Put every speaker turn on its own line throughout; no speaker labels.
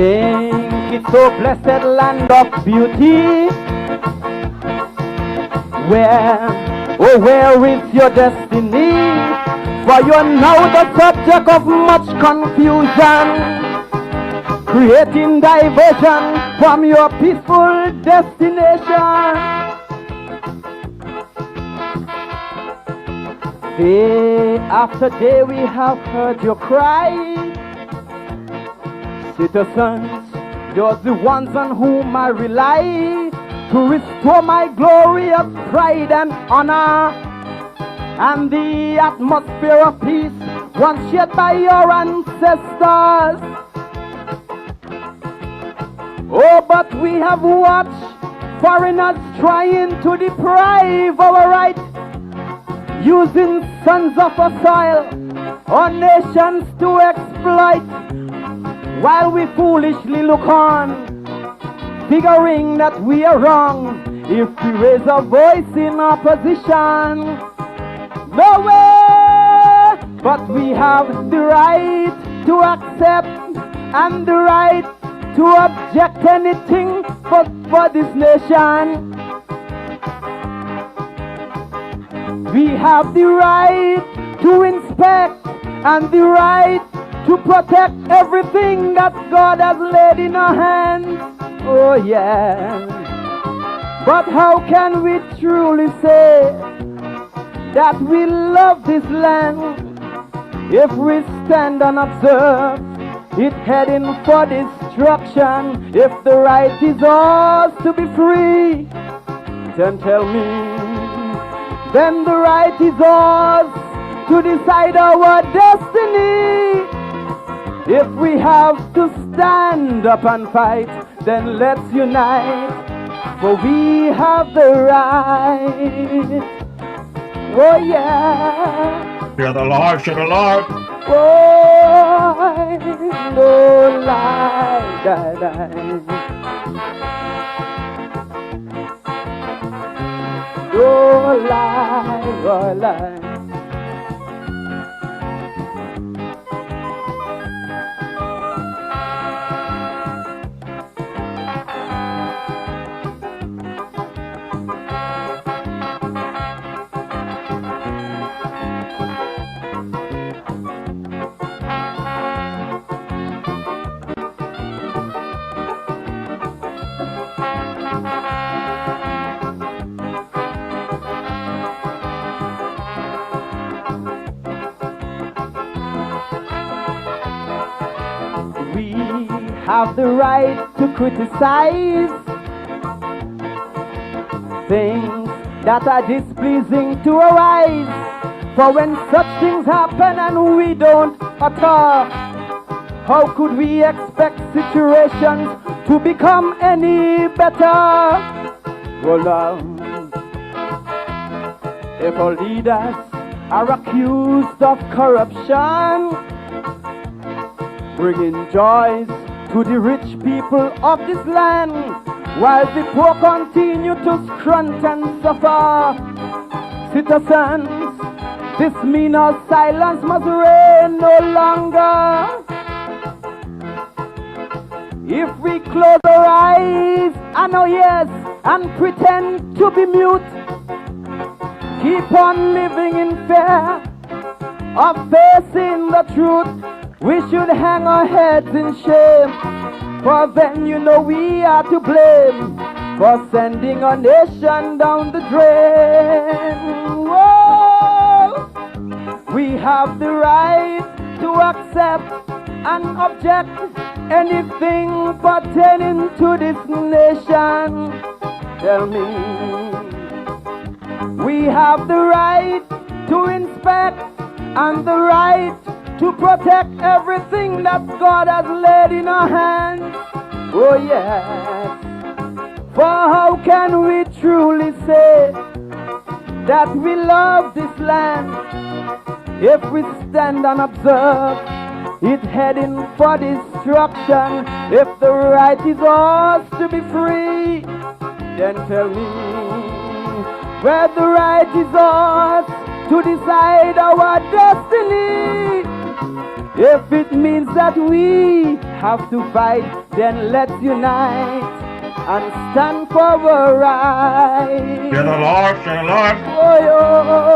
Think it's so blessed land of beauty. Where is your destiny? For you're now the subject of much confusion, creating diversion from your peaceful destination. Day after day we have heard your cry. Citizens, you're the ones on whom I rely to restore my glorious pride and honor, and the atmosphere of peace once shared by your ancestors. Oh, but we have watched foreigners trying to deprive our right, using sons of our soil, our nations to exploit, while we foolishly look on, figuring that we are wrong if we raise our voice in opposition. No way! But we have the right to accept and the right to object anything for this nation. We have the right to inspect and the right to protect everything that God has laid in our hands. Oh yeah. But how can we truly say that we love this land if we stand and observe it heading for destruction? If the right is ours to be free, then tell me, then the right is ours to decide our destiny. If we have to stand up and fight, then let's unite, for we have the right. Oh yeah.
Fear the Lord, fear the Lord.
Oh, no lie, die, die. Oh lie, oh lie. Have the right to criticize things that are displeasing to our eyes. For when such things happen and we don't utter, how could we expect situations to become any better? Well now, if our leaders are accused of corruption, bringing joys to the rich people of this land, while the poor continue to scrunt and suffer. Citizens, this means our silence must reign no longer. If we close our eyes and our ears and pretend to be mute, keep on living in fear of facing the truth, we should hang our heads in shame, for then you know we are to blame for sending our nation down the drain. Whoa! We have the right to accept and object anything pertaining to this nation. Tell me, we have the right to inspect and the right to protect everything that God has laid in our hands. Oh yes. For how can we truly say that we love this land if we stand and observe it heading for destruction? If the right is ours to be free, then tell me where the right is ours to decide our destiny. If it means that we have to fight then let's unite and stand for our right.
Share the Lord, share the Lord.
Oh,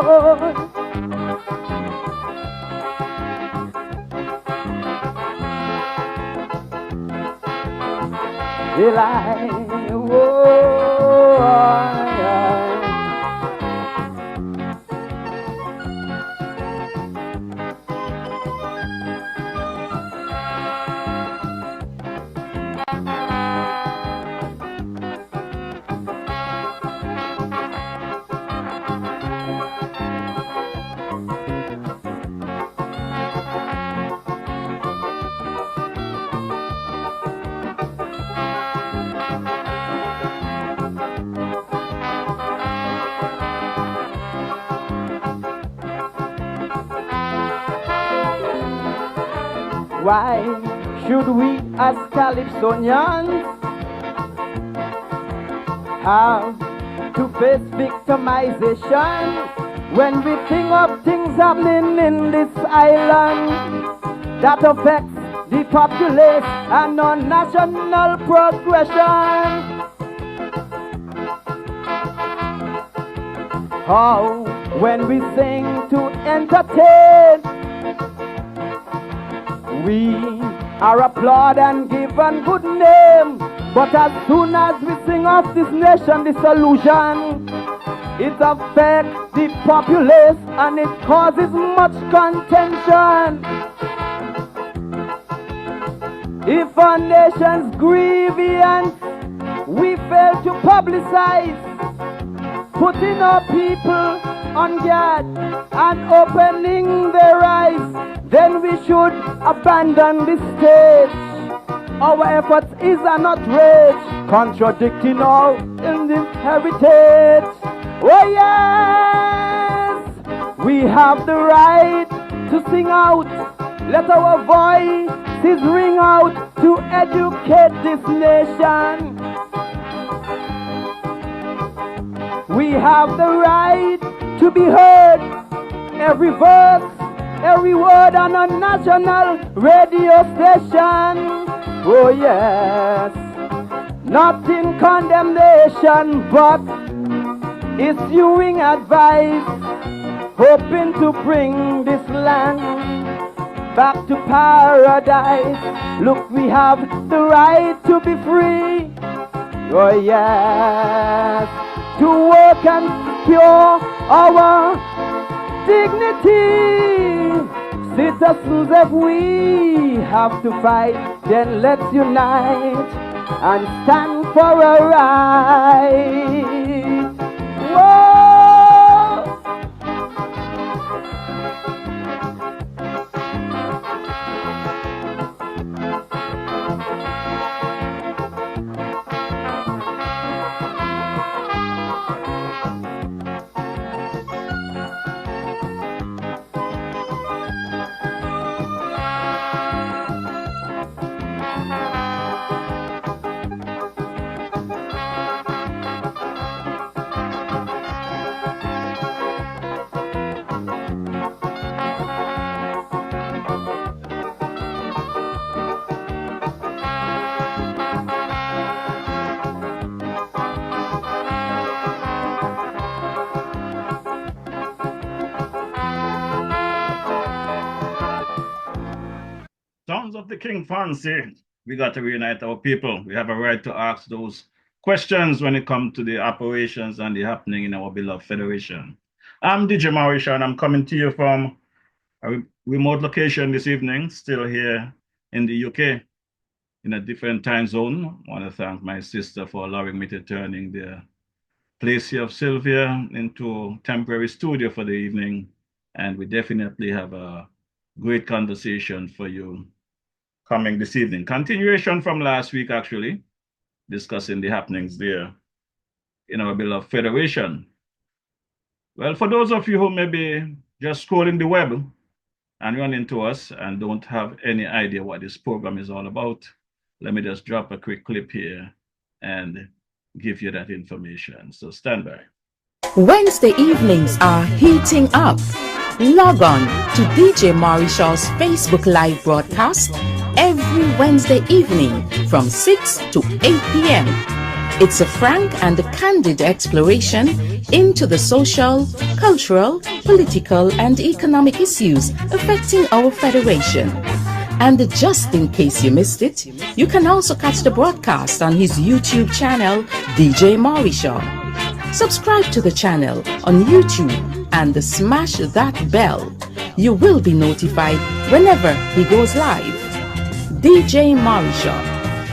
why should we as Calypsonians have to face victimization when we think of things happening in this island that affects the populace and our national progression? How when we sing to entertain, we are applauded and given good name, but as soon as we sing of this nation dissolution, it affects the populace and it causes much contention. If our nation's grievance we fail to publicize, putting our people on guard and opening their eyes, then we should abandon this stage. Our efforts is an outrage, contradicting our Indian heritage. Oh yes, we have the right to sing out. Let our voices ring out to educate this nation. We have the right to be heard. Every verse, every word on a national radio station. Oh yes, not in condemnation, but issuing advice, hoping to bring this land back to paradise. Look, we have the right to be free. Oh yes, to work and secure our dignity. Citizens, if we have to fight, then let's unite and stand for our right. Whoa!
Sons of the King Fancy, we got to reunite our people. We have a right to ask those questions when it comes to the operations and the happening in our beloved federation. I'm DJ Marisha, and I'm coming to you from a remote location this evening, still here in the UK, in a different time zone. I want to thank my sister for allowing me to turn in the place here of Sylvia into temporary studio for the evening. And we definitely have a great conversation for you coming this evening. Continuation from last week, actually, discussing the happenings there in our beloved federation. Well, for those of you who may be just scrolling the web and run into us and don't have any idea what this program is all about, let me just drop a quick clip here and give you that information. So stand by.
Wednesday evenings are heating up. Log on to DJ Marisha's Facebook Live broadcast every Wednesday evening from 6 to 8 p.m. It's a frank and candid exploration into the social, cultural, political, and economic issues affecting our federation. And just in case you missed it, you can also catch the broadcast on his YouTube channel, DJ Marishaw. Subscribe to the channel on YouTube and smash that bell. You will be notified whenever he goes live. DJ Marishaw,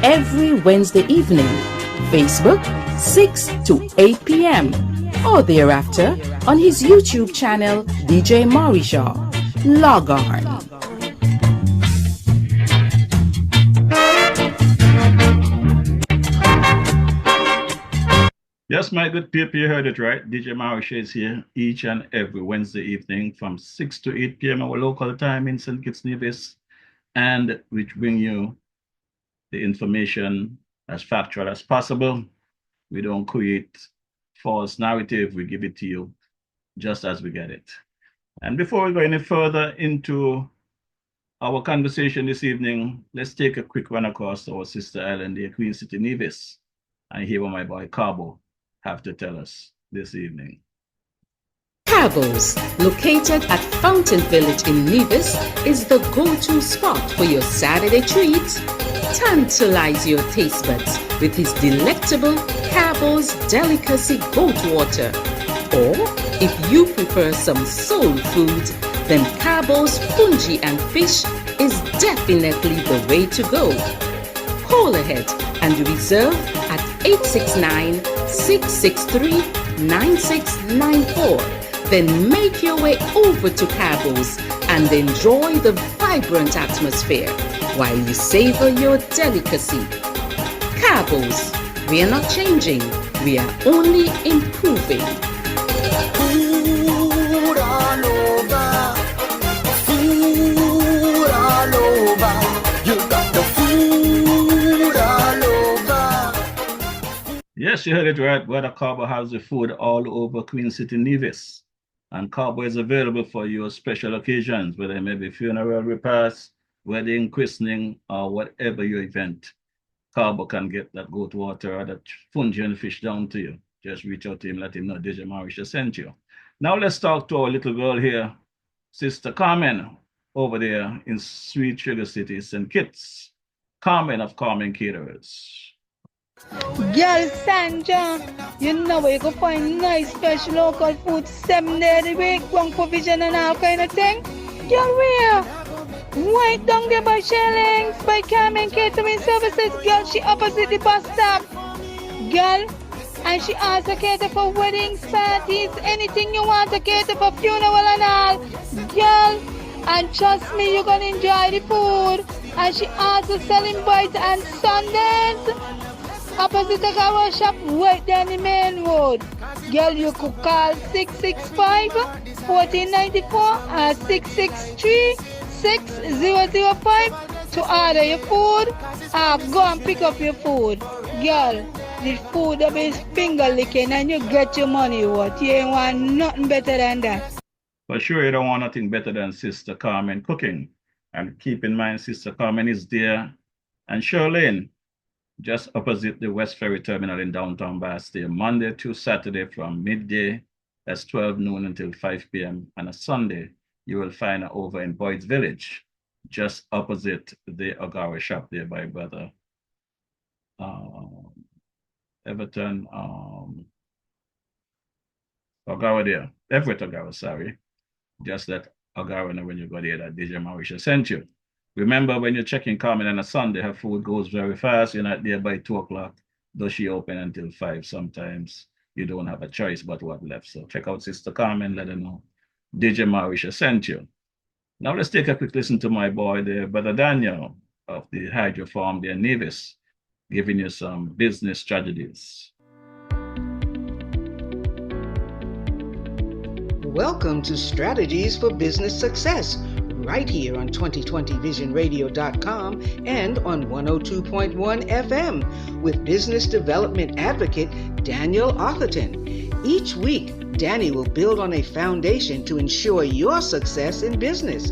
every Wednesday evening, Facebook 6 to 8 p.m. or thereafter on his YouTube channel, DJ Marishaw. Log on.
Yes, my good people, you heard it right. DJ Marisha is here each and every Wednesday evening from 6 to 8 p.m. our local time in St. Kitts Nevis, and which bring you the information as factual as possible. We don't create false narrative. We give it to you just as we get it. And before we go any further into our conversation this evening, let's take a quick run across our sister island here, Queen City Nevis, and hear what my boy Cabo have to tell us this evening.
Cabos, located at Fountain Village in Nevis, is the go-to spot for your Saturday treats. Tantalize your taste buds with his delectable Cabos Delicacy Goat Water. Or, if you prefer some soul food, then Cabos Punji and Fish is definitely the way to go. Call ahead and reserve at 869-663-9694. Then make your way over to Cabos and enjoy the vibrant atmosphere while you savor your delicacy. Cabos, we are not changing, we are only improving.
Food all over, food all over. You got the food all over.
Yes, you heard it right. Brother Cabo has the food all over Queen City Nevis. And Cabo is available for your special occasions, whether it may be funeral repast, wedding, christening, or whatever your event. Cabo can get that goat water or that Fungian fish down to you. Just reach out to him, let him know DJ Marisha sent you. Now let's talk to our little girl here, Sister Carmen, over there in Sweet Sugar City, St. Kitts. Carmen of Carmen Caterers.
Girl, Sandra, you know where you can find nice, fresh local food 7 days a week, one provision and all kind of thing. Girl, where? Right down there by Shellings, by Carmen Catering Services. Girl, she opposite the bus stop. Girl, and she also cater for weddings, parties, anything you want to cater for, funeral and all. Girl, and trust me, you're gonna enjoy the food. And she also selling bites and Sundays. Opposite the car shop, right down the main road. Girl, you could call 665-1494 or 663-6005 to order your food or go and pick up your food. Girl, the food will be finger licking and you get your money worth. You ain't want nothing better than that.
For sure, you don't want nothing better than Sister Carmen cooking. And keep in mind, Sister Carmen is there. And Charlene, just opposite the West Ferry Terminal in downtown Bastille, Monday to Saturday from midday, that's 12 noon until 5 p.m. And a Sunday, you will find her over in Boyd's Village, just opposite the Ogawa shop there by Brother Everton, Ogawa there, Everett Ogawa, sorry. Just that Ogawa know when you go there that DJ Marisha sent you. Remember, when you're checking Carmen on a Sunday, her food goes very fast. You're not there by 2 o'clock. Does she open until 5? Sometimes you don't have a choice but what left. So check out Sister Carmen, let her know DJ Marisha sent you. Now let's take a quick listen to my boy there, Brother Daniel of the Hydro Farm there, Nevis, giving you some business strategies.
Welcome to Strategies for Business Success, right here on 2020visionradio.com and on 102.1 FM with business development advocate Daniel Atherton. Each week, Danny will build on a foundation to ensure your success in business.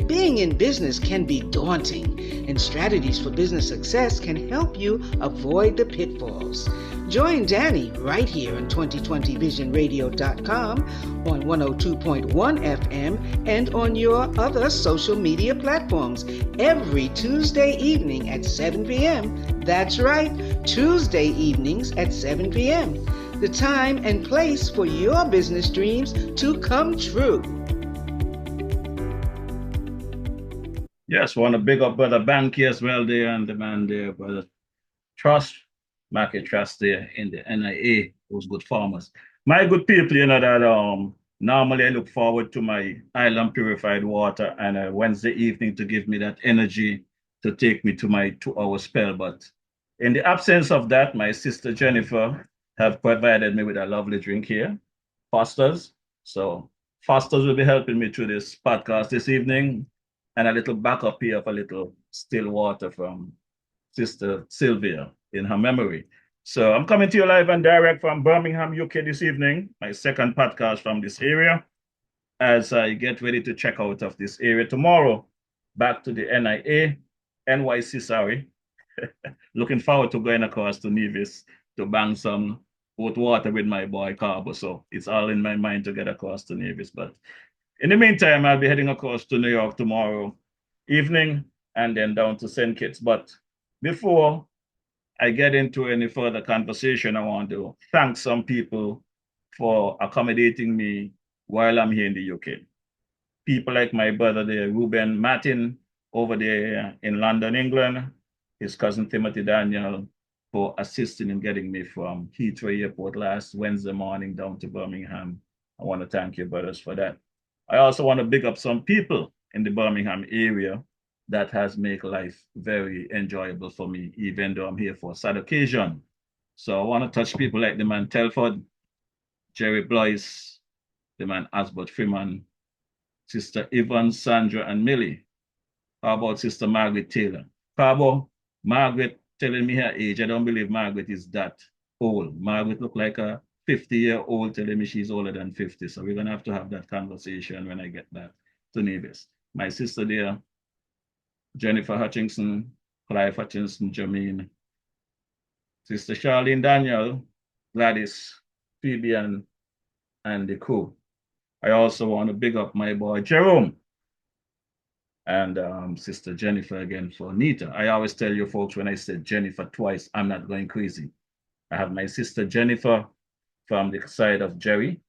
Being in business can be daunting, and strategies for business success can help you avoid the pitfalls. Join Danny right here on 2020visionradio.com, on 102.1 FM, and on your other social media platforms every Tuesday evening at 7 p.m. That's right, Tuesday evenings at 7 p.m. The time and place for your business dreams to come true.
Yes, want to big up Brother Banky as well there, and the man there, Brother Trust, Market Trust there in the NIA, those good farmers. My good people, you know that normally I look forward to my island purified water and a Wednesday evening to give me that energy to take me to my 2-hour spell. But in the absence of that, my sister Jennifer have provided me with a lovely drink here, Foster's. So Foster's will be helping me through this podcast this evening, and a little backup here of a little still water from Sister Sylvia in her memory. So I'm coming to you live and direct from Birmingham, UK this evening, my second podcast from this area, as I get ready to check out of this area tomorrow, back to the NIA, NYC, sorry. Looking forward to going across to Nevis to bang some hot water with my boy Carbo. So it's all in my mind to get across to Nevis. But in the meantime, I'll be heading across to New York tomorrow evening and then down to St. Kitts. But before I get into any further conversation, I want to thank some people for accommodating me while I'm here in the UK. People like my brother there, Ruben Martin, over there in London, England, his cousin Timothy Daniel, for assisting in getting me from Heathrow Airport last Wednesday morning down to Birmingham. I want to thank you, brothers, for that. I also want to big up some people in the Birmingham area that has made life very enjoyable for me, even though I'm here for a sad occasion. So I want to touch people like the man Telford, Jerry Blois, the man Asbert Freeman, Sister Yvonne, Sandra, and Millie. How about Sister Margaret Taylor? Cabo, Margaret telling me her age. I don't believe Margaret is that old. Margaret look like a 50-year-old telling me she's older than 50. So we're going to have that conversation when I get back to Nevis. My sister there, Jennifer Hutchinson, Clive Hutchinson, Jermaine, Sister Charlene Daniel, Gladys, Phoebe, and the crew. I also want to big up my boy Jerome and Sister Jennifer again for Nita. I always tell you folks, when I said Jennifer twice, I'm not going crazy. I have my sister Jennifer from the side of Jerry,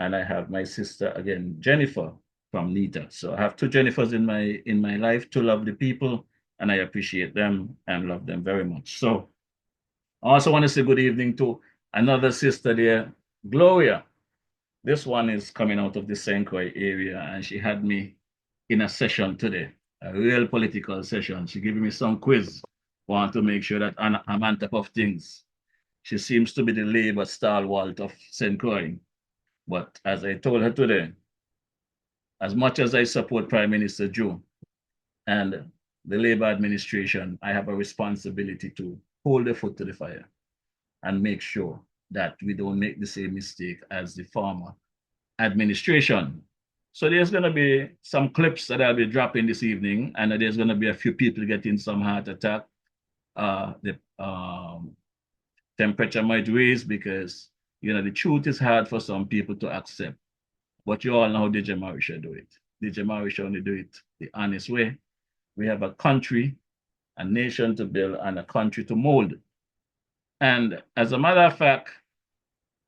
and I have my sister again, Jennifer, from Nita. So I have two Jennifers in my life, two lovely people, and I appreciate them and love them very much. So I also want to say good evening to another sister there, Gloria. This one is coming out of the St. Croix area, and she had me in a session today, a real political session. She gave me some quiz. Want to make sure that I'm on top of things. She seems to be the Labour stalwart of St. Croix. But as I told her today, as much as I support Prime Minister Joe and the Labour administration, I have a responsibility to hold the foot to the fire and make sure that we don't make the same mistake as the former administration. So there's going to be some clips that I'll be dropping this evening, and there's going to be a few people getting some heart attack. The temperature might raise because, you know, the truth is hard for some people to accept. But you all know how DJ Marisha do it. DJ Marisha only do it the honest way. We have a country, a nation to build, and a country to mold. And as a matter of fact,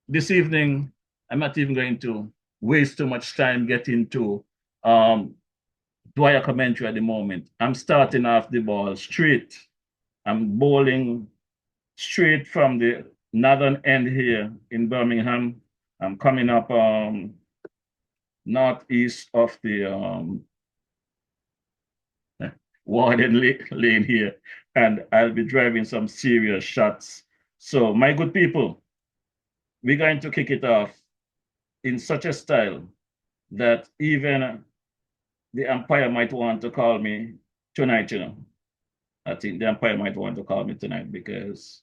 this evening, I'm not even going to waste too much time getting to Dwyer commentary at the moment. I'm starting off the ball straight. I'm bowling straight from the northern end here in Birmingham. I'm coming up northeast of the Warden Lane here, and I'll be driving some serious shots. So my good people, we're going to kick it off in such a style that even the umpire might want to call me tonight, you know. I think the umpire might want to call me tonight because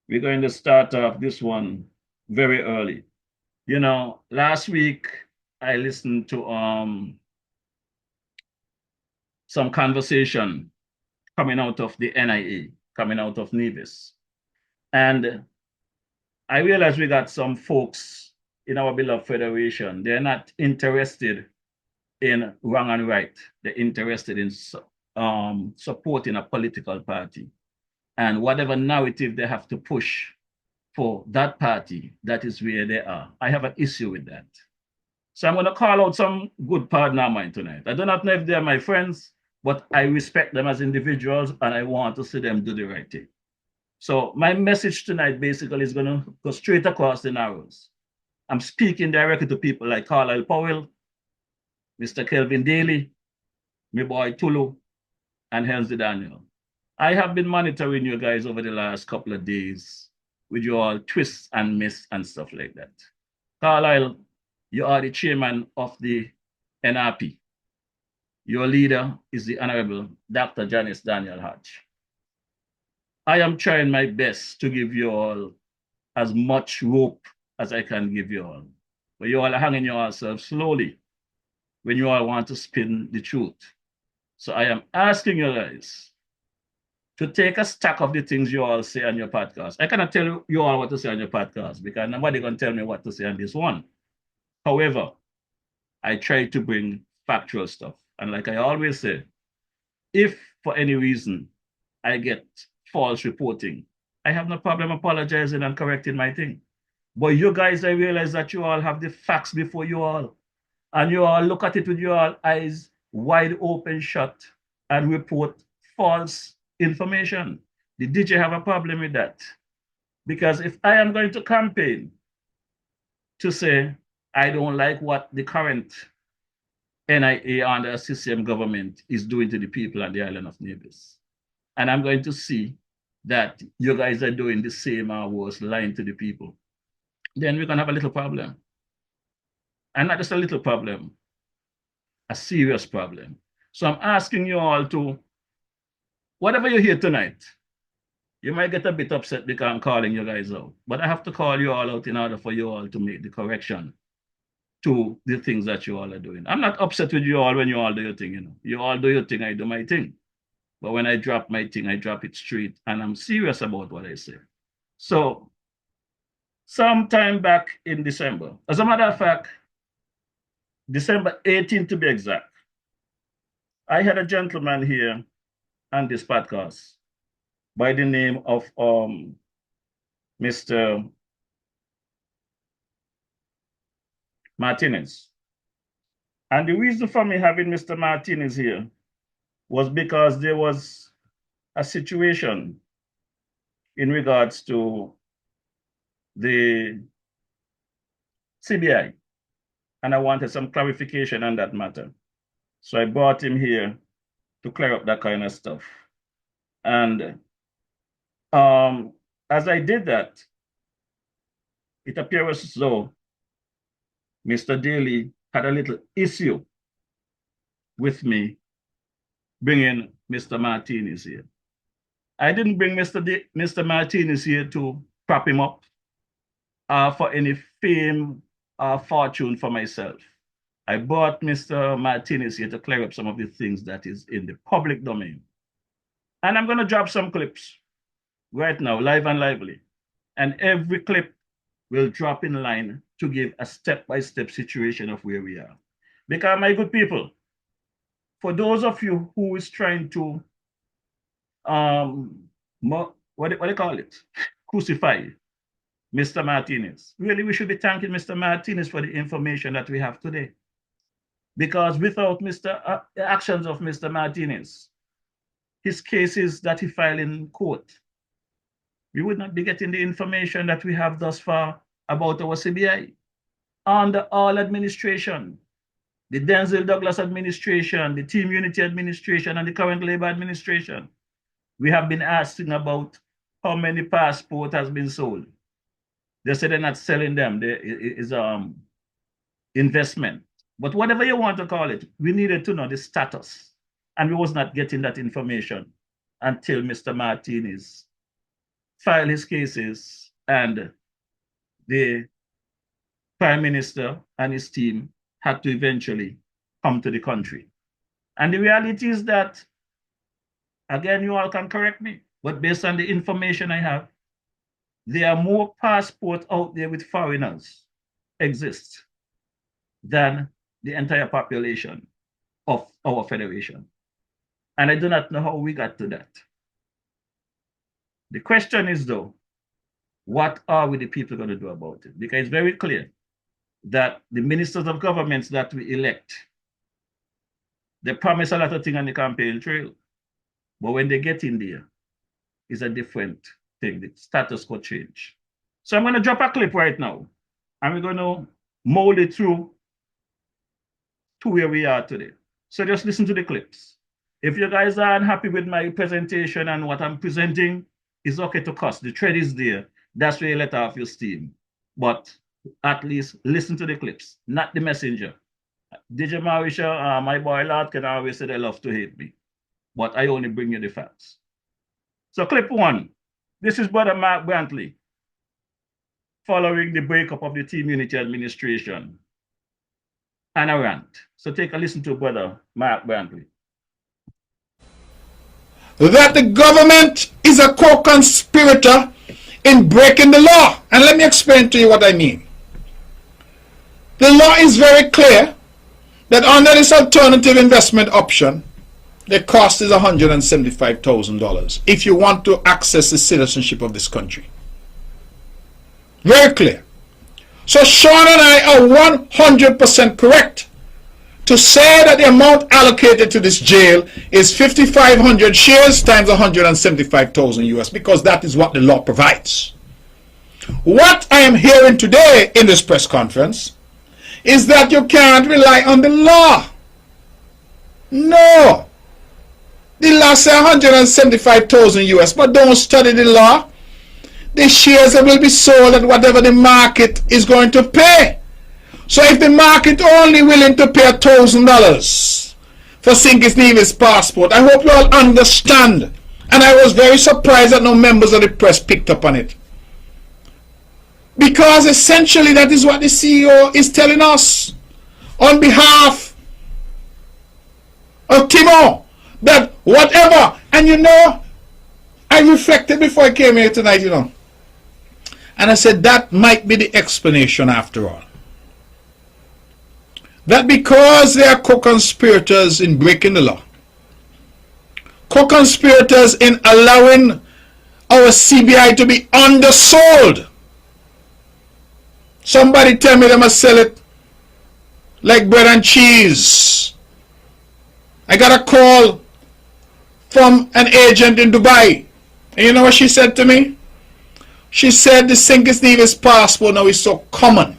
we're going to start off this one very early. You know, last week I listened to some conversation coming out of the NIA, coming out of Nevis. And I realize we got some folks in our beloved federation, they're not interested in wrong and right. They're interested in supporting a political party. And whatever narrative they have to push for that party, that is where they are. I have an issue with that. So I'm going to call out some good partner of mine tonight. I do not know if they're my friends, but I respect them as individuals and I want to see them do the right thing. So my message tonight basically is going to go straight across the narrows. I'm speaking directly to people like Carlisle Powell, Mr. Kelvin Daly, my boy Tulu, and Hensley Daniel. I have been monitoring you guys over the last couple of days with your twists and miss and stuff like that. Carlisle, you are the chairman of the NRP. Your leader is the Honorable Dr. Janice Daniel Hatch. I am trying my best to give you all as much rope as I can give you all. But you all are hanging yourselves slowly when you all want to spin the truth. So I am asking you guys to take a stack of the things you all say on your podcast. I cannot tell you all what to say on your podcast because nobody can tell me what to say on this one. However, I try to bring factual stuff. And like I always say, if for any reason I get false reporting, I have no problem apologizing and correcting my thing. But you guys, I realize that you all have the facts before you all. And you all look at it with your eyes wide open shut and report false information. Did you have a problem with that? Because if I am going to campaign to say I don't like what the current NIA under a CCM government is doing to the people on the island of Nevis, and I'm going to see that you guys are doing the same or worse, lying to the people, then we're going to have a little problem. And not just a little problem, a serious problem. So I'm asking you all to, whatever you hear tonight, you might get a bit upset because I'm calling you guys out, but I have to call you all out in order for you all to make the correction to the things that you all are doing. I'm not upset with you all when you all do your thing, you know. You all do your thing, I do my thing. But when I drop my thing, I drop it straight, and I'm serious about what I say. So, sometime back in December, as a matter of fact, December 18th to be exact, I had a gentleman here on this podcast by the name of Mr. Martinez. And the reason for me having Mr. Martinez here was because there was a situation in regards to the CBI, and I wanted some clarification on that matter. So I brought him here to clear up that kind of stuff. And as I did that, it appears as though Mr. Daly had a little issue with me bringing Mr. Martinez here. I didn't bring Mr. Martinez here to prop him up for any fame or fortune for myself. I brought Mr. Martinez here to clear up some of the things that is in the public domain. And I'm going to drop some clips right now, live and lively. And every clip will drop in line to give a step-by-step situation of where we are. Because, my good people, for those of you who is trying to, what do you call it? Crucify Mr. Martinez. Really, we should be thanking Mr. Martinez for the information that we have today. Because without the actions of Mr. Martinez, his cases that he filed in court, we would not be getting the information that we have thus far about our CBI. Under all administration, the Denzel Douglas administration, the Team Unity administration, and the current Labor administration, we have been asking about how many passports has been sold. They say they're not selling them. There is investment. But whatever you want to call it, we needed to know the status. And we was not getting that information until Mr. Martinez filed his cases and the Prime Minister and his team had to eventually come to the country. And the reality is that, again, you all can correct me, but based on the information I have, there are more passports out there with foreigners exist than the entire population of our federation. And I do not know how we got to that. The question is, though, what are we the people going to do about it? Because it's very clear that the ministers of governments that we elect, they promise a lot of things on the campaign trail, but when they get in there, it's a different thing. The status quo change. So I'm going to drop a clip right now, and we're going to mold it through to where we are today. So just listen to the clips. If you guys are unhappy with my presentation and what I'm presenting, it's okay to cuss. The thread is there. That's where you let off your steam. But at least listen to the clips, not the messenger. DJ Marisha, my boy Lord can always say they love to hate me, but I only bring you the facts. So clip 1, this is Brother Mark Brantley following the breakup of the Team Unity administration and a rant. So take a listen to Brother Mark Brantley.
That the government is a co-conspirator in breaking the law. And let me explain to you what I mean. The law is very clear that under this alternative investment option, the cost is $175,000 if you want to access the citizenship of this country. Very clear. So Sean and I are 100% correct to say that the amount allocated to this jail is 5,500 shares times 175,000 US, because that is what the law provides. What I am hearing today in this press conference is that you can't rely on the law. No. The law says 175,000 US, but don't study the law. The shares will be sold at whatever the market is going to pay. So if the market only willing to pay $1,000 for Sinkis Nevis passport, I hope you all understand. And I was very surprised that no members of the press picked up on it. Because essentially that is what the CEO is telling us on behalf of Timo, that whatever, and you know, I reflected before I came here tonight, you know, and I said that might be the explanation after all. That because they are co-conspirators in breaking the law, co-conspirators in allowing our CBI to be undersold. Somebody tell me they must sell it like bread and cheese. I got a call from an agent in Dubai. And you know what she said to me? She said the Sinkis Nevis passport now is so common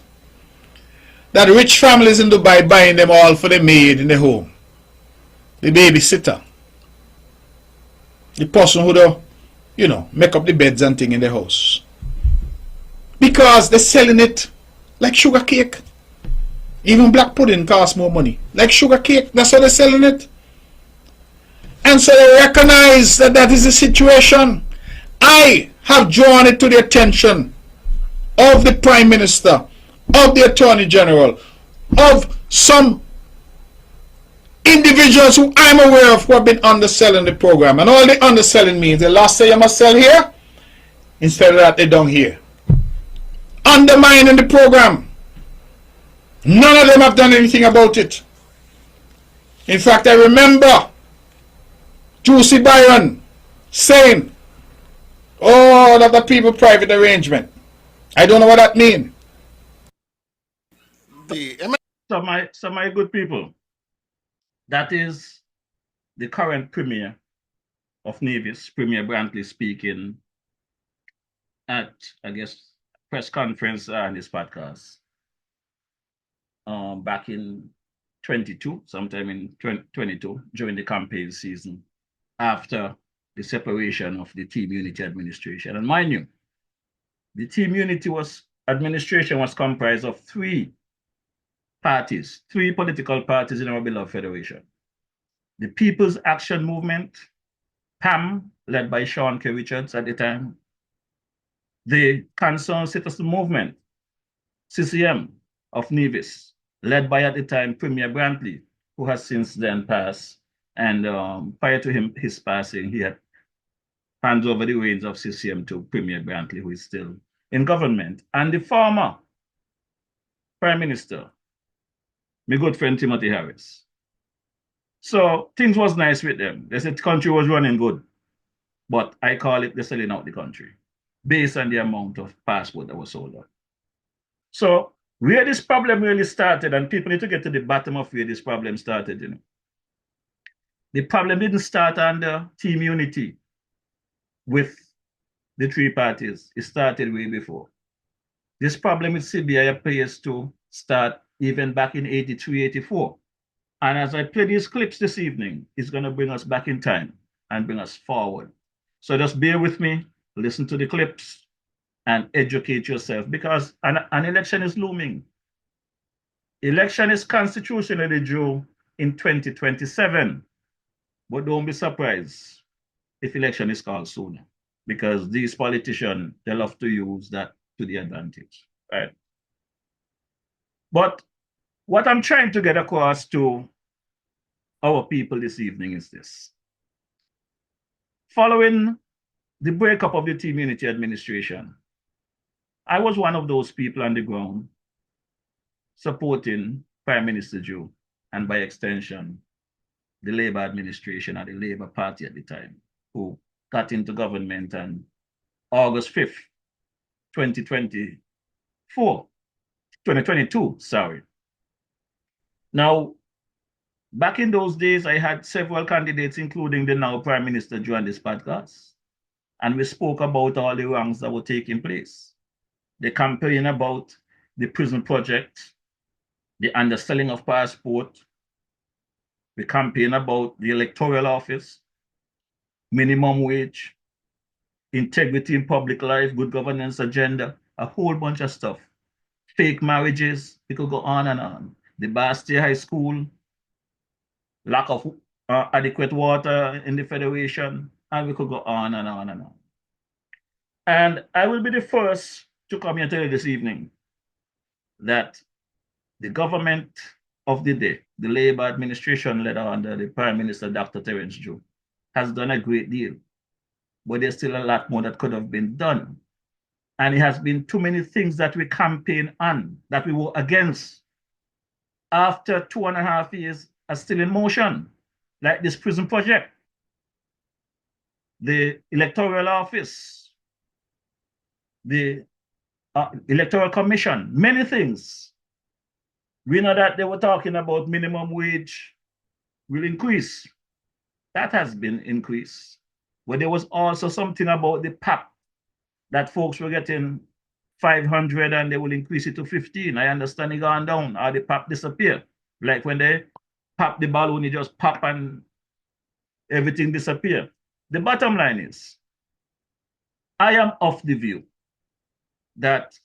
that rich families in Dubai buying them all for the maid in the home, the babysitter, the person who do, you know, make up the beds and thing in the house, because they're selling it like sugar cake. Even black pudding costs more money, like sugar cake. That's how they're selling it. And so they recognize that that is the situation. I have drawn it to the attention of the Prime Minister, of the Attorney General, of some individuals who I'm aware of who have been underselling the program. And all the underselling means, the last say you must sell here, instead of that they don't here. Undermining the program. None of them have done anything about it. In fact, I remember Juicy Byron saying, oh, that the people private arrangement. I don't know what that means.
So my good people, that is the current Premier of Nevis, Premier Brantley, speaking at, I guess, press conference and this podcast back in 22, sometime in 2022, during the campaign season, after the separation of the Team Unity administration. And mind you, the Team Unity administration was comprised of three parties, three political parties in our beloved federation. The People's Action Movement, PAM, led by Sean K. Richards at the time. The Concerned Citizen Movement, CCM of Nevis, led by at the time Premier Brantley, who has since then passed, And prior to his passing, he had hands over the reins of CCM to Premier Brantley, who is still in government. And the former Prime Minister, my good friend Timothy Harris. So things was nice with them. They said the country was running good. But I call it the selling out the country based on the amount of passport that was sold out. So where this problem really started, and people need to get to the bottom of where this problem started, you know. The problem didn't start under Team Unity with the three parties. It started way before. This problem with CBI appears to start even back in 83, 84. And as I play these clips this evening, it's going to bring us back in time and bring us forward. So just bear with me, listen to the clips, and educate yourself, because an election is looming. Election is constitutionally due in 2027, but don't be surprised if election is called sooner, because these politicians, they love to use that to the advantage, right? But what I'm trying to get across to our people this evening is this. Following the breakup of the Team Unity administration, I was one of those people on the ground supporting Prime Minister Joe, and by extension, the Labour administration and the Labour Party at the time, who got into government on August 5th, 2022, sorry. Now, back in those days, I had several candidates, including the now Prime Minister Joe, on this podcast, and we spoke about all the wrongs that were taking place. The campaign about the prison project, the underselling of passport, the campaign about the electoral office, minimum wage, integrity in public life, good governance agenda, a whole bunch of stuff. Fake marriages, it could go on and on. The Bastia High School, lack of adequate water in the Federation, and we could go on and on and on. And I will be the first to come here and tell you this evening that the government of the day, the Labour administration led under the Prime Minister, Dr. Terence Joe, has done a great deal. But there's still a lot more that could have been done. And it has been too many things that we campaign on, that we were against, after 2.5 years are still in motion, like this prison project, the electoral office, the electoral commission, many things. We know that they were talking about minimum wage will increase. That has been increased. But there was also something about the PAP, that folks were getting 500 and they will increase it to 15. I understand it gone down, or the PAP disappear. Like when they pop the balloon, you just pop and everything disappear. The bottom line is, I am of the view that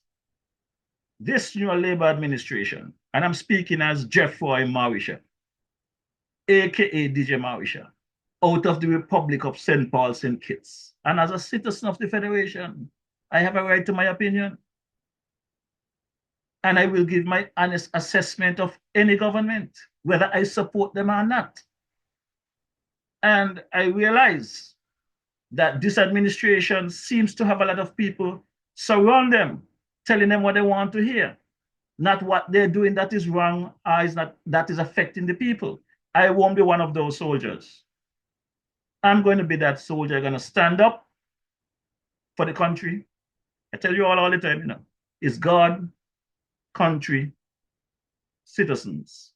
this new Labour administration, and I'm speaking as Jeffroy Mawisha, aka DJ Mawisha, out of the Republic of St. Paul, St. Kitts, and as a citizen of the Federation, I have a right to my opinion. And I will give my honest assessment of any government, whether I support them or not. And I realize that this administration seems to have a lot of people surround them, telling them what they want to hear, not what they're doing that is wrong or is not, that is affecting the people. I won't be one of those soldiers. I'm going to be that soldier, going to stand up for the country. I tell you all the time, you know, it's God, country, citizens.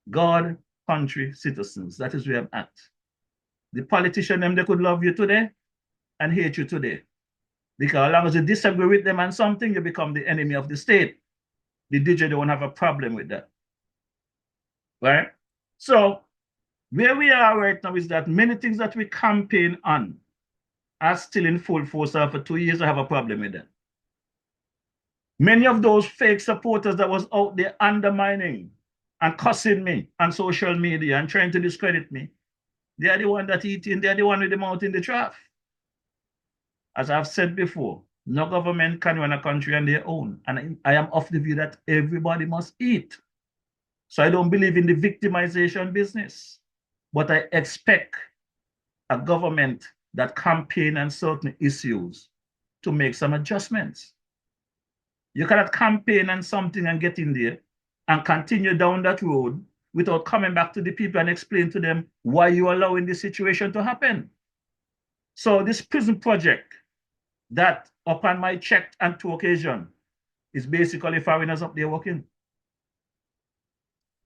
God, country, citizens. That is where I'm at. The politician, them, they could love you today and hate you today. Because as long as you disagree with them on something, you become the enemy of the state. The DJ don't have a problem with that. Right? So, where we are right now is that many things that we campaign on are still in full force. After 2 years, I have a problem with that. Many of those fake supporters that was out there undermining and cussing me on social media and trying to discredit me, they are the one that eating, they are the one with the mouth in the trough. As I've said before, no government can run a country on their own. And I am of the view that everybody must eat. So I don't believe in the victimization business. But I expect a government that campaign on certain issues to make some adjustments. You cannot campaign on something and get in there and continue down that road without coming back to the people and explain to them why you're allowing this situation to happen. So this prison project that upon my check on 2 occasions is basically foreigners up there working.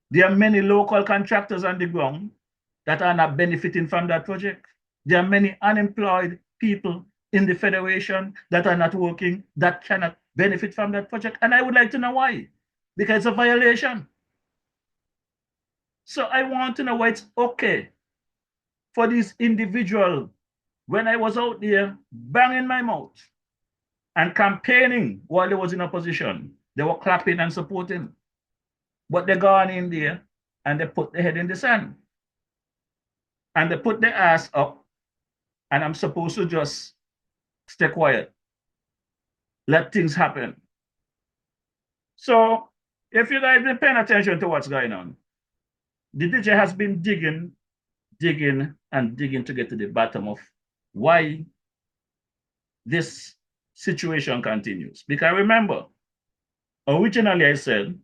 There are many local contractors on the ground that are not benefiting from that project. There are many unemployed people in the Federation that are not working, that cannot benefit from that project. And I would like to know why. Because it's a violation. So I want to know why it's okay for these individuals, when I was out there banging my mouth and campaigning while they was in opposition, they were clapping and supporting. But they gone in there and they put their head in the sand. And they put their ass up, and I'm supposed to just stay quiet, let things happen. So if you guys been paying attention to what's going on, the DJ has been digging to get to the bottom of why this situation continues. Because remember, originally I said,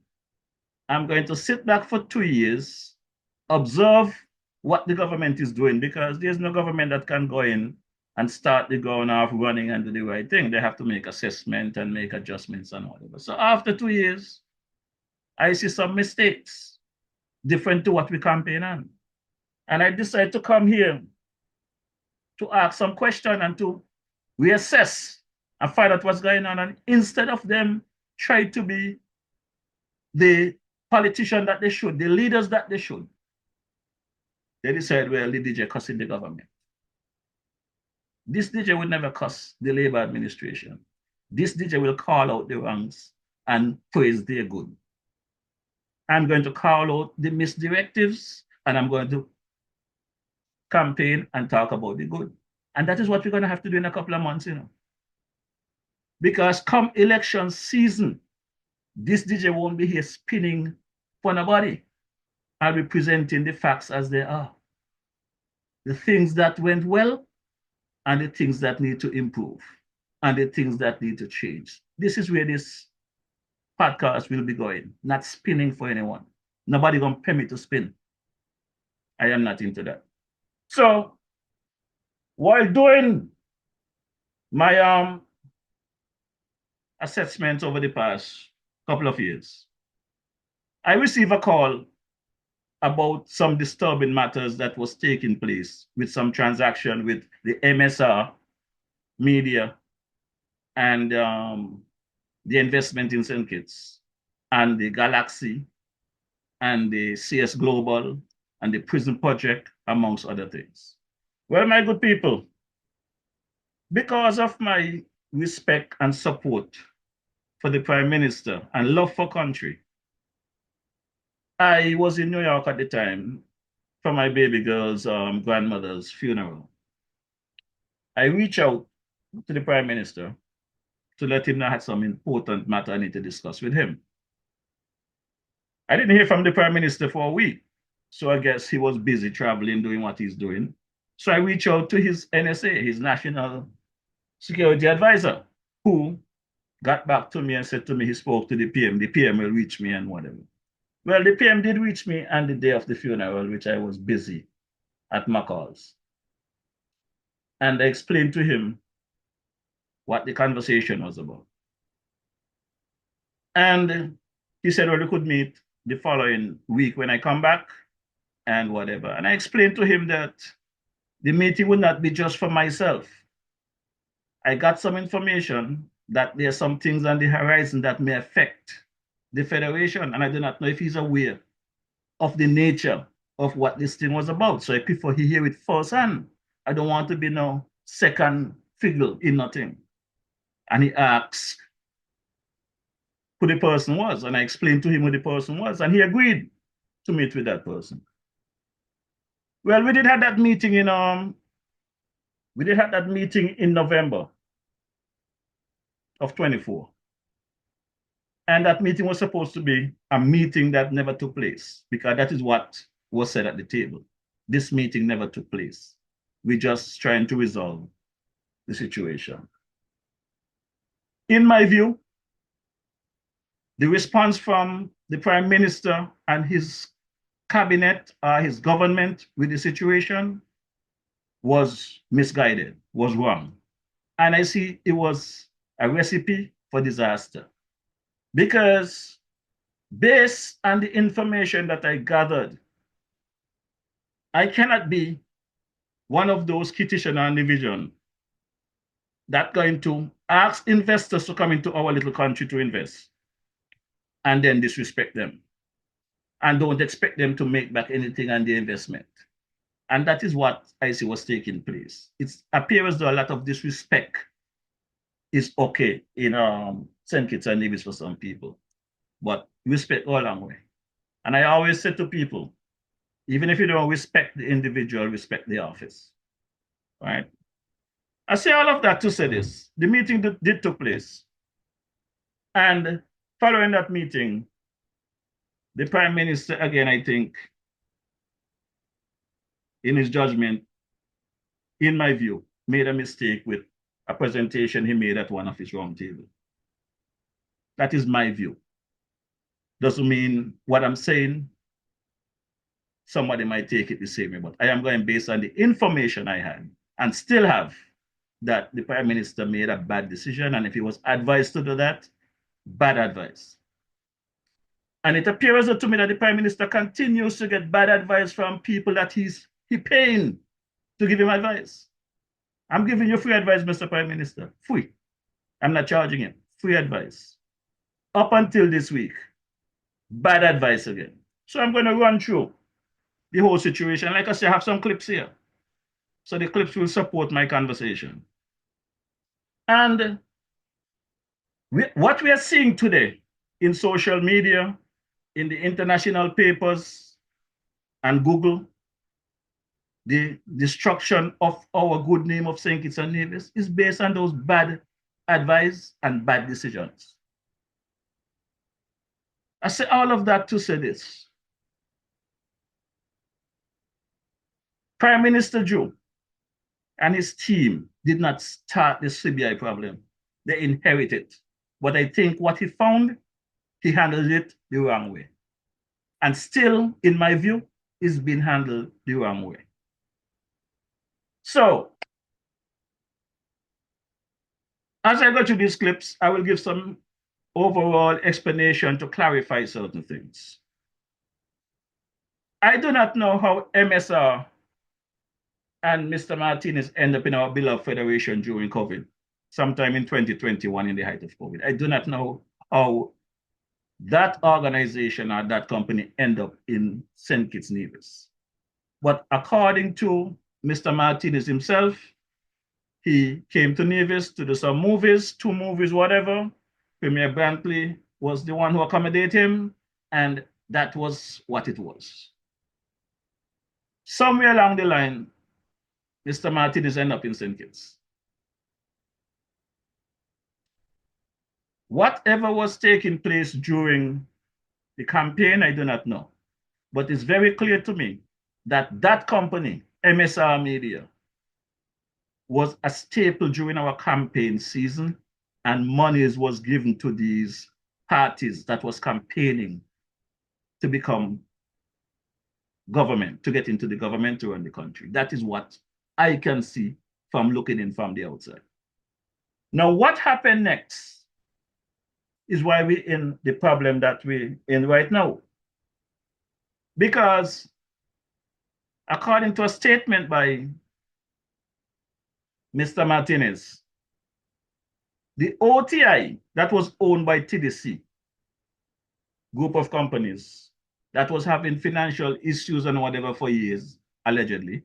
I'm going to sit back for 2 years, observe what the government is doing, because there's no government that can go in and start the ground off running and do the right thing. They have to make assessment and make adjustments and whatever. So after 2 years, I see some mistakes different to what we campaign on. And I decided to come here to ask some questions and to reassess and find out what's going on. And instead of them try to be the politician that they should, the leaders that they should, they decide, well, the DJ cussing the government. This DJ would never cuss the Labour administration. This DJ will call out the wrongs and praise their good. I'm going to call out the misdirectives, and I'm going to campaign and talk about the good. And that is what we're going to have to do in a couple of months, you know. Because come election season, this DJ won't be here spinning for nobody. I'll be presenting the facts as they are. The things that went well and the things that need to improve and the things that need to change. This is where this podcast will be going, not spinning for anyone. Nobody gonna pay me to spin. I am not into that. So while doing my assessment over the past couple of years, I received a call about some disturbing matters that was taking place with some transaction with the MSR media and the investment in St. Kitts and the Galaxy and the CS Global and the prison project, amongst other things. Well, my good people, because of my respect and support for the Prime Minister and love for country, I was in New York at the time for my baby girl's grandmother's funeral. I reached out to the Prime Minister to let him know I had some important matter I need to discuss with him. I didn't hear from the Prime Minister for a week, so I guess he was busy traveling, doing what he's doing. So I reached out to his NSA, his National Security Advisor, who got back to me and said to me he spoke to the PM. The PM will reach me and whatever. Well, the PM did reach me on the day of the funeral, which I was busy at McCall's. And I explained to him what the conversation was about. And he said, well, we could meet the following week when I come back and whatever. And I explained to him that the meeting would not be just for myself. I got some information that there are some things on the horizon that may affect the Federation, and I do not know if he's aware of the nature of what this thing was about. So I prefer he hear it firsthand. I don't want to be no second fiddle in nothing. And he asked who the person was, and I explained to him who the person was, and he agreed to meet with that person. Well, we did have that meeting in November of 24. And that meeting was supposed to be a meeting that never took place, because that is what was said at the table. this meeting never took place. We're just trying to resolve the situation. In my view, the response from the Prime Minister and his cabinet, his government with the situation was misguided, was wrong. And I see it was a recipe for disaster. Because based on the information that I gathered, I cannot be one of those kitchener division that going to ask investors to come into our little country to invest and then disrespect them and don't expect them to make back anything on the investment. And that is what I see was taking place. It appears though a lot of disrespect is okay in St. Kitts and Nevis for some people, but respect all along way. And I always say to people, even if you don't respect the individual, respect the office, right? I say all of that to say this. The meeting did take place. And following that meeting, the Prime Minister, again, I think, in his judgment, in my view, made a mistake with a presentation he made at one of his roundtable. That is my view. Doesn't mean what I'm saying, somebody might take it the same way, but I am going based on the information I had and still have, that the Prime Minister made a bad decision, and if he was advised to do that, bad advice. And it appears to me that the Prime Minister continues to get bad advice from people that he's paying to give him advice. I'm giving you free advice, Mr. Prime Minister, free. I'm not charging him, free advice. Up until this week, bad advice again. So I'm going to run through the whole situation. Like I said, I have some clips here. So the clips will support my conversation. And what we are seeing today in social media, in the international papers and Google, the destruction of our good name of St. Kitts and Nevis is based on those bad advice and bad decisions. I say all of that to say this. Prime Minister Joe and his team did not start the CBI problem. They inherited it. But I think what he found, he handled it the wrong way. And still, in my view, it's been handled the wrong way. So, as I go through these clips, I will give some overall explanation to clarify certain things. I do not know how MSR and Mr. Martinez end up in our beloved federation during COVID, sometime in 2021 in the height of COVID. I do not know how that organization or that company end up in St. Kitts Nevis. But according to Mr. Martinez himself, he came to Nevis to do some movies, 2 movies, whatever. Premier Brantley was the one who accommodated him, and that was what it was. Somewhere along the line, Mr. Martinez ended up in St. Kitts. Whatever was taking place during the campaign, I do not know. But it's very clear to me that that company, MSR Media, was a staple during our campaign season, and monies was given to these parties that was campaigning to become government, to get into the government to run the country. That is what I can see from looking in from the outside. Now, what happened next is why we're in the problem that we're in right now. Because according to a statement by Mr. Martinez, the OTI that was owned by TDC, group of companies that was having financial issues and whatever for years, allegedly,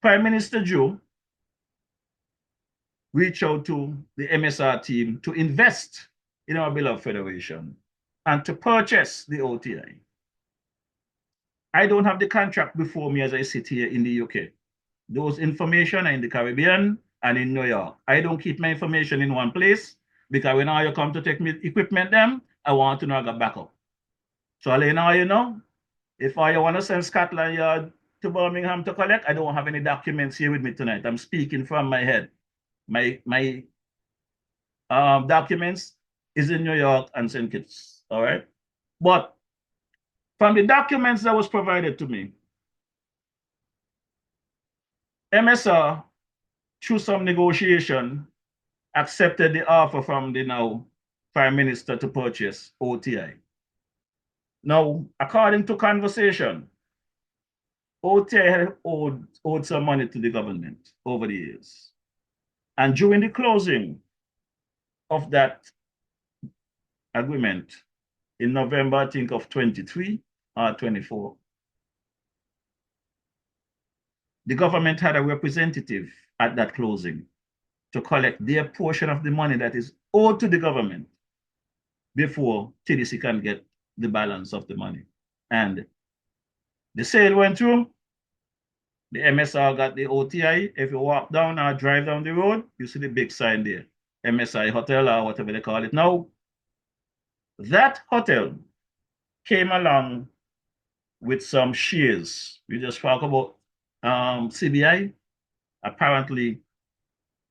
Prime Minister Joe reached out to the MSR team to invest in our beloved federation and to purchase the OTI. I don't have the contract before me as I sit here in the UK. Those information are in the Caribbean and in New York. I don't keep my information in one place because when I come to take me equipment them, I want to know I got backup. So I'll let you know If I want to send Scotland Yard to Birmingham to collect, I don't have any documents here with me tonight. I'm speaking from my head. My documents is in New York and St. Kitts, all right? But from the documents that was provided to me, MSR, through some negotiation, accepted the offer from the now Prime Minister to purchase OTI. Now, according to conversation, OTI had owed some money to the government over the years. And during the closing of that agreement in November, I think, of 23 or 24, the government had a representative at that closing to collect their portion of the money that is owed to the government before TDC can get the balance of the money. And the sale went through. The MSR got the OTI. If you walk down or drive down the road, you see the big sign there, MSI Hotel or whatever they call it now. That hotel came along with some shares. We just talk about CBI. Apparently,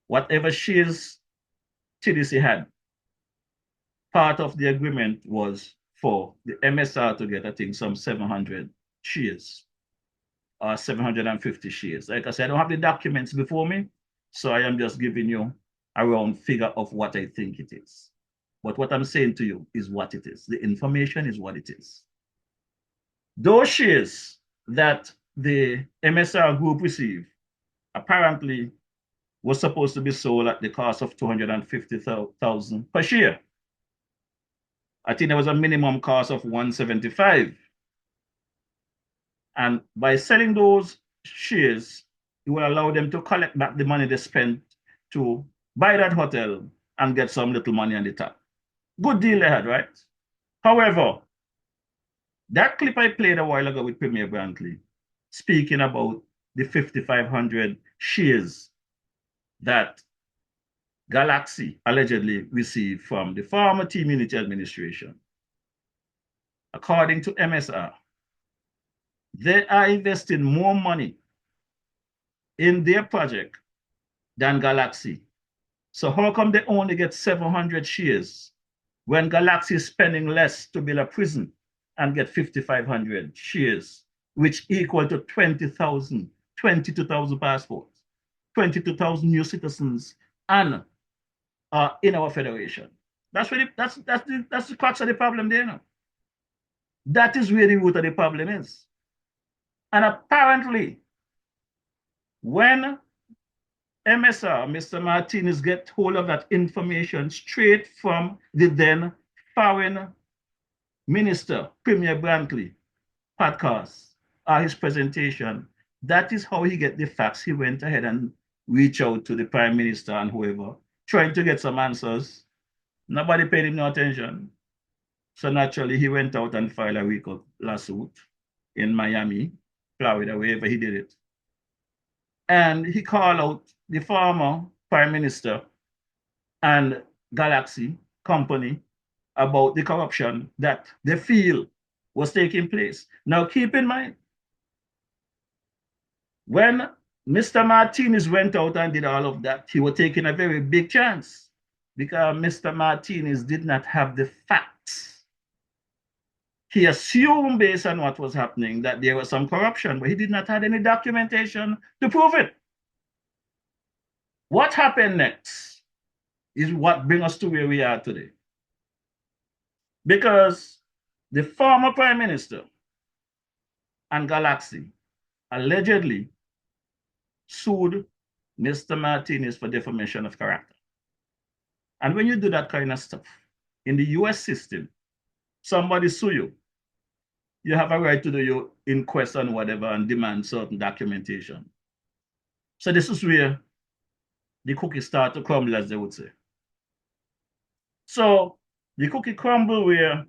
whatever shares TDC had, part of the agreement was for the MSR to get, I think, some 700 shares or 750 shares. Like I said, I don't have the documents before me, so I am just giving you a round figure of what I think it is. But what I'm saying to you is what it is. The information is what it is. Those shares that the MSR group received apparently was supposed to be sold at the cost of $250,000 per share. I think there was a minimum cost of $175. And by selling those shares, it will allow them to collect back the money they spent to buy that hotel and get some little money on the top. Good deal they had, right? However, that clip I played a while ago with Premier Brantley, speaking about the 5,500 shares that Galaxy allegedly received from the former Team Unity administration. According to MSR, they are investing more money in their project than Galaxy. So how come they only get 700 shares when Galaxy is spending less to build a prison and get 5,500 shares, which equal to 20,000, 22,000 passports, 22,000 new citizens, and in our federation? That's the crux of the problem there now. That is where the root of the problem is. And apparently, when MSR, Mr. Martinez, get hold of that information straight from the then foreign minister, Premier Brantley, podcast, or his presentation, that is how he get the facts. He went ahead and reached out to the Prime Minister and whoever, trying to get some answers. Nobody paid him no attention. So naturally, he went out and filed a RICO lawsuit in Miami, Florida, wherever he did it. And he called out the former Prime Minister and Galaxy company about the corruption that they feel was taking place. Now, keep in mind, when Mr. Martinez went out and did all of that, he was taking a very big chance because Mr. Martinez did not have the facts. He assumed, based on what was happening, that there was some corruption, but he did not have any documentation to prove it. What happened next is what brings us to where we are today. Because the former Prime Minister and Galaxy allegedly sued Mr. Martinez for defamation of character. And when you do that kind of stuff, in the US system, somebody sue you, you have a right to do your inquest on whatever and demand certain documentation. So this is where the cookie start to crumble, as they would say. So the cookie crumble where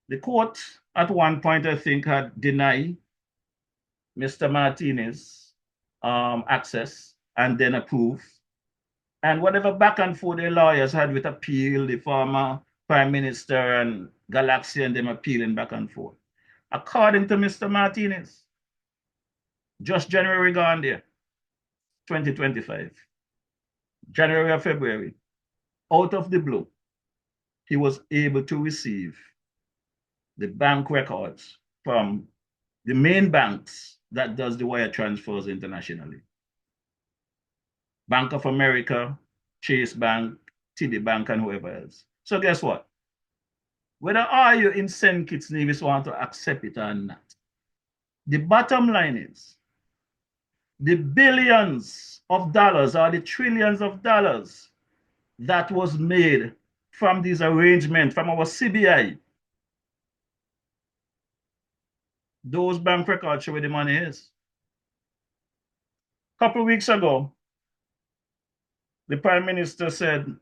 the court at one point, I think, had denied Mr. Martinez access and then approved. And whatever back and forth the lawyers had with appeal, the former Prime Minister and Galaxy and them appealing back and forth. According to Mr. Martinez, just January gone there, 2025, January or February, out of the blue, he was able to receive the bank records from the main banks that does the wire transfers internationally. Bank of America, Chase Bank, TD Bank, and whoever else. So guess what? Whether are you in St. Kitts Nevis want to accept it or not, the bottom line is the billions of dollars or the trillions of dollars that was made from these arrangements from our CBI, those bank records show where the money is. A couple of weeks ago, the Prime Minister said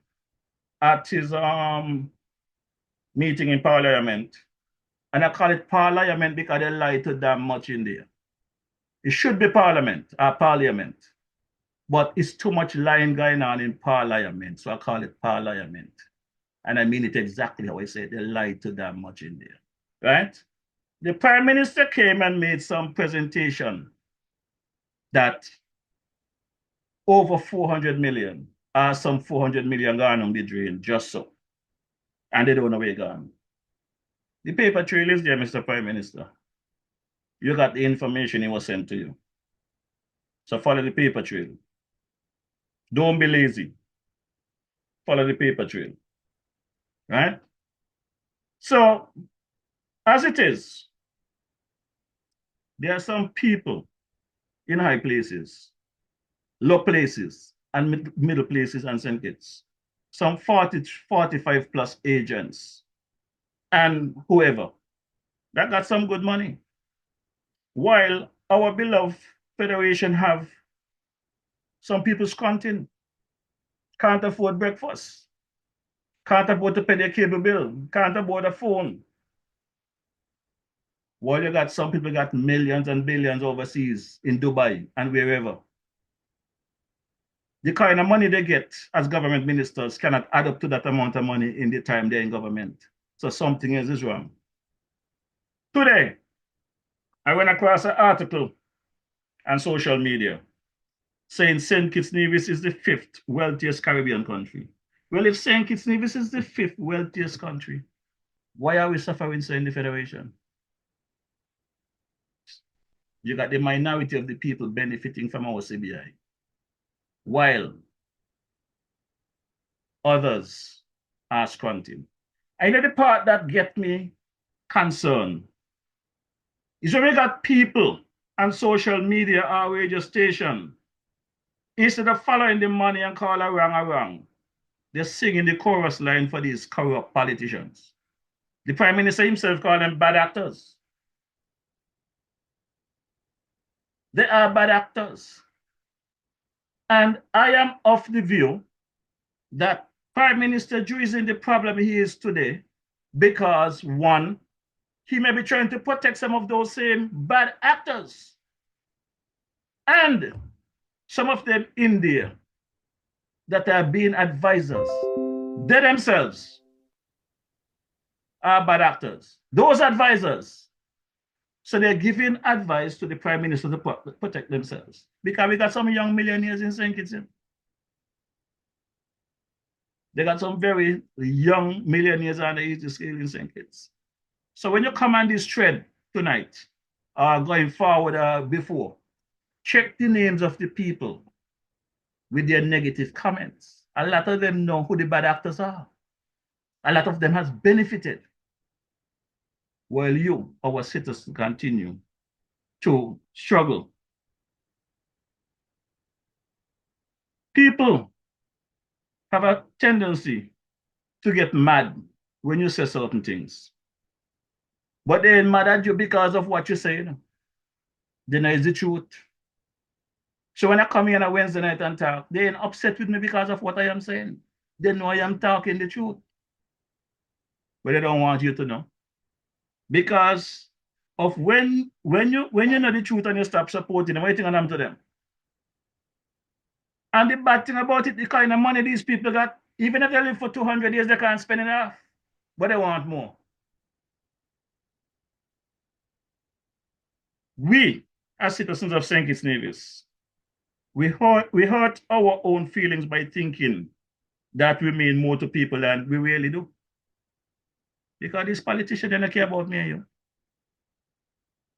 at his meeting in Parliament, and I call it Parliament because they lie too damn much in there. It should be Parliament, but it's too much lying going on in Parliament, so I call it Parliament. And I mean it exactly how I said, they lie too damn much in there, right? The Prime Minister came and made some presentation that over 400 million, or some 400 million gone on the drain, just so. And they don't know where it's gone. The paper trail is there, Mr. Prime Minister. You got the information he was sent to you. So follow the paper trail. Don't be lazy. Follow the paper trail. Right? So, as it is, there are some people in high places, low places, and middle places and St. Kitts. Some 45 plus agents and whoever that got some good money. While our beloved Federation have some people squanting, can't afford breakfast, can't afford to pay their cable bill, can't afford a phone. While you got some people got millions and billions overseas in Dubai and wherever. The kind of money they get as government ministers cannot add up to that amount of money in the time they're in government. So something is wrong. Today, I went across an article on social media saying St. Kitts Nevis is the 5th wealthiest Caribbean country. Well, if St. Kitts Nevis is the 5th wealthiest country, why are we suffering so in the Federation? You got the minority of the people benefiting from our CBI, while others are squanting. I know the part that gets me concerned is when we got people on social media or radio station, instead of following the money and call a wrong, they're singing the chorus line for these corrupt politicians. The Prime Minister himself called them bad actors. They are bad actors. And I am of the view that Prime Minister Drew is in the problem he is today because, one, he may be trying to protect some of those same bad actors. And some of them in there that are being advisors, they themselves are bad actors. Those advisors, so they're giving advice to the Prime Minister to protect themselves. Because we got some young millionaires in St. Kitts. They got some very young millionaires on the easy scale in St. Kitts. So when you come on this thread tonight, going forward before, check the names of the people with their negative comments. A lot of them know who the bad actors are. A lot of them has benefited. While you, our citizens, continue to struggle. People have a tendency to get mad when you say certain things. But they ain't mad at you because of what you say. They know it's the truth. So when I come here on a Wednesday night and talk, they ain't upset with me because of what I am saying. They know I am talking the truth. But they don't want you to know. Because of when you know the truth and you stop supporting them, what do you think happen to them? And the bad thing about it, the kind of money these people got, even if they live for 200 years, they can't spend enough. But they want more. We, as citizens of St. Kitts Nevis, we hurt our own feelings by thinking that we mean more to people than we really do. Because these politicians don't care about me and you.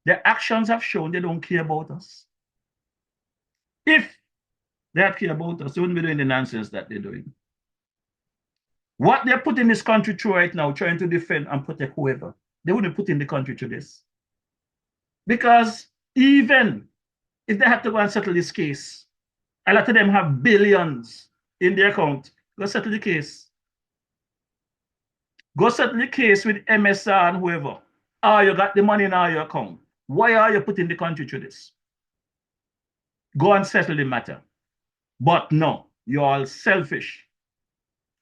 Their actions have shown they don't care about us. If they had care about us, they wouldn't be doing the nonsense that they're doing. What they're putting this country through right now, trying to defend and protect whoever, they wouldn't put in the country through this. Because even if they have to go and settle this case, a lot of them have billions in their account. Go settle the case. Go settle the case with MSR and whoever. Or you got the money in your account. Why are you putting the country through this? Go and settle the matter. But no, you're all selfish.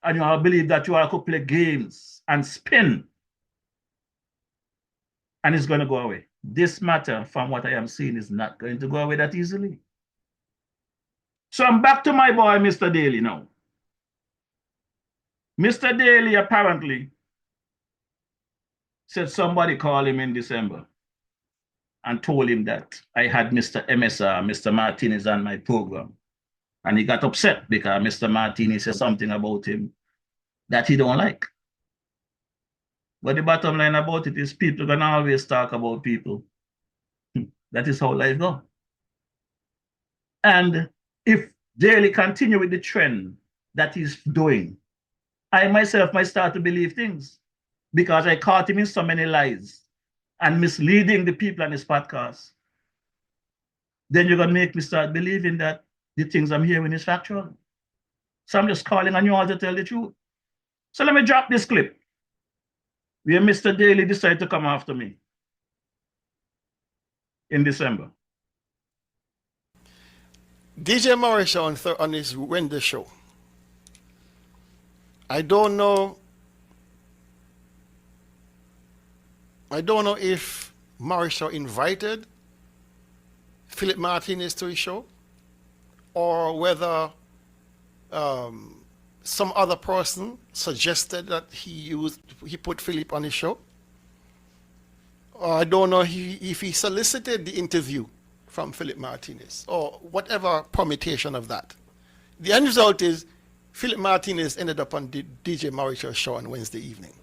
And you all believe that you all could play games and spin. And it's going to go away. This matter, from what I am seeing, is not going to go away that easily. So I'm back to my boy, Mr. Daly now. Mr. Daly apparently said somebody called him in December and told him that I had Mr. MSR, Mr. Martinez on my program. And he got upset because Mr. Martinez said something about him that he don't like. But the bottom line about it is people can always talk about people. That is how life goes. And if Daly continue with the trend that he's doing, I myself might start to believe things because I caught him in so many lies and misleading the people on his podcast. Then you're going to make me start believing that the things I'm hearing is factual. So I'm just calling on you all to tell the truth. So let me drop this clip where Mr. Daly decided to come after me in December.
DJ Morris on his Wednesday show. I don't know if Morris invited Philip Martinez to his show or whether some other person suggested that he put Philip on his show. Or I don't know if he solicited the interview from Philip Martinez or whatever permutation of that. The end result is Philip Martinez ended up on the DJ Morris show on Wednesday evening.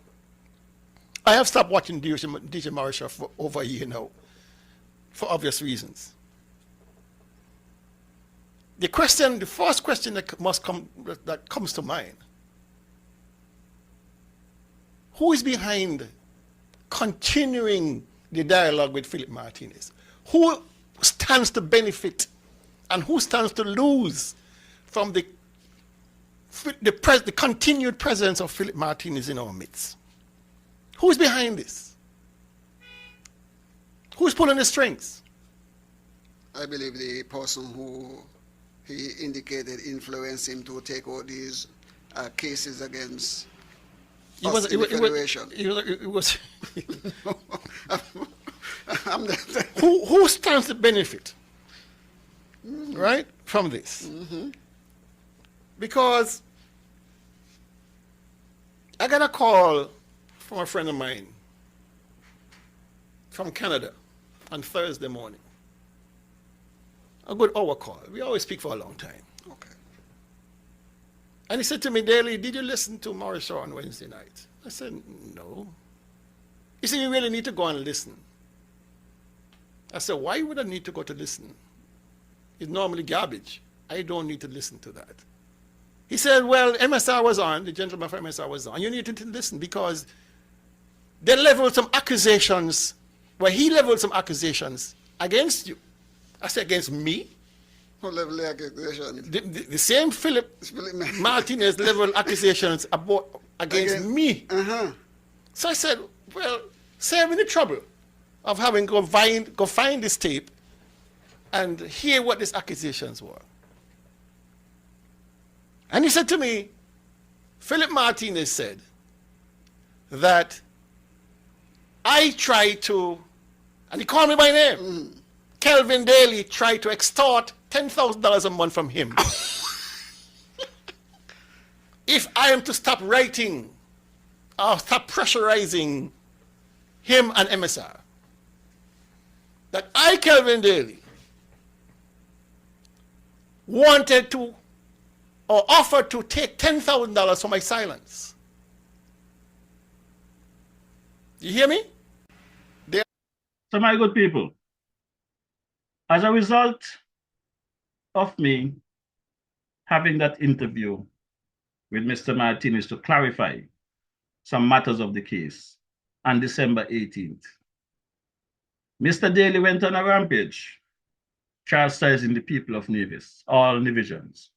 I have stopped watching DJ Morris for over a year now, for obvious reasons. The first question that comes to mind: who is behind continuing the dialogue with Philip Martinez? Who stands to benefit and who stands to lose from the continued presence of Philip Martinez in our midst? Who's behind this? Who's pulling the strings?
I believe the person who he indicated influenced him to take all these cases against us in the Federation.
Who stands to benefit, right, from this? Because I got a call from a friend of mine from Canada on Thursday morning. A good hour call. We always speak for a long time.
Okay.
And he said to me, Daly, did you listen to Morris show on Wednesday night? I said, no. He said, you really need to go and listen. I said, why would I need to go to listen? It's normally garbage. I don't need to listen to that. He said, well, MSR was on, the gentleman from MSR was on. You need to listen because they leveled some accusations, he leveled some accusations against you. I said, against me?
Who leveled the accusations?
The same Philip Martinez leveled accusations against me. So I said, well, save me the trouble of having to go find this tape and hear what these accusations were. And he said to me, Philip Martinez said that I tried to, and he called me by name, Kelvin Daly tried to extort $10,000 a month from him. If I am to stop writing or stop pressurizing him and MSR. that I, Kelvin Daly, wanted to or offered to take $10,000 for my silence. You hear me?
So my good people, as a result of me having that interview with Mr. Martinez to clarify some matters of the case on December 18th, Mr. Daly went on a rampage, chastising the people of Nevis, all Nevisians,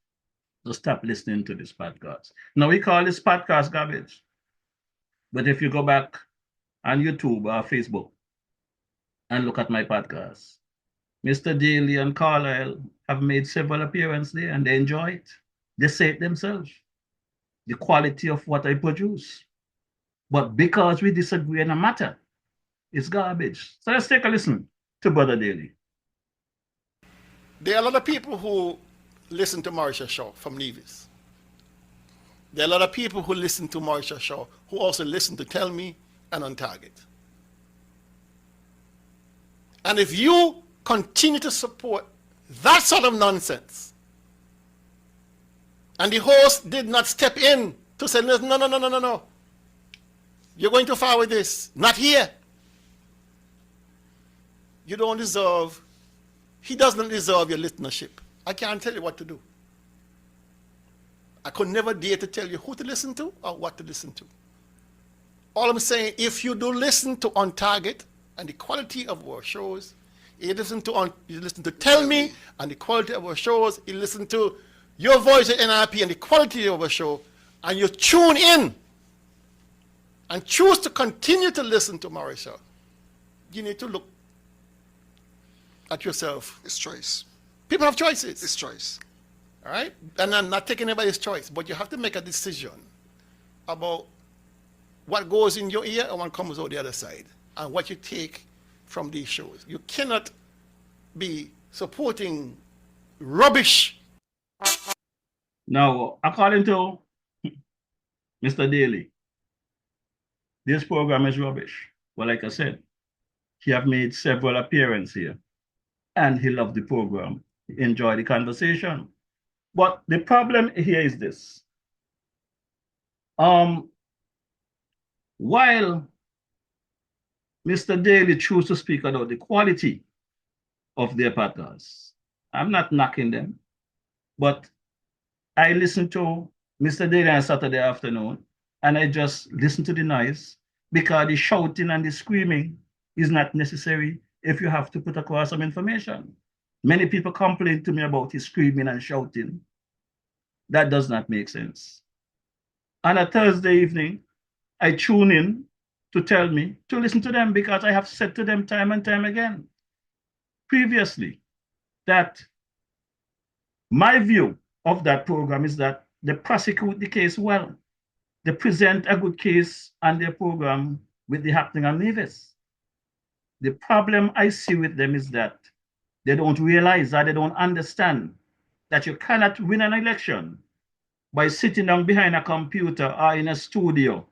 to stop listening to this podcast. Now, we call this podcast garbage. But if you go back on YouTube or Facebook and look at my podcast, Mr. Daly and Carlisle have made several appearances there and they enjoy it. They say it themselves, the quality of what I produce. But because we disagree on a matter, it's garbage. So let's take a listen to Brother Daly.
There are a lot of people who listen to Maurice Shaw from Nevis. There are a lot of people who listen to Maurice Shaw who also listen to Tell Me and On Target. And if you continue to support that sort of nonsense, and the host did not step in to say, no, you're going too far with this, not here. You don't deserve, he doesn't deserve your listenership. I can't tell you what to do. I could never dare to tell you who to listen to or what to listen to. All I'm saying, if you do listen to On Target and the quality of our shows, you listen to Tell Me and the quality of our shows, you listen to Your Voice at NRP and the quality of our show, and you tune in and choose to continue to listen to Maurice Shaw, you need to look at yourself.
It's choice.
People have choices.
It's choice.
All right? And I'm not taking anybody's choice, but you have to make a decision about what goes in your ear and what comes out the other side, and what you take from these shows. You cannot be supporting rubbish.
Now, according to Mr. Daly, this program is rubbish. Well, like I said, he have made several appearances here, and he loved the program. He enjoyed the conversation. But the problem here is this. While Mr. Daly chose to speak about the quality of their podcasts, I'm not knocking them, but I listened to Mr. Daly on Saturday afternoon, and I just listened to the noise, because the shouting and the screaming is not necessary if you have to put across some information. Many people complain to me about his screaming and shouting. That does not make sense. On a Thursday evening, I tune in to Tell Me to listen to them, because I have said to them time and time again previously that my view of that program is that they prosecute the case well. They present a good case on their program with the happening on Nevis. The problem I see with them is that they don't realize, that they don't understand that you cannot win an election by sitting down behind a computer or in a studio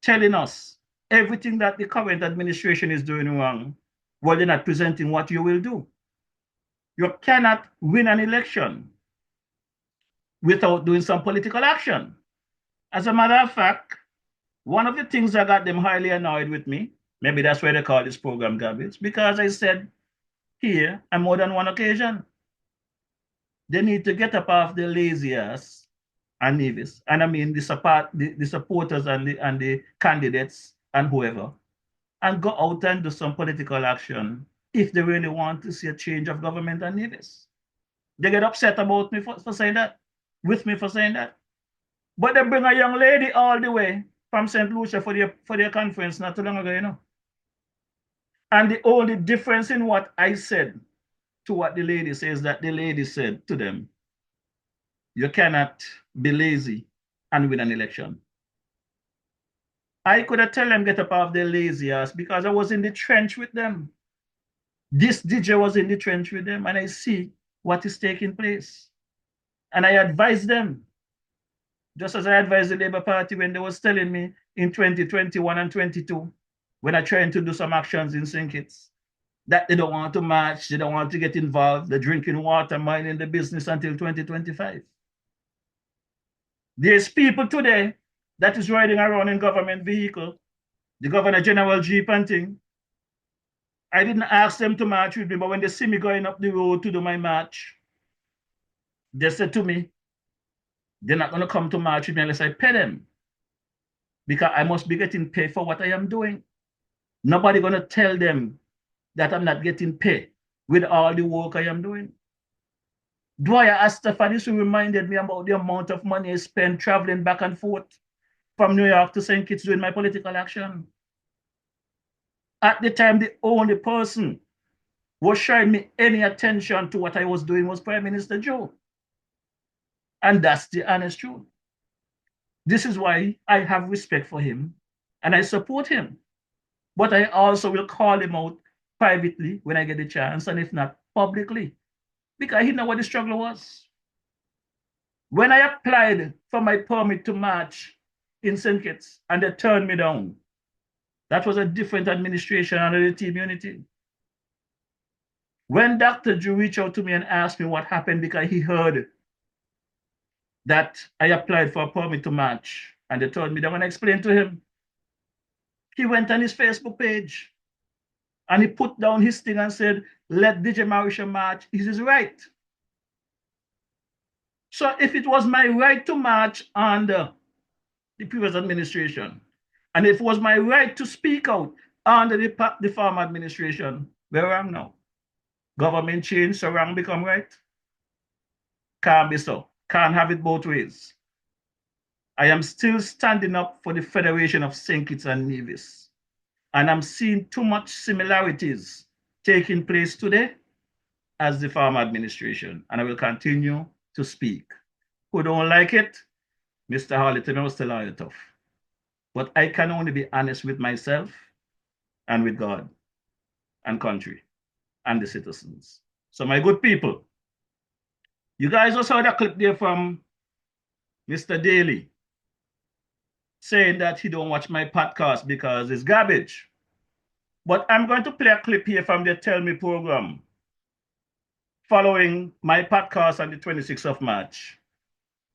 telling us everything that the current administration is doing wrong, while they're not presenting what you will do. You cannot win an election without doing some political action. As a matter of fact, one of the things that got them highly annoyed with me, maybe that's why they call this program garbage, because I said here on more than one occasion, they need to get up off the lazy ass and Nevis, and I mean the supporters and the candidates and whoever, and go out and do some political action if they really want to see a change of government on Nevis. They get upset about me for saying that, with me for saying that. But they bring a young lady all the way from St. Lucia for their conference not too long ago, you know. And the only difference in what I said to what the lady says, that the lady said to them, you cannot be lazy and win an election. I could have told them get up off their lazy ass, because I was in the trench with them. This DJ was in the trench with them, and I see what is taking place. And I advised them, just as I advised the Labour Party when they was telling me in 2021 and 22, when I tried to do some actions in St. Kitts, that they don't want to march, they don't want to get involved, the drinking water, minding the business until 2025. There's people today that is riding around in government vehicle, the Governor General Jeep and thing. I didn't ask them to march with me, but when they see me going up the road to do my march, they said to me, they're not going to come to march with me unless I pay them, because I must be getting paid for what I am doing. Nobody going to tell them that I'm not getting paid with all the work I am doing. Dwyer Astafanis reminded me about the amount of money I spent traveling back and forth from New York to St. Kitts doing my political action. At the time, the only person who was showing me any attention to what I was doing was Prime Minister Joe. And that's the honest truth. This is why I have respect for him and I support him. But I also will call him out privately when I get the chance, and if not, publicly, because he know what the struggle was. When I applied for my permit to march in St. Kitts and they turned me down, that was a different administration under the team unity. When Dr. Drew reached out to me and asked me what happened because he heard that I applied for a permit to march and they told me they're going to explain to him, he went on his Facebook page and he put down his thing and said, let DJ Marisha march, is his right. So if it was my right to march under the previous administration, and if it was my right to speak out under the former administration, we're wrong now. Government change, so wrong become right. Can't be so. Can't have it both ways. I am still standing up for the Federation of St. Kitts and Nevis. And I'm seeing too much similarities taking place today as the former administration. And I will continue to speak. Who don't like it, Mr. Harlington will still are tough. But I can only be honest with myself and with God and country and the citizens. So my good people, you guys just heard a clip there from Mr. Daly saying that he don't watch my podcast because it's garbage. But I'm going to play a clip here from the Tell Me program following my podcast on the 26th of March.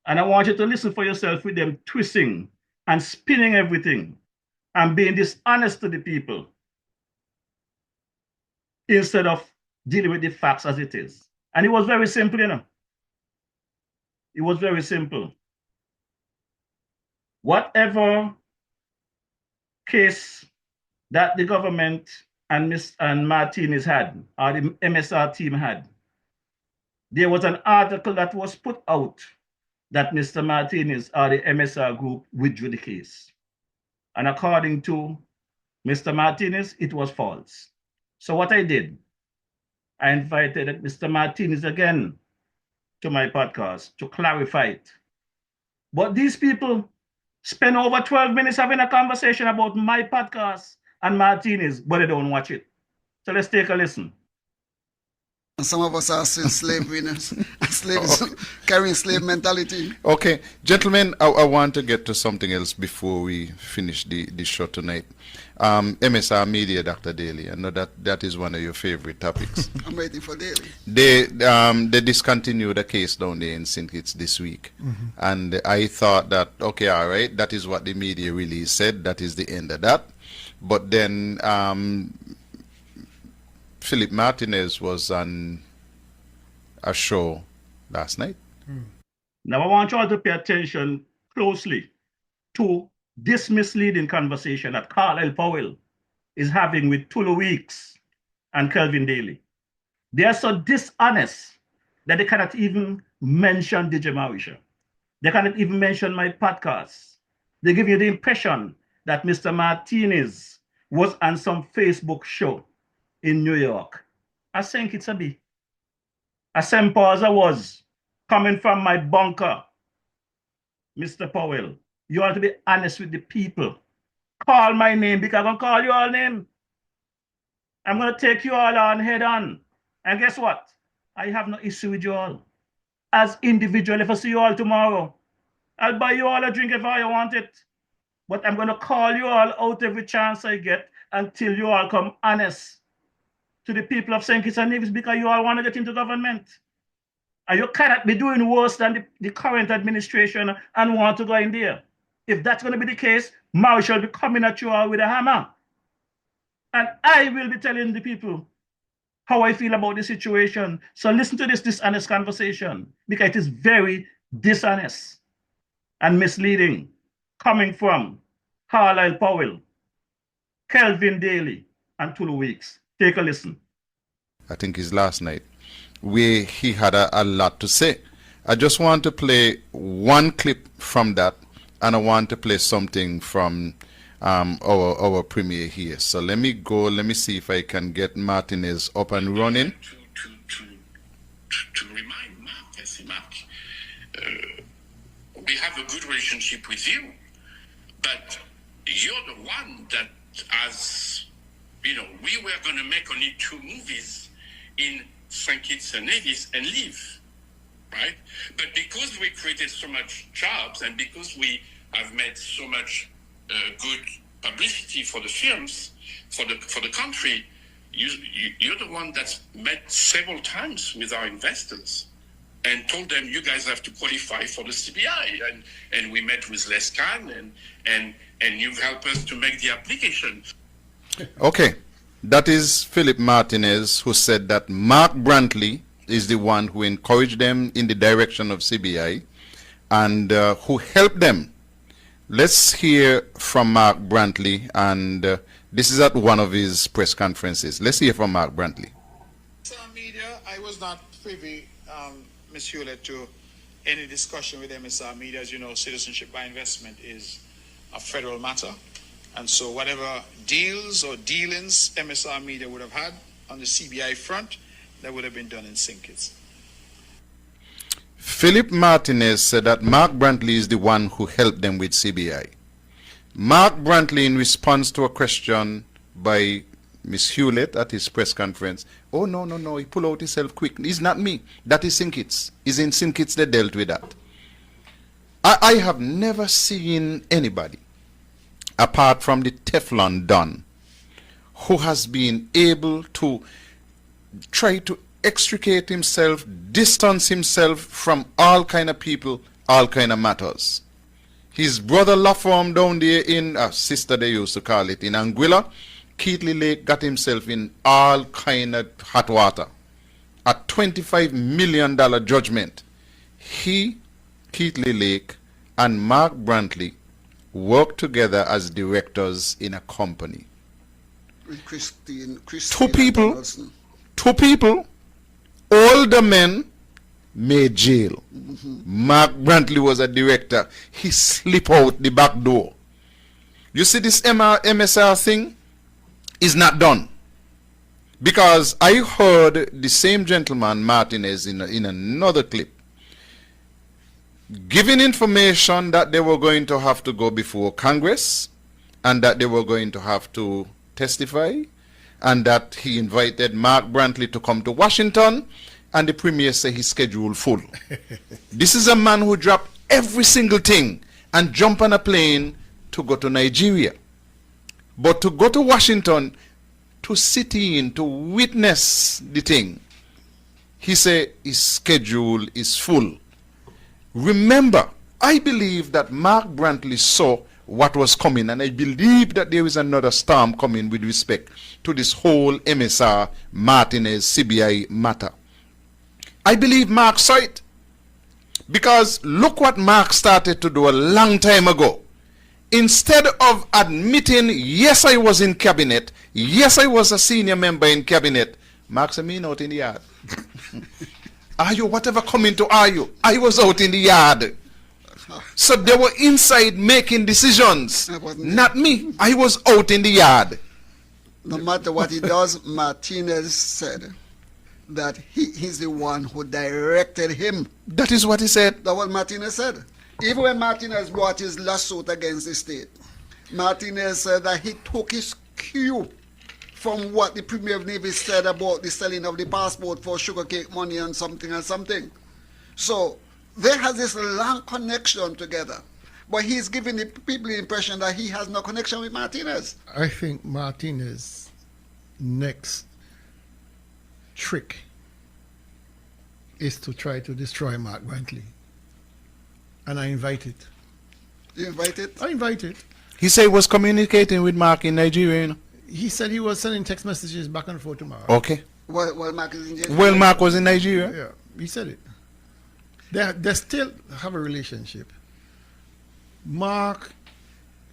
And I want you to listen for yourself with them twisting and spinning everything and being dishonest to the people instead of dealing with the facts as it is. And it was very simple, you know. It was very simple. Whatever case that the government and Martinez had, or the MSR team had, there was an article that was put out that Mr. Martinez or the MSR group withdrew the case. And according to Mr. Martinez, it was false. So what I did, I invited Mr. Martinez again to my podcast to clarify it. But these people spend over 12 minutes having a conversation about my podcast and Martinez, but they don't watch it. So let's take a listen.
Some of us are still slave winners, slaves carrying slave mentality.
Okay, gentlemen, I want to get to something else before we finish the show tonight. MSR Media, Dr. Daly, I know that is one of your favorite topics.
I'm waiting for Daly.
They discontinued the case down there in St. Kitts this week. And I thought that, okay, all right, that is what the media release said. That is the end of that. But then Philip Martinez was on a show last night.
Now I want you all to pay attention closely to this misleading conversation that Carl Powell is having with Tulu Weeks and Kelvin Daly. They are so dishonest that they cannot even mention DJ Marisha. They cannot even mention my podcast. They give you the impression that Mr. Martinez was on some Facebook show in New York. I think it's a bit. As simple as I was coming from my bunker, Mr. Powell, you have to be honest with the people. Call my name because I'm going to call you all name. I'm going to take you all on head on. And guess what? I have no issue with you all. As individual, if I see you all tomorrow, I'll buy you all a drink if I want it. But I'm going to call you all out every chance I get until you all come honest. to the people of St. Kitts and Nevis because you all want to get into government. And you cannot be doing worse than the current administration and want to go in there. If that's going to be the case, Mao shall be coming at you all with a hammer. And I will be telling the people how I feel about the situation. So listen to this dishonest conversation because it is very dishonest and misleading coming from Carlisle Powell, Kelvin Daly, and Tulu Weeks. Take a listen.
I think his last night, where he had a lot to say. I just want to play one clip from that, and I want to play something from our premier here. So let me see if I can get Martinez up and running.
To remind Mark, I say, Mark, we have a good relationship with you, but you're the one that has, we were going to make only 2 movies in St. Kitts and Nevis and leave, right? But because we created so much jobs and because we have made so much good publicity for the films, for the country, you're the one that's met several times with our investors and told them you guys have to qualify for the CBI, and we met with Les Khan and you've helped us to make the application.
Okay, that is Philip Martinez, who said that Mark Brantley is the one who encouraged them in the direction of CBI and who helped them. Let's hear from Mark Brantley, and this is at one of his press conferences. Let's hear from Mark Brantley.
Media, I was not privy, Ms. Hewlett, to any discussion with MSR Media. As you know, citizenship by investment is a federal matter, and so whatever deals or dealings MSR Media would have had on the CBI front, that would have been done in St. Kitts.
Philip Martinez said that Mark Brantley is the one who helped them with CBI. Mark Brantley, in response to a question by Ms. Hewlett at his press conference, oh, no, he pulled out himself quick. It's not me. That is St. Kitts. It's in St. Kitts they dealt with that. I have never seen anybody, apart from the Teflon Don, who has been able to try to extricate himself, distance himself from all kind of people, all kind of matters. His brother Laform down there in, sister they used to call it, in Anguilla, Keithley Lake got himself in all kind of hot water. A $25 million judgment. He, Keithley Lake, and Mark Brantley worked together as directors in a company.
Christine
Two people, older men, made jail. Mark Brantley was a director. He slipped out the back door. You see, this MSR thing is not done. Because I heard the same gentleman, Martinez, in another clip, giving information that they were going to have to go before Congress and that they were going to have to testify, and that he invited Mark Brantley to come to Washington, and the premier said his schedule full. This is a man who dropped every single thing and jumped on a plane to go to Nigeria. But to go to Washington, to sit in, to witness the thing, he said his schedule is full. Remember, I believe that Mark Brantley saw what was coming, and I believe that there is another storm coming with respect to this whole MSR Martinez CBI matter. I believe Mark saw it, because look what Mark started to do a long time ago. Instead of admitting, yes, I was in cabinet, yes, I was a senior member in cabinet, Mark said, me not in the yard. Are you whatever coming to are you? I was out in the yard. So they were inside making decisions. Not me. I was out in the yard.
No matter what he does, Martinez said that he's the one who directed him.
That is what he said.
That's what Martinez said. Even when Martinez brought his lawsuit against the state, Martinez said that he took his cue from what the Premier of Navy said about the selling of the passport for sugar cake money and something. So they have this long connection together. But he's giving the people the impression that he has no connection with Martinez.
I think Martinez next trick is to try to destroy Mark Brantley. And I invite it.
You invited?
I invite it.
He said he was communicating with Mark in Nigeria, you know?
He said he was sending text messages back and forth tomorrow.
Okay.
Well, Mark is in jail.
Well, Mark was in Nigeria.
Yeah, he said it. They still have a relationship. Mark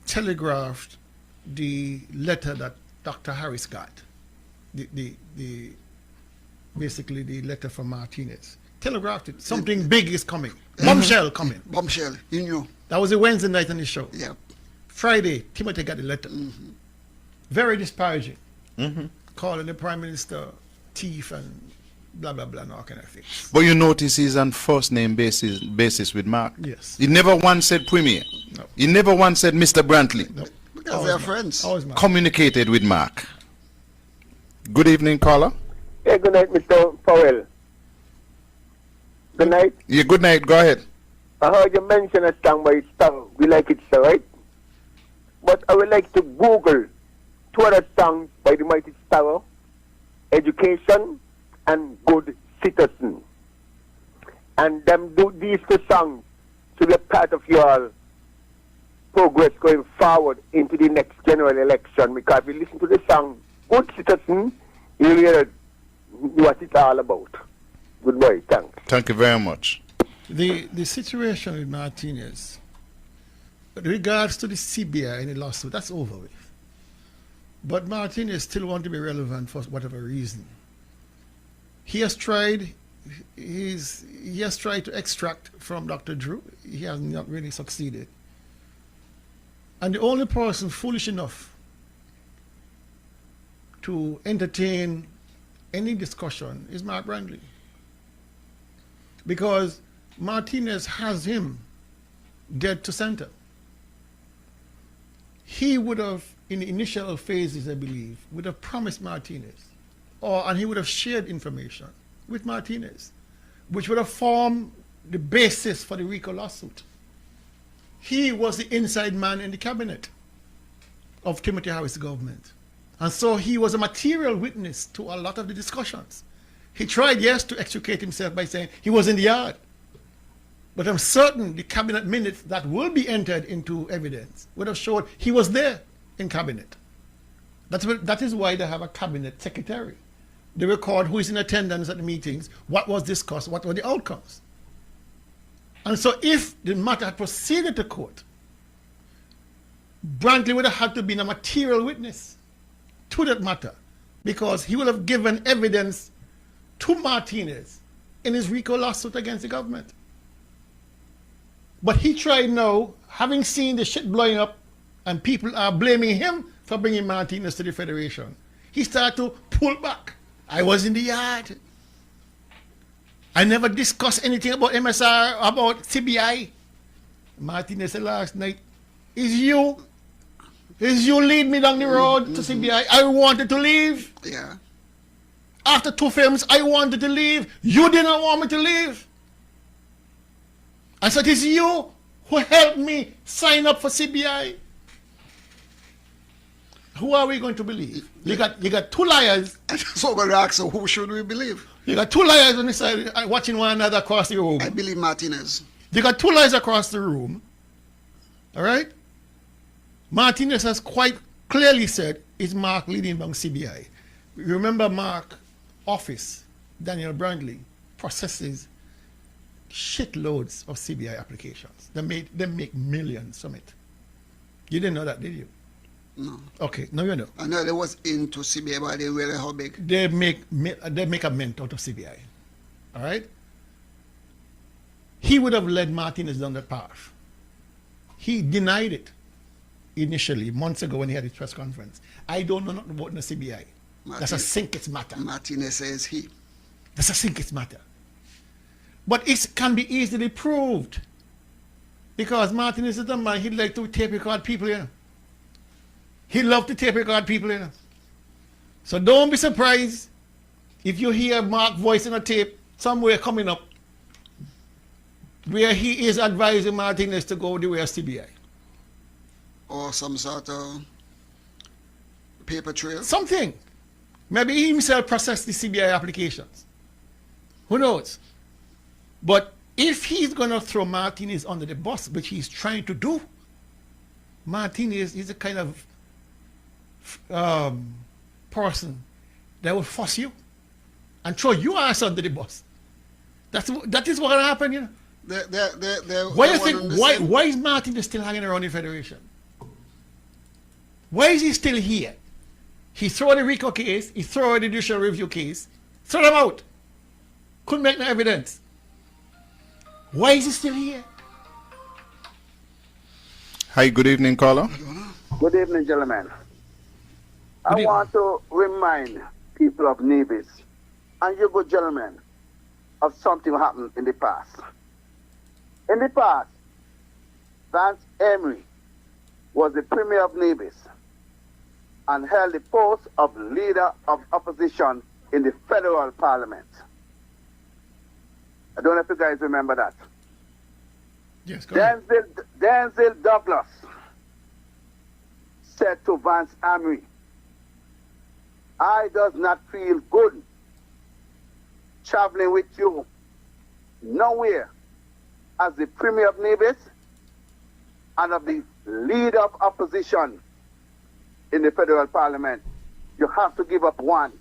telegraphed the letter that Dr. Harris got. Basically the letter from Martinez. Telegraphed it. Something big is coming. Bombshell coming.
Bombshell. You knew.
That was a Wednesday night on the show.
Yeah.
Friday, Timothy got the letter. Very disparaging.
Mm-hmm.
Calling the Prime Minister thief and blah, blah, blah, and all kind of things.
But you notice he's on first name basis with Mark.
Yes.
He never once said Premier.
No.
He never once said Mr. Brantley.
No.
Because they are friends.
Always Mark.
Communicated with Mark. Good evening, caller.
Yeah, good night, Mr. Powell. Good night.
Yeah, good night. Go ahead.
I heard you mention a song by Star. We like it, sir, right? But I would like to Google two other songs by the mighty Star: Education and Good Citizen. And them do these two songs to be a part of your progress going forward into the next general election. Because if you listen to the song Good Citizen, you hear what it's all about. Goodbye. Thanks.
Thank you very much.
The situation with Martinez, with regards to the CBI and the lawsuit, that's over with. But Martinez still wants to be relevant for whatever reason. He has tried to extract from Dr. Drew. He has not really succeeded. And the only person foolish enough to entertain any discussion is Mark Brantley. Because Martinez has him dead to center. He would have, in the initial phases, I believe, would have promised Martinez, and he would have shared information with Martinez, which would have formed the basis for the RICO lawsuit. He was the inside man in the cabinet of Timothy Harris' government. And so he was a material witness to a lot of the discussions. He tried, yes, to extricate himself by saying he was in the yard. But I'm certain the cabinet minutes that will be entered into evidence would have showed he was there in cabinet. That is why they have a cabinet secretary. They record who is in attendance at the meetings, what was discussed, what were the outcomes. And so if the matter had proceeded to court, Brantley would have had to be a material witness to that matter, because he would have given evidence to Martinez in his RICO lawsuit against the government. But he tried now, having seen the shit blowing up and people are blaming him for bringing Martinez to the Federation, he started to pull back. I was in the yard. I never discussed anything about MSR, about CBI. Martinez said last night, is you lead me down the road to CBI. I wanted to leave.
Yeah.
After 2 films, I wanted to leave. You didn't want me to leave. I said, it's you who helped me sign up for CBI. Who are we going to believe? You got two liars.
So I'm going to ask her, who should we believe?
You got two liars on the side watching one another across the room.
I believe Martinez.
You got two liars across the room. All right? Martinez has quite clearly said, it's Mark leading down CBI. Remember Mark's office, Daniel Brantley, processes shitloads of CBI applications. They make millions from it. You didn't know that, did you?
No.
Okay, now you know.
I know they was into CBI, but they really how big?
They make a mint out of CBI. All right? He would have led Martinez down that path. He denied it initially, months ago when he had his press conference. I don't know nothing about the CBI. That's a Sinkits matter.
Martinez says he.
That's a Sinkits matter. But it can be easily proved. Because Martinez is a man, he'd like to tape record people, you know. He loved to tape record people, you know. So don't be surprised if you hear Mark's voice in a tape somewhere coming up where he is advising Martinez to go the way of CBI.
Or some sort of paper trail.
Something. Maybe he himself processed the CBI applications. Who knows? But if he's going to throw Martinez under the bus, which he's trying to do, Martinez is a kind of person that will force you and throw your ass under the bus. That is what will happen, you know. Why do you think? Why is Martinez still hanging around the Federation? Why is he still here? He threw the RICO case, he threw the judicial review case, throw them out. Couldn't make no evidence. Why is he still here?
Hi, good evening, caller.
Good evening, gentlemen. I want to remind people of Nevis and you good gentlemen of something happened in the past. In the past, Vance Emery was the Premier of Nevis and held the post of Leader of Opposition in the Federal Parliament. I don't know if you guys remember that.
Yes, go ahead.
Denzel Douglas said to Vance Emery, I does not feel good traveling with you nowhere as the Premier of Nevis and of the Leader of Opposition in the Federal Parliament. You have to give up one.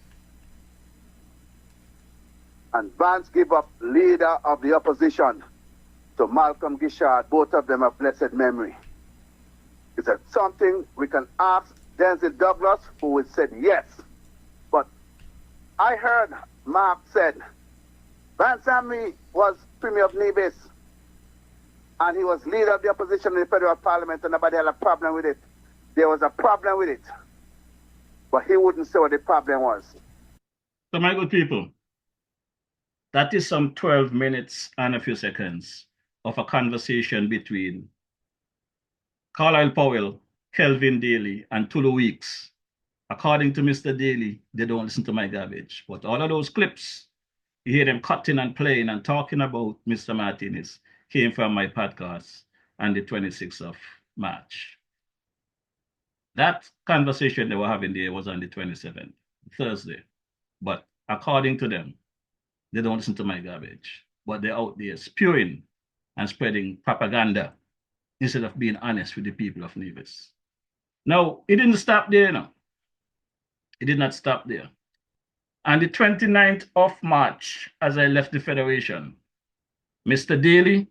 And Vance gave up Leader of the Opposition to Malcolm Gishard. Both of them have blessed memory. Is that something we can ask Denzel Douglas, who would said yes. But I heard Mark said Vance Emery was Premier of Nevis and he was Leader of the Opposition in the Federal Parliament and nobody had a problem with it. There was a problem with it. But he wouldn't say what the problem was.
So my good people, that is some 12 minutes and a few seconds of a conversation between Carlisle Powell, Kelvin Daly, and Tulu Weeks. According to Mr. Daly, they don't listen to my garbage. But all of those clips, you hear them cutting and playing and talking about Mr. Martinez, came from my podcast on the 26th of March. That conversation they were having there was on the 27th, Thursday. But according to them, they don't listen to my garbage. But they're out there spewing and spreading propaganda instead of being honest with the people of Nevis. Now, it didn't stop there, no. It did not stop there. On the 29th of March, as I left the Federation, Mr. Daly,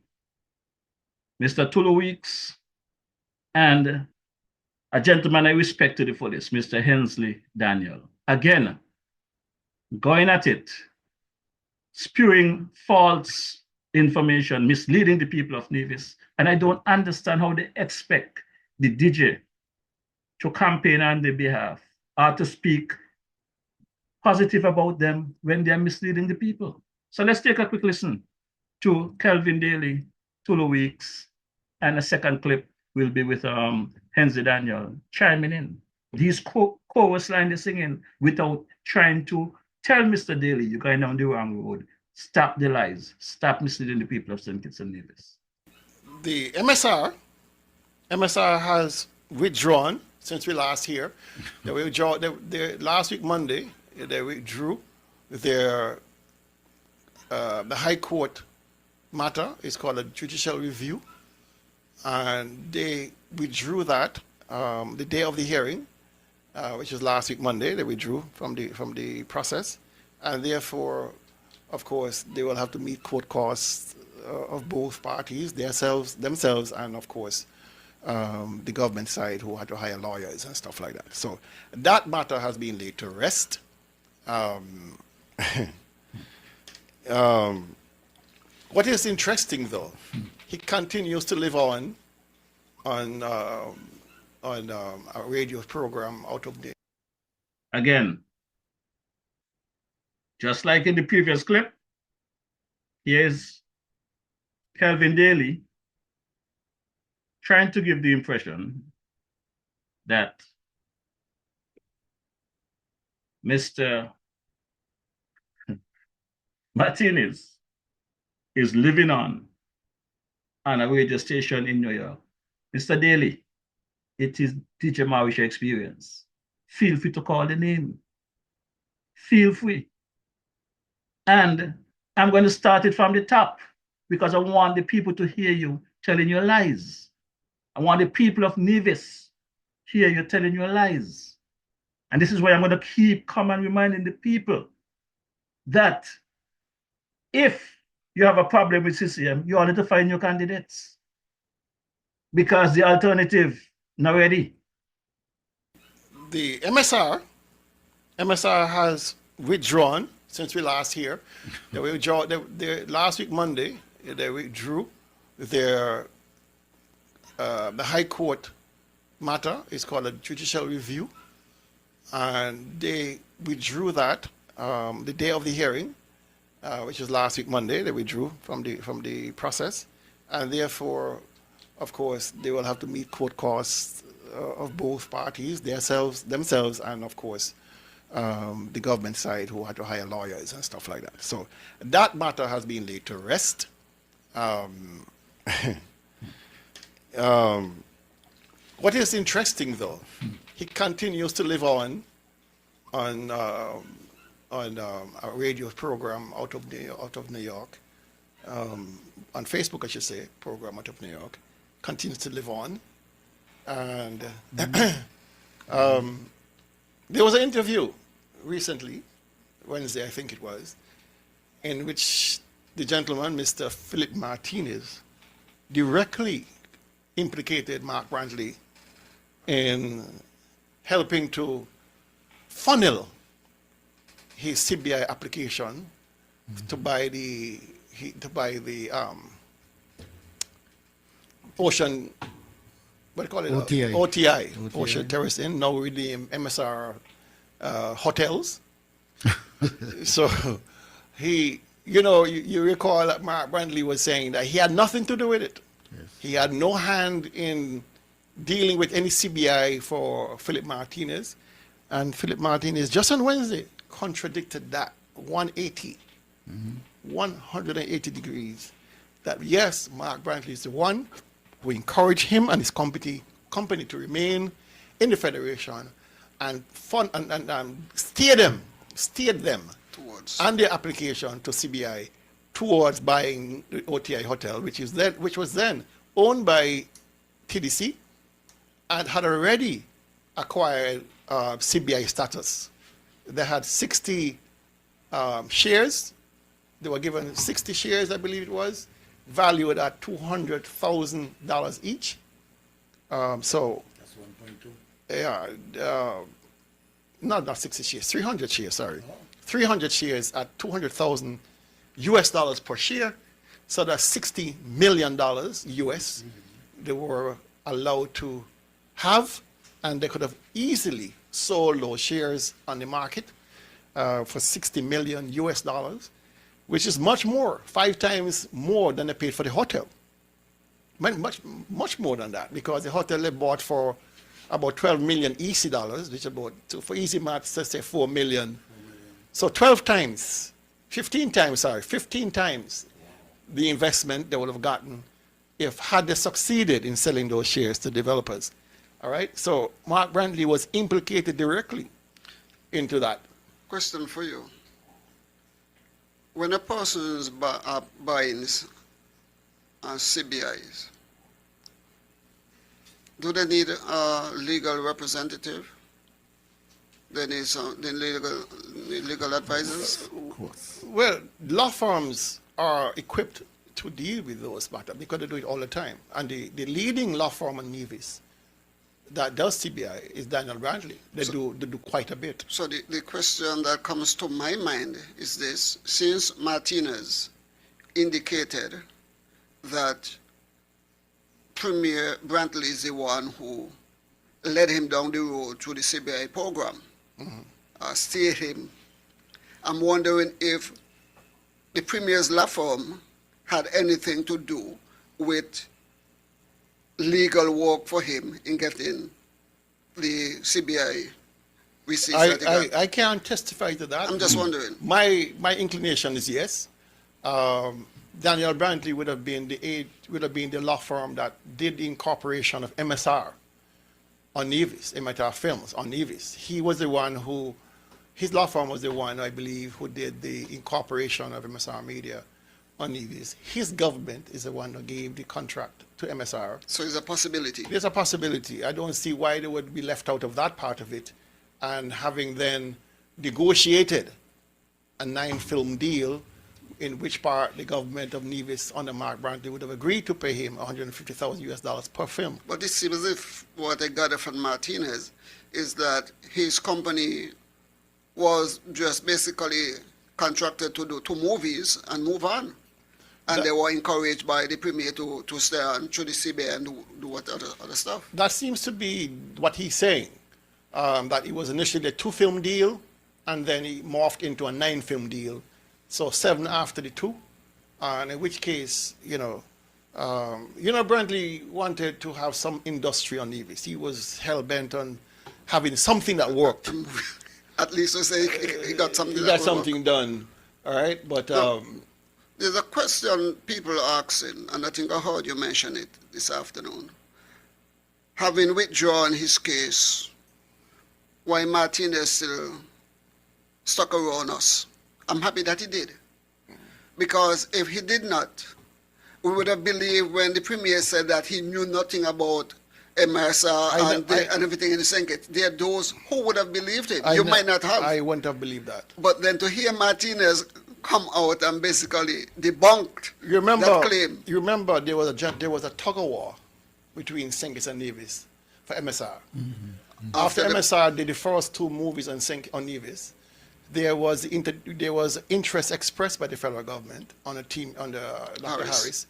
Mr. Tulu Weeks, and a gentleman I respect to the fullest, Mr. Hensley Daniel, again, going at it, spewing false information, misleading the people of Nevis. And I don't understand how they expect the DJ to campaign on their behalf or to speak positive about them when they are misleading the people. So let's take a quick listen to Kelvin Daly, Tulu Weeks, and a second clip will be with Hensley Daniel chiming in. These chorus line they're singing without trying to tell Mr. Daly, you're going down the wrong road. Stop the lies. Stop misleading the people of St. Kitts and Nevis.
The MSR has withdrawn since we last here. They withdraw. Last week Monday they withdrew their the High Court matter. It's called a judicial review, and they withdrew that the day of the hearing, which is last week Monday. They withdrew from the process, and therefore, of course, they will have to meet court costs of both parties, themselves, and of course, the government side, who had to hire lawyers and stuff like that. So that matter has been laid to rest. What is interesting, though, he continues to live on a radio program out of there.
Again, just like in the previous clip, here's Kelvin Daly trying to give the impression that Mr. Martinez is living on a radio station in New York. Mr. Daly, it is DJ Maurice experience. Feel free to call the name. feel free. And I'm going to start it from the top because I want the people to hear you telling your lies. I want the people of Nevis hear you telling your lies. And this is why I'm going to keep coming reminding the people that if you have a problem with CCM, you all need to find your candidates because the alternative not ready.
The MSR has withdrawn since we last here. They withdraw. Last week Monday they withdrew their the High Court matter. It's called a judicial review, and they withdrew that the day of the hearing, which is last week Monday. They withdrew from the process, and therefore, of course, they will have to meet court costs of both parties, themselves, and of course, the government side, who had to hire lawyers and stuff like that. So that matter has been laid to rest. What is interesting, though, he continues to live on a radio program out of New York, on Facebook, I should say, program out of New York, continues to live on. And there was an interview recently, Wednesday, I think it was, in which the gentleman, Mr. Philip Martinez, directly implicated Mark Brantley in helping to funnel his CBI application to buy the ocean, what do you call it? OTI. Ocean Terrace Inn, now with the MSR hotels. So you recall that Mark Brantley was saying that he had nothing to do with it. Yes. He had no hand in dealing with any CBI for Philip Martinez. And Philip Martinez, just on Wednesday, contradicted that 180 degrees. That yes, Mark Brantley is the one who encouraged him and his company to remain in the Federation and steered them towards and their application to CBI towards buying the OTI hotel, which was then owned by TDC and had already acquired CBI status. They had 60 shares. They were given 60 shares, I believe it was, valued at $200,000 each. So that's 1.2. Yeah, not 60 shares, 300 shares. Sorry, 300 shares at $200,000 US per share. So that's $60 million US. They were allowed to have, and they could have easily sold those shares on the market for $60 million US, which is much more, 5 times more than they paid for the hotel. Much more than that, because the hotel they bought for about 12 million EC dollars, which is about, for easy maths, let's say 4 million. So 15 times the investment they would have gotten had they succeeded in selling those shares to developers. All right, so Mark Brantley was implicated directly into that.
Question for you. When a person is buying CBIs, do they need a legal representative? They need some legal advisors?
Of course. Well, law firms are equipped to deal with those matters because they do it all the time. And the leading law firm in Nevis that does CBI is Daniel Brantley. They do quite a bit.
So the question that comes to my mind is this: since Martinez indicated that Premier Brantley is the one who led him down the road through the CBI program, steered him, I'm wondering if the Premier's law firm had anything to do with legal work for him in getting the CBI receipts.
I can't testify to that.
I'm just wondering.
My inclination is yes. Daniel Brantley would have been the law firm that did the incorporation of MSR on Nevis, Emitter Films on Nevis. He was the one who his law firm was the one, I believe, who did the incorporation of MSR Media on Nevis. His government is the one who gave the contract to MSR.
So it's a possibility.
There's a possibility. I don't see why they would be left out of that part of it, and having then negotiated a 9-film deal in which part the government of Nevis under Mark Brantley would have agreed to pay him $150,000 per film.
But it seems as if what I got from Martinez is that his company was just basically contracted to do 2 movies and move on. And they were encouraged by the premier to stay on through the CBA and do what other stuff.
That seems to be what he's saying, that it was initially a 2-film deal, and then he morphed into a 9-film deal. So 7 after the 2, and in which case, Brantley wanted to have some industry on Nevis. He was hell-bent on having something that worked.
At least we say he got something.
He got something done, all right? But
there's a question people are asking, and I think I heard you mention it this afternoon. Having withdrawn his case, why Martinez still stuck around us? I'm happy that he did. Because if he did not, we would have believed when the premier said that he knew nothing about MSR and everything in the Senate. There are those who would have believed it. You might not have.
I wouldn't have believed that.
But then to hear Martinez come out and basically debunked that claim.
You remember there was a tug-of-war between Senate and Nevis for MSR. Mm-hmm. After MSR did the first 2 movies on Nevis, there was interest expressed by the federal government on a team under Dr. Harris,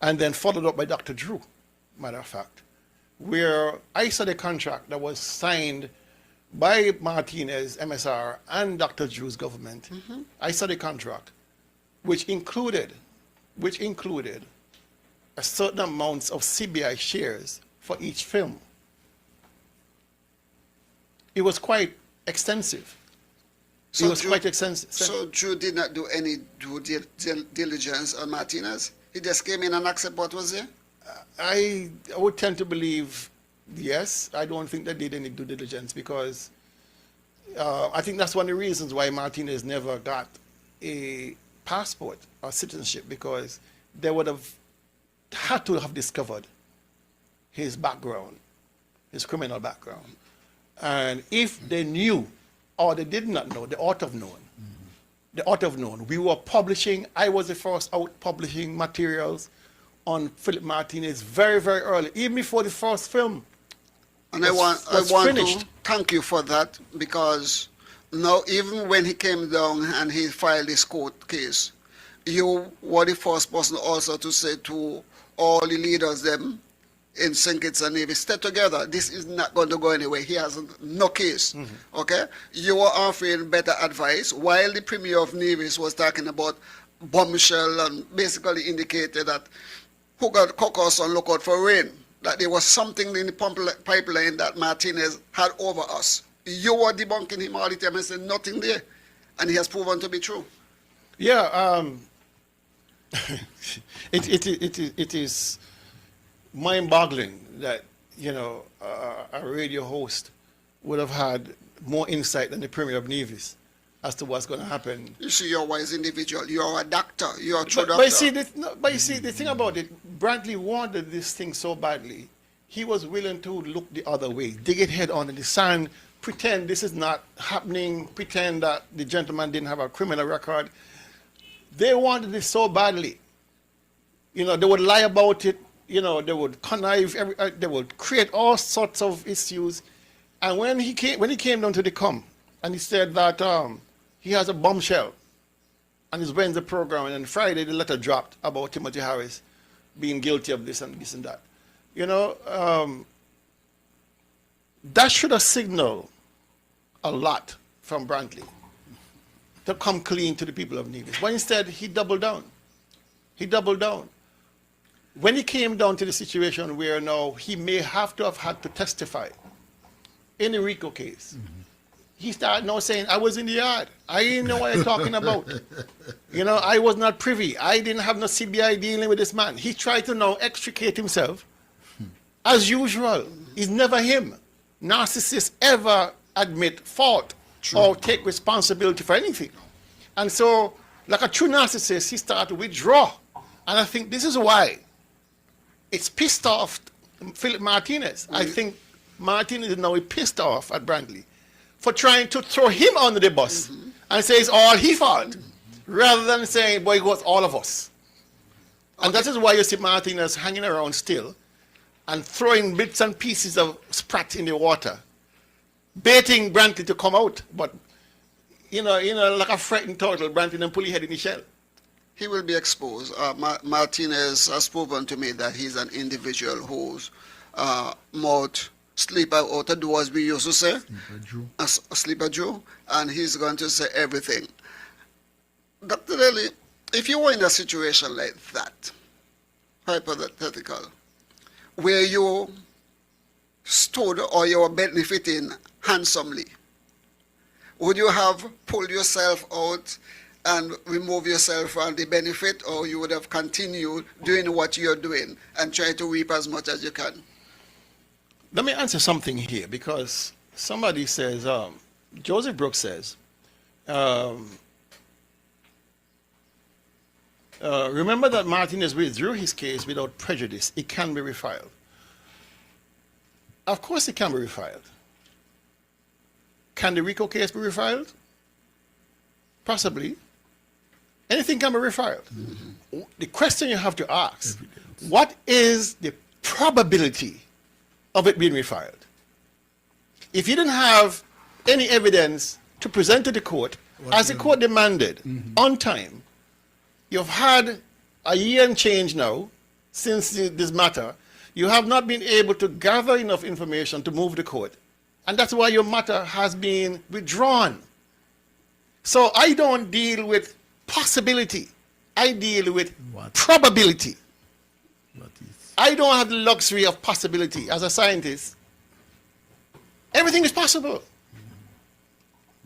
and then followed up by Dr. Drew, matter of fact, where I saw the contract that was signed by Martinez, MSR, and Dr. Drew's government. Mm-hmm. I saw the contract, which included a certain amounts of CBI shares for each film. It was quite extensive.
So Drew did not do any due diligence on Martinez? He just came in and accepted what was there?
I would tend to believe yes. I don't think they did any due diligence because I think that's one of the reasons why Martinez never got a passport or citizenship, because they would have had to have discovered his background, his criminal background. And if they knew or they did not know, they ought to have known. Mm-hmm. They ought to have known. We were publishing, I was the first out publishing materials on Philip Martinez very, very early, even before the first film.
And I want to thank you for that, because now even when he came down and he filed his court case, you were the first person also to say to all the leaders them in St. Kitts and Nevis, stay together. This is not going to go anywhere. He has no case. Mm-hmm. Okay? You were offering better advice while the Premier of Nevis was talking about bombshell and basically indicated that who got caucus on lookout for rain, that there was something in the pipeline that Martinez had over us. You were debunking him all the time and said nothing there. And he has proven to be true.
Yeah, it is mind-boggling that, a radio host would have had more insight than the Premier of Nevis as to what's going to happen.
You see, you're a wise individual. You're a doctor. You're a true doctor.
But you see, the thing about it, Brantley wanted this thing so badly, he was willing to look the other way, dig it head on in the sand, pretend this is not happening, pretend that the gentleman didn't have a criminal record. They wanted it so badly. They would lie about it. They would connive. They would create all sorts of issues. And when he came down to the come, and he said that he has a bombshell on his Wednesday program, and on Friday the letter dropped about Timothy Harris being guilty of this and this and that. That should have signaled a lot from Brantley to come clean to the people of Nevis. But instead, he doubled down. When he came down to the situation where now he may have to have had to testify in the RICO case, he started now saying, I was in the yard. I didn't know what you're talking about. I was not privy. I didn't have no CBI dealing with this man. He tried to now extricate himself. As usual, it's never him. Narcissists ever admit fault. or take responsibility for anything. And so, like a true narcissist, he started to withdraw. And I think this is why it's pissed off Philip Martinez. I think Martinez is now pissed off at Brantley for trying to throw him under the bus and say it's all his fault, rather than saying, boy, it was all of us. And that is why you see Martinez hanging around still and throwing bits and pieces of sprat in the water, baiting Brantley to come out. But, like a frightened turtle, Brantley and pull his head in the shell.
He will be exposed. Martinez has proven to me that he's an individual whose mouth sleep out the door, as we used to say, a sleeper Jew, and he's going to say everything. Dr. Daly, if you were in a situation like that, hypothetical, where you stood or you were benefiting handsomely, would you have pulled yourself out and remove yourself from the benefit, or you would have continued doing what you're doing and try to reap as much as you can?
Let me answer something here, because somebody says, Joseph Brooks says, remember that Martinez withdrew his case without prejudice. It can be refiled. Of course it can be refiled. Can the RICO case be refiled? Possibly. Anything can be refiled. The question you have to ask, what is the probability of it being refiled? If you didn't have any evidence to present to the court, as the court demanded, on time, you've had a year and change now since this matter, you have not been able to gather enough information to move the court. And that's why your matter has been withdrawn. So I don't deal with possibility. I deal with probability. I don't have the luxury of possibility. As a scientist, everything is possible.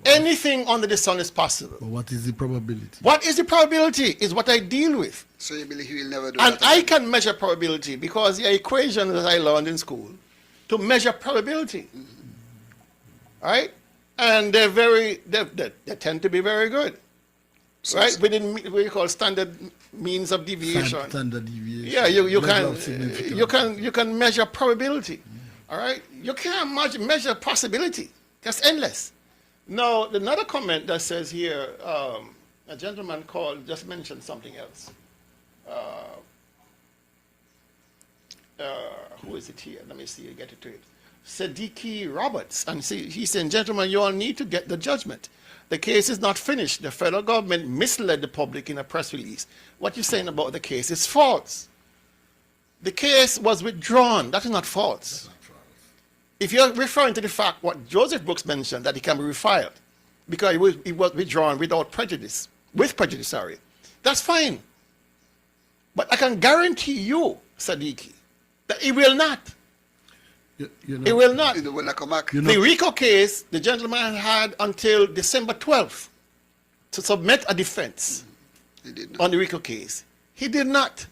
Anything under the sun is possible.
But what is the probability?
What is the probability is what I deal with.
So you believe he will never do
and
that?
And I can measure probability because the equations that I learned in school to measure probability. All right? And they tend to be very good. So right? Within what you call standard means of deviation.
Standard deviation.
Yeah, you can measure probability. All right? You can't measure possibility. That's endless. Now, another comment that says here, a gentleman just mentioned something else. Who is it here? Let me see, get it to it. Siddiqui Roberts. And he said, gentlemen, you all need to get the judgment. The case is not finished. The federal government misled the public in a press release. What you're saying about the case is false. The case was withdrawn. That is not false. If you're referring to the fact what Joseph Brooks mentioned, that it can be refiled because it was withdrawn without prejudice, that's fine. But I can guarantee you, Siddiqui, that it will not. It will not.
It will not come back.
The RICO case, the gentleman had until December 12th to submit a defense on the RICO case. He did not.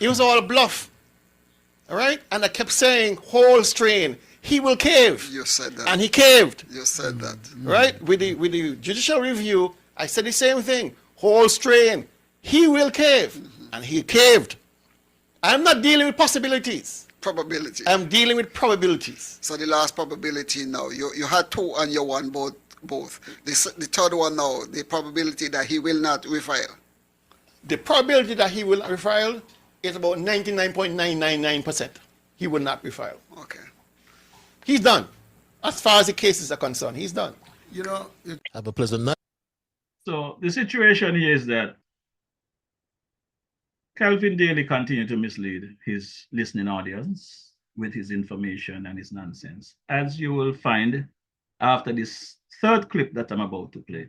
It was all a bluff. All right? And I kept saying, whole strain, he will cave.
You said that.
And he caved.
You said that.
Right? With the judicial review, I said the same thing. Whole strain, he will cave. And he caved. I'm not dealing with possibilities.
Probability.
I'm dealing with probabilities.
So the last probability now, you had two and you won both. The third one now, the probability that he will not refile.
The probability that he will not refile is about 99.999%. He will not refile.
Okay.
He's done. As far as the cases are concerned, he's done.
Have a pleasant night.
So the situation here is that Calvin Daly continued to mislead his listening audience with his information and his nonsense, as you will find after this third clip that I'm about to play.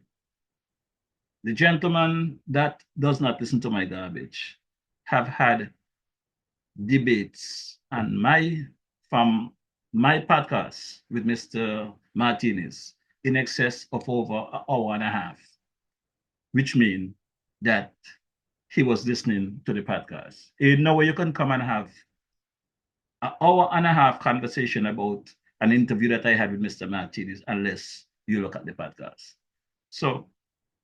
The gentleman that does not listen to my garbage have had debates from my podcast with Mr. Martinez in excess of over an hour and a half, which means that he was listening to the podcast. In no way you can come and have an hour and a half conversation about an interview that I had with Mr. Martinez unless you look at the podcast. So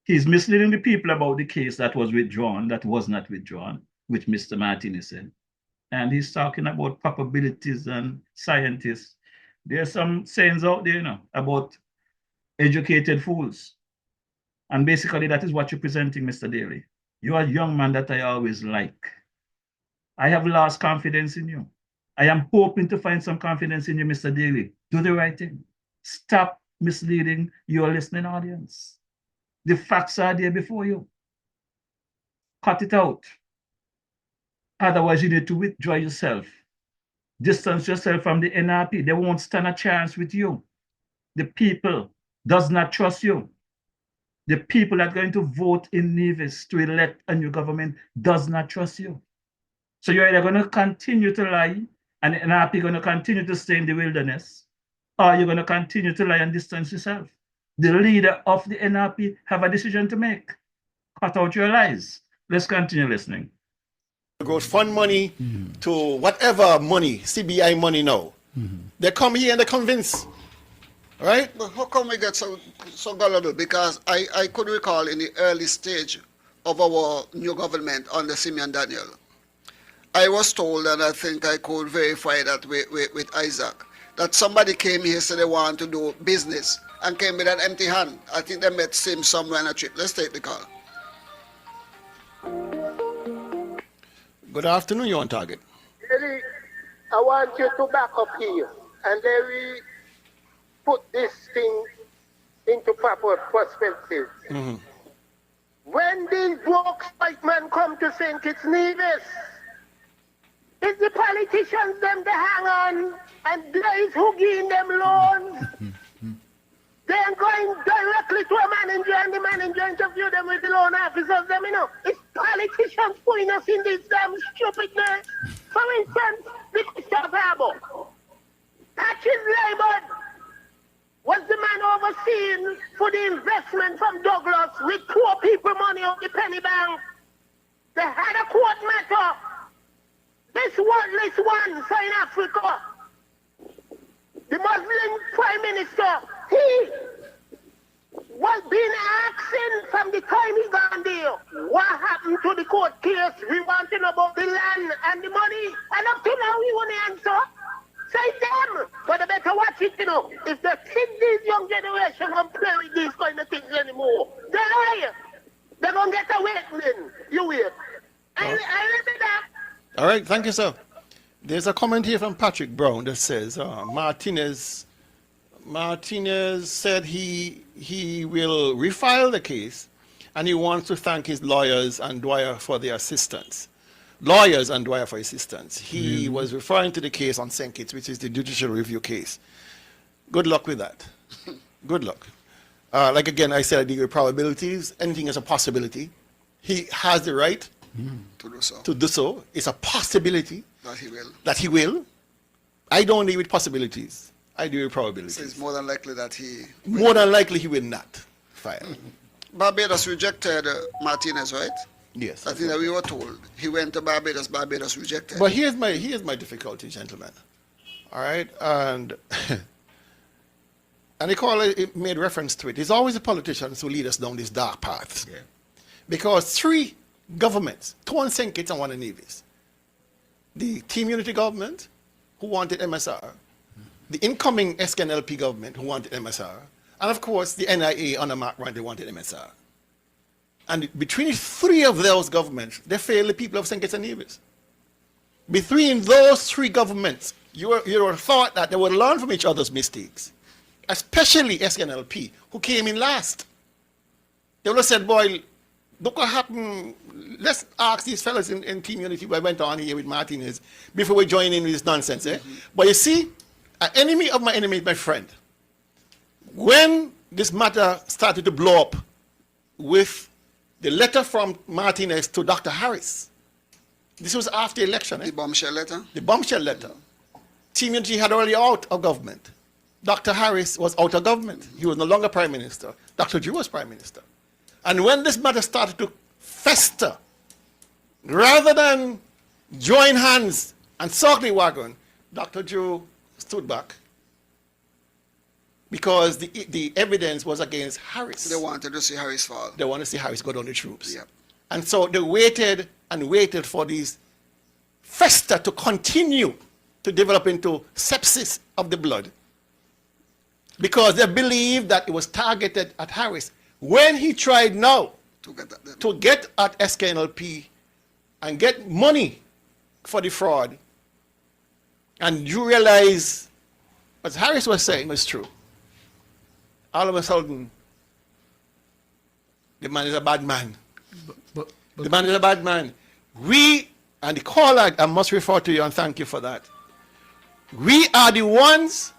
he's misleading the people about the case that was withdrawn, that was not withdrawn, which Mr. Martinez said. And he's talking about probabilities and scientists. There are some sayings out there, about educated fools. And basically, that is what you're presenting, Mr. Daly. You are a young man that I always like. I have lost confidence in you. I am hoping to find some confidence in you, Mr. Daly. Do the right thing. Stop misleading your listening audience. The facts are there before you. Cut it out. Otherwise, you need to withdraw yourself. Distance yourself from the NRP. They won't stand a chance with you. The people does not trust you. The people that are going to vote in Nevis to elect a new government does not trust you. So you're either going to continue to lie and the NRP going to continue to stay in the wilderness, or you're going to continue to lie and distance yourself. The leader of the NRP have a decision to make. Cut out your lies. Let's continue listening.
Growth fund money to whatever money, CBI money now. They come here and they convince. Right?
But how come we get so gullible? Because I could recall in the early stage of our new government under Simeon Daniel, I was told, and I think I could verify that with Isaac, that somebody came here, said they want to do business, and came with an empty hand. I think they met Sim somewhere on a trip. Let's take the call.
Good afternoon, you're on target.
Really, I want you to back up here and let me put this thing into proper perspective. When these broke white men come to St. Kitts Nevis, it's the politicians them they hang on and those who give them loans. They're going directly to a manager and the manager interview them with the loan officers. Them, it's politicians putting us in this damn stupidness. For instance, the Christopher Harbour. Patches Labour was the man overseeing for the investment from Douglas with poor people money on the penny bank. They had a court matter. This worthless one in Africa, the Muslim Prime Minister, he was being asking from the time he gone there, what happened to the court case? We want to know about the land and the money. And up to now, we want to answer. Say them, but they better watch it, If they think this young generation won't play with these kind of things anymore, they're going to get awakening. You wait. I remember that.
All right, thank you, sir. There's a comment here from Patrick Brown that says Martinez said he will refile the case and he wants to thank his lawyers and Dwyer for their assistance. He was referring to the case on St. Kitts, which is the judicial review case. Good luck with that. Good luck. Like again, I said, I deal with probabilities. Anything is a possibility. He has the right to do so. It's a possibility that he will. I don't deal with possibilities. I deal with probabilities.
So it's more than likely that he...
More than likely he will not file.
Barbados rejected Martinez, right?
Yes.
I think that we were told. He went to Barbados, Barbados rejected.
But here's my difficulty, gentlemen. All right? And the caller made reference to it. It's always the politicians who lead us down this dark path. Yeah. Because 3 governments, 2 on St. Kitts and 1 in Nevis. The Team Unity government, who wanted MSR, the incoming SNLP government, who wanted MSR, and of course the NIA under Mark Ryan, they wanted MSR. And between 3 of those governments, they failed the people of St. Kitts and Nevis. Between those 3 governments, you would have thought that they would learn from each other's mistakes, especially SNLP, who came in last. They would have said, boy, look what happened. Let's ask these fellas in Team Unity what went on here with Martinez before we join in with this nonsense. But you see, an enemy of my enemy is my friend. When this matter started to blow up with the letter from Martinez to Dr. Harris, this was after the election.
The bombshell letter?
The bombshell letter. Team Unity had already out of government. Dr. Harris was out of government. He was no longer Prime Minister. Dr. Drew was Prime Minister. And when this matter started to fester, rather than join hands and circle the wagon, Dr. Drew stood back, because the evidence was against Harris.
They wanted to see Harris fall.
They want to see Harris go down the troops.
Yep.
And so they waited and waited for these fester to continue to develop into sepsis of the blood, because they believed that it was targeted at Harris. When he tried now to get at SKNLP and get money for the fraud, and you realize what Harris was saying was true, all of a sudden, the man is a bad man.
But
the man is a bad man. We, and the caller, I must refer to you and thank you for that. We are the ones,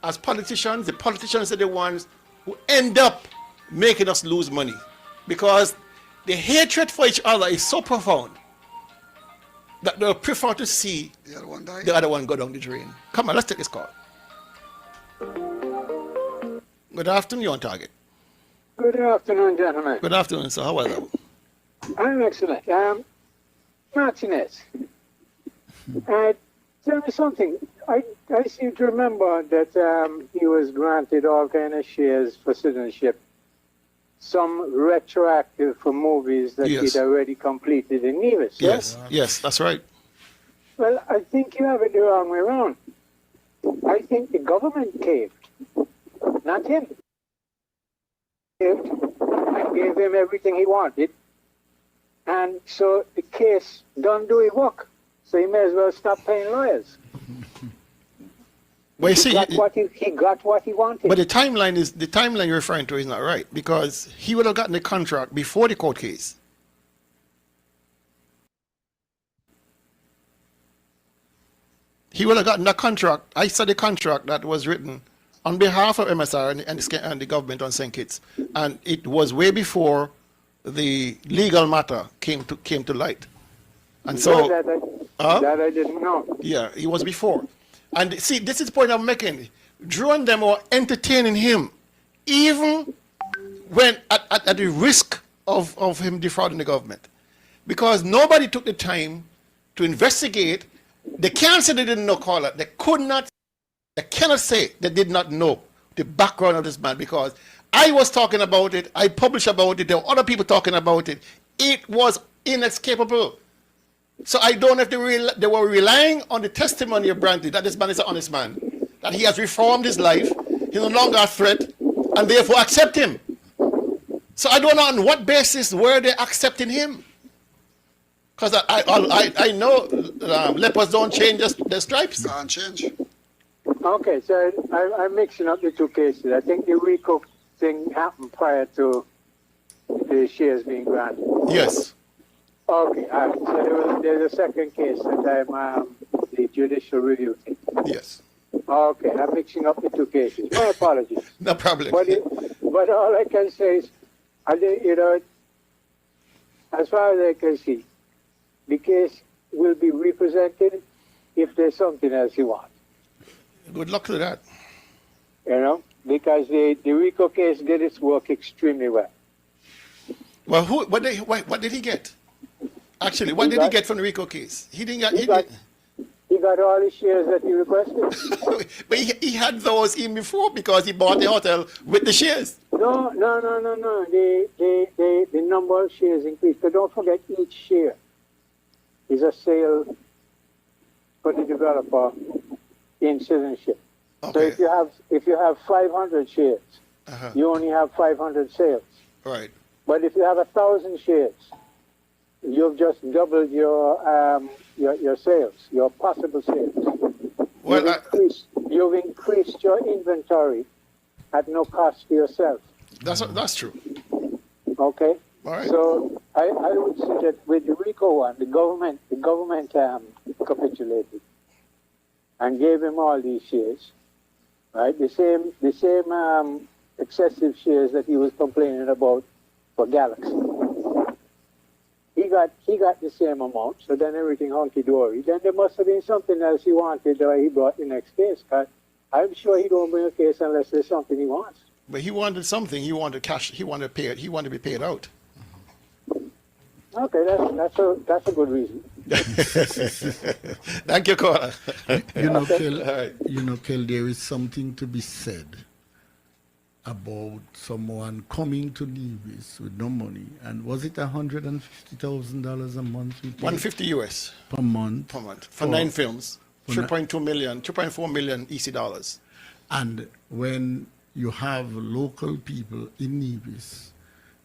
as politicians, the politicians are the ones who end up making us lose money, because the hatred for each other is so profound that they'll prefer to see
the other one die.
The other one go down the drain. Come on, let's take this call. Good afternoon, you're on target.
Good afternoon, gentlemen.
Good afternoon, sir. How are you?
I'm excellent. Martinez, tell me something. I seem to remember that he was granted all kind of shares for citizenship, some retroactive for movies that
Yes.
he'd already completed in Nevis.
Yes, yes, that's right.
Well, I think you have it the wrong way around. I think the government caved, not him. Caved and gave him everything he wanted. And so the case don't do his work. So he may as well stop paying lawyers.
Well, you see,
he got what he wanted.
but the timeline you're referring to is not right, because he would have gotten the contract before the court case. He would have gotten the contract. I saw the contract that was written on behalf of MSR and the government on St. Kitts, and it was way before the legal matter came to light. And so
that I didn't know.
yeah, it was before. And see, this is the point I'm making. Drew and them were entertaining him, even when at the risk of him defrauding the government, because nobody took the time to investigate. They can't say they didn't know caller. They cannot say they did not know the background of this man, because I was talking about it, I published about it, there were other people talking about it. It was inescapable. So I don't know if they were relying on the testimony of Brantley that this man is an honest man, that he has reformed his life, he's no longer a threat, and therefore accept him. So I don't know on what basis were they accepting him. Because I know lepers don't change their stripes.
Can't change.
Okay, so I'm mixing up the two cases. I think the RICO thing happened prior to the shares being granted.
Yes.
Okay, all right. So there's a second case that I'm the judicial review thing.
Yes.
Okay, I'm mixing up the two cases. My apologies.
No problem.
But all I can say is, as far as I can see, the case will be represented if there's something else you want.
Good luck to that.
Because the RICO case did its work extremely well.
Well, what did he get? Actually, what did he get from the RICO case? He
got all the shares that he requested.
But he had those in before, because he bought the hotel with the shares.
No. The number of shares increased. But don't forget, each share is a sale for the developer in citizenship.
Okay.
So if you have 500 shares, you only have 500 sales.
Right.
But if you have 1,000 shares, you've just doubled your sales, your possible sales.
Well,
you've increased your inventory at no cost to yourself.
That's true.
Okay.
All right.
So I would say that with the RICO one, the government capitulated and gave him all these shares, right? The same excessive shares that he was complaining about for Galaxy. He got the same amount, so then everything hunky-dory. Then there must have been something else he wanted that he brought the next case. I'm sure he don't bring a case unless there's something he wants.
But he wanted something. He wanted cash. He wanted to pay it. He wanted to be paid out.
Okay, that's a good reason.
Thank you, caller.
Kel, there is something to be said about someone coming to Nevis with no money, and was it $150,000 a month?
150 US
per month.
Per month for 9 films, 3.2 million, 2.4 million EC dollars.
And when you have local people in Nevis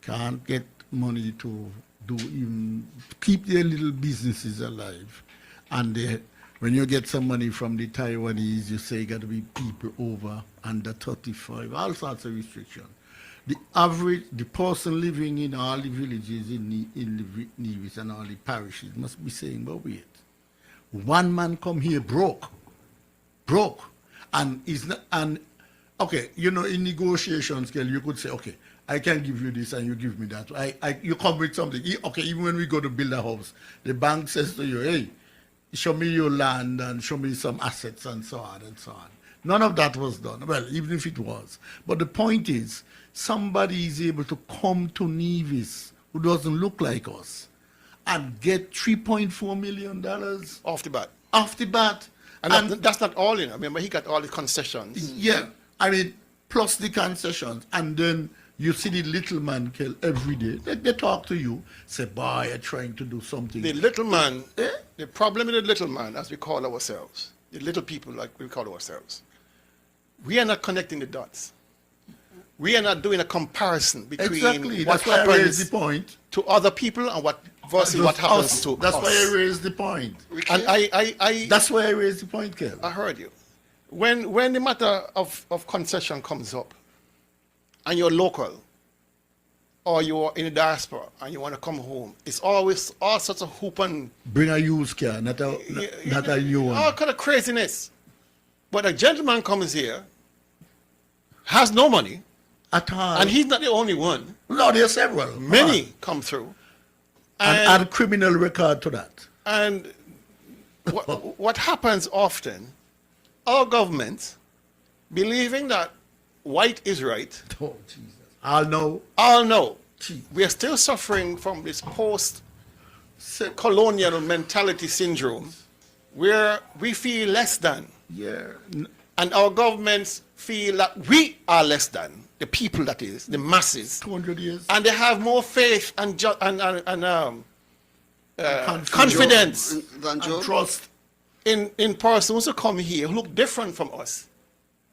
can't get money to do even keep their little businesses alive, and when you get some money from the Taiwanese, you say got to be people over under 35, all sorts of restrictions. The person living in all the villages in Nevis and all the parishes must be saying, but wait, one man come here broke, and is not, and okay, you know, in negotiations, Kel, you could say, okay, I can give you this and you give me that. You come with something. Okay, even when we go to build a house, the bank says to you, hey, show me your land and show me some assets and so on and so on. None of that was done. Well, even if it was. But the point is, somebody is able to come to Nevis who doesn't look like us and get $3.4 million
off the bat.
Off the bat.
And that's not all, you know. Remember, he got all the concessions.
Yeah. I mean, plus the concessions. And then you see the little man kill every day. They talk to you, say, boy, you're trying to do something.
The little man, the problem with the little man, as we call ourselves, the little people like we call ourselves, we are not connecting the dots. We are not doing a comparison between what happens to other people and what versus what happens to us.
That's why I raised the point.
And
that's why I raised the point, Kel.
I heard you. When the matter of concession comes up, and you're local, or you're in the diaspora, and you want to come home, it's always all sorts of hoop and...
Bring a used car, not a new one.
All kind of craziness. But a gentleman comes here, has no money,
at all.
And he's not the only one.
No, there are several.
Many come through.
And add criminal record to that.
And what happens often, our government, believing that white is right.
Oh, Jesus. I'll know.
We are still suffering from this post-colonial mentality syndrome where we feel less than.
Yeah.
And our governments feel that we are less than, the people that is, the masses.
200 years.
And they have more faith and confidence
and
trust
in persons who come here who look different from us.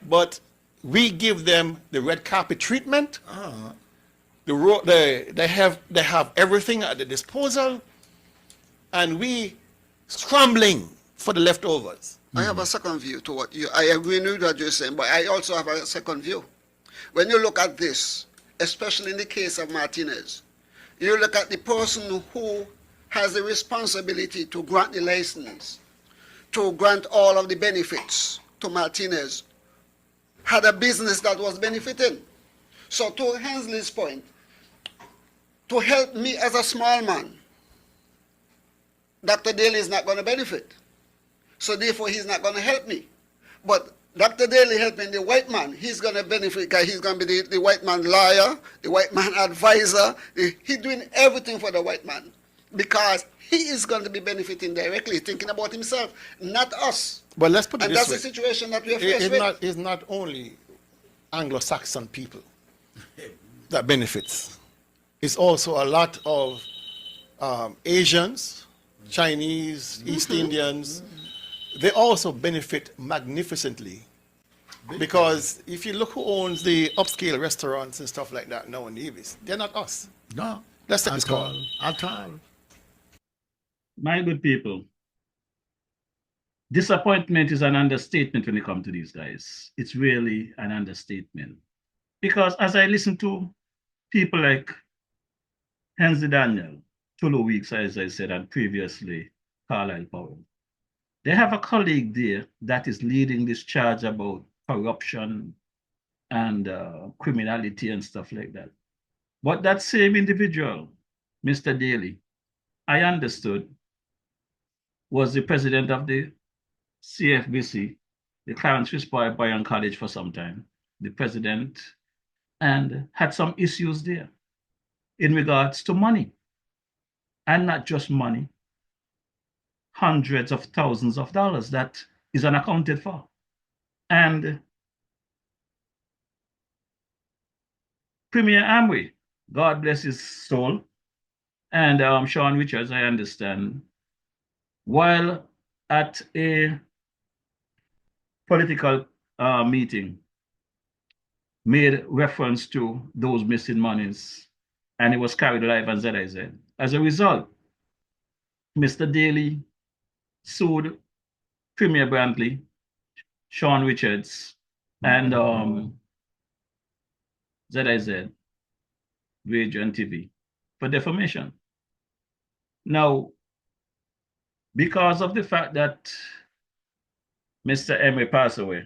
But we give them the red carpet treatment. They have everything at their disposal, and we scrambling for the leftovers.
I have a second view to what I agree with what you're saying, but I also have a second view. When you look at this, especially in the case of Martinez, you look at the person who has the responsibility to grant the license, to grant all of the benefits to Martinez, had a business that was benefiting. So to Hensley's point, to help me as a small man, Dr. Daly is not going to benefit. So therefore he's not going to help me. But Dr. Daly helping the white man, he's going to benefit because he's going to be the white man lawyer, the white man advisor. He's doing everything for the white man because he is going to be benefiting directly, thinking about himself, not us.
But let's put it
and
this way.
And that's the situation that we are faced with.
It's not only Anglo-Saxon people that benefits. It's also a lot of Asians, Chinese, East Indians. They also benefit magnificently. Because if you look who owns the upscale restaurants and stuff like that now in Nevis, they're not us.
No.
Let's take this call.
At all.
My good people, disappointment is an understatement when it comes to these guys. It's really an understatement. Because as I listen to people like Hensley Daniel, Tulu Weeks, as I said, and previously Carlisle Powell, they have a colleague there that is leading this charge about corruption and criminality and stuff like that. But that same individual, Mr. Daly, I understood, was the president of the CFBC, the Clarence Fitzroy Bryan College for some time, the president, and had some issues there in regards to money. And not just money, hundreds of thousands of dollars that is unaccounted for. And Premier Amway, God bless his soul, and Sean Richards, I understand, while at a political meeting, made reference to those missing monies, and it was carried live on ZIZ. As a result, Mr. Daly sued Premier Brantley, Sean Richards, and ZIZ, Radio and TV for defamation. Now, because of the fact that Mr. Emery passed away,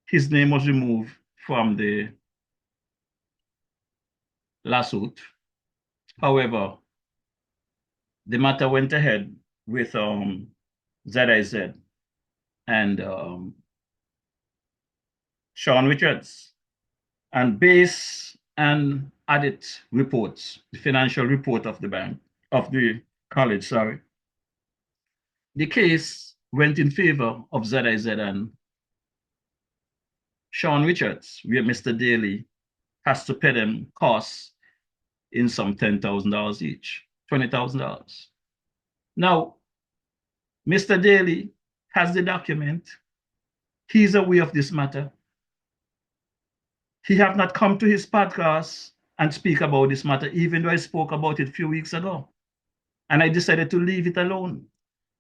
his name was removed from the lawsuit. However, the matter went ahead with ZIZ and Sean Richards. And based on audit reports, the financial report of the bank, of the college, sorry, the case went in favor of ZIZ and Sean Richards, where Mr. Daly has to pay them costs in some $10,000 each, $20,000. Now, Mr. Daly has the document. He's aware of this matter. He have not come to his podcast and speak about this matter, even though I spoke about it a few weeks ago. And I decided to leave it alone.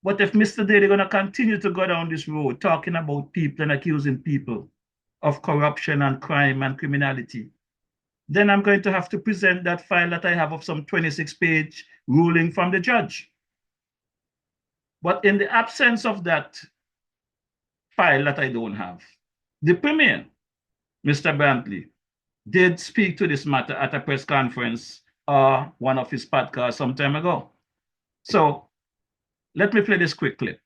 But if Mr. Daly going to continue to go down this road, talking about people and accusing people of corruption and crime and criminality, then I'm going to have to present that file that I have of some 26-page ruling from the judge. But in the absence of that file that I don't have, the Premier, Mr. Brantley, did speak to this matter at a press conference or one of his podcasts some time ago. So let me play this quick clip.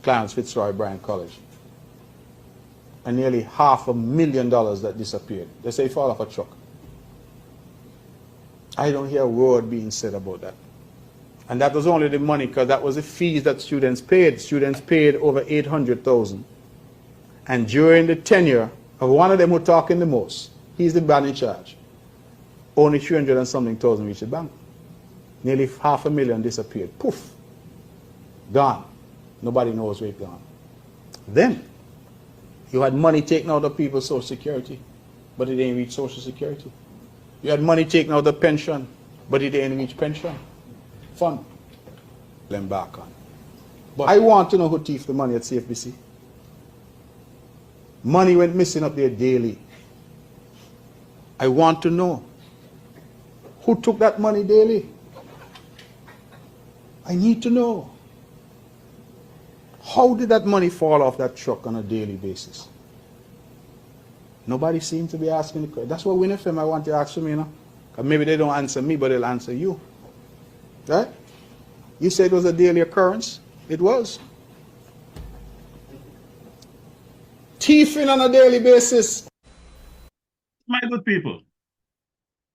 Clarence Fitzroy Bryant College. And nearly $500,000 that disappeared. They say it fell off a truck. I don't hear a word being said about that. And that was only the money, because that was the fees that students paid. Students paid over $800,000. And during the tenure of one of them who talking the most, he's the man in charge. Only 300 and something thousand reached the bank. Nearly $500,000 disappeared. Poof. Gone. Nobody knows where it's gone. Then, you had money taken out of people's Social Security, but it didn't reach Social Security. You had money taken out of the pension, but it didn't reach pension fund. Them back on. But I want to know who thieved the money at CFBC. Money went missing up there daily. I want to know who took that money daily. I need to know. How did that money fall off that truck on a daily basis? Nobody seems to be asking the question. That's what WinFM I want to ask them, you know. Because maybe they don't answer me, but they'll answer you. Right? You said it was a daily occurrence. It was. Thieving on a daily basis.
My good people,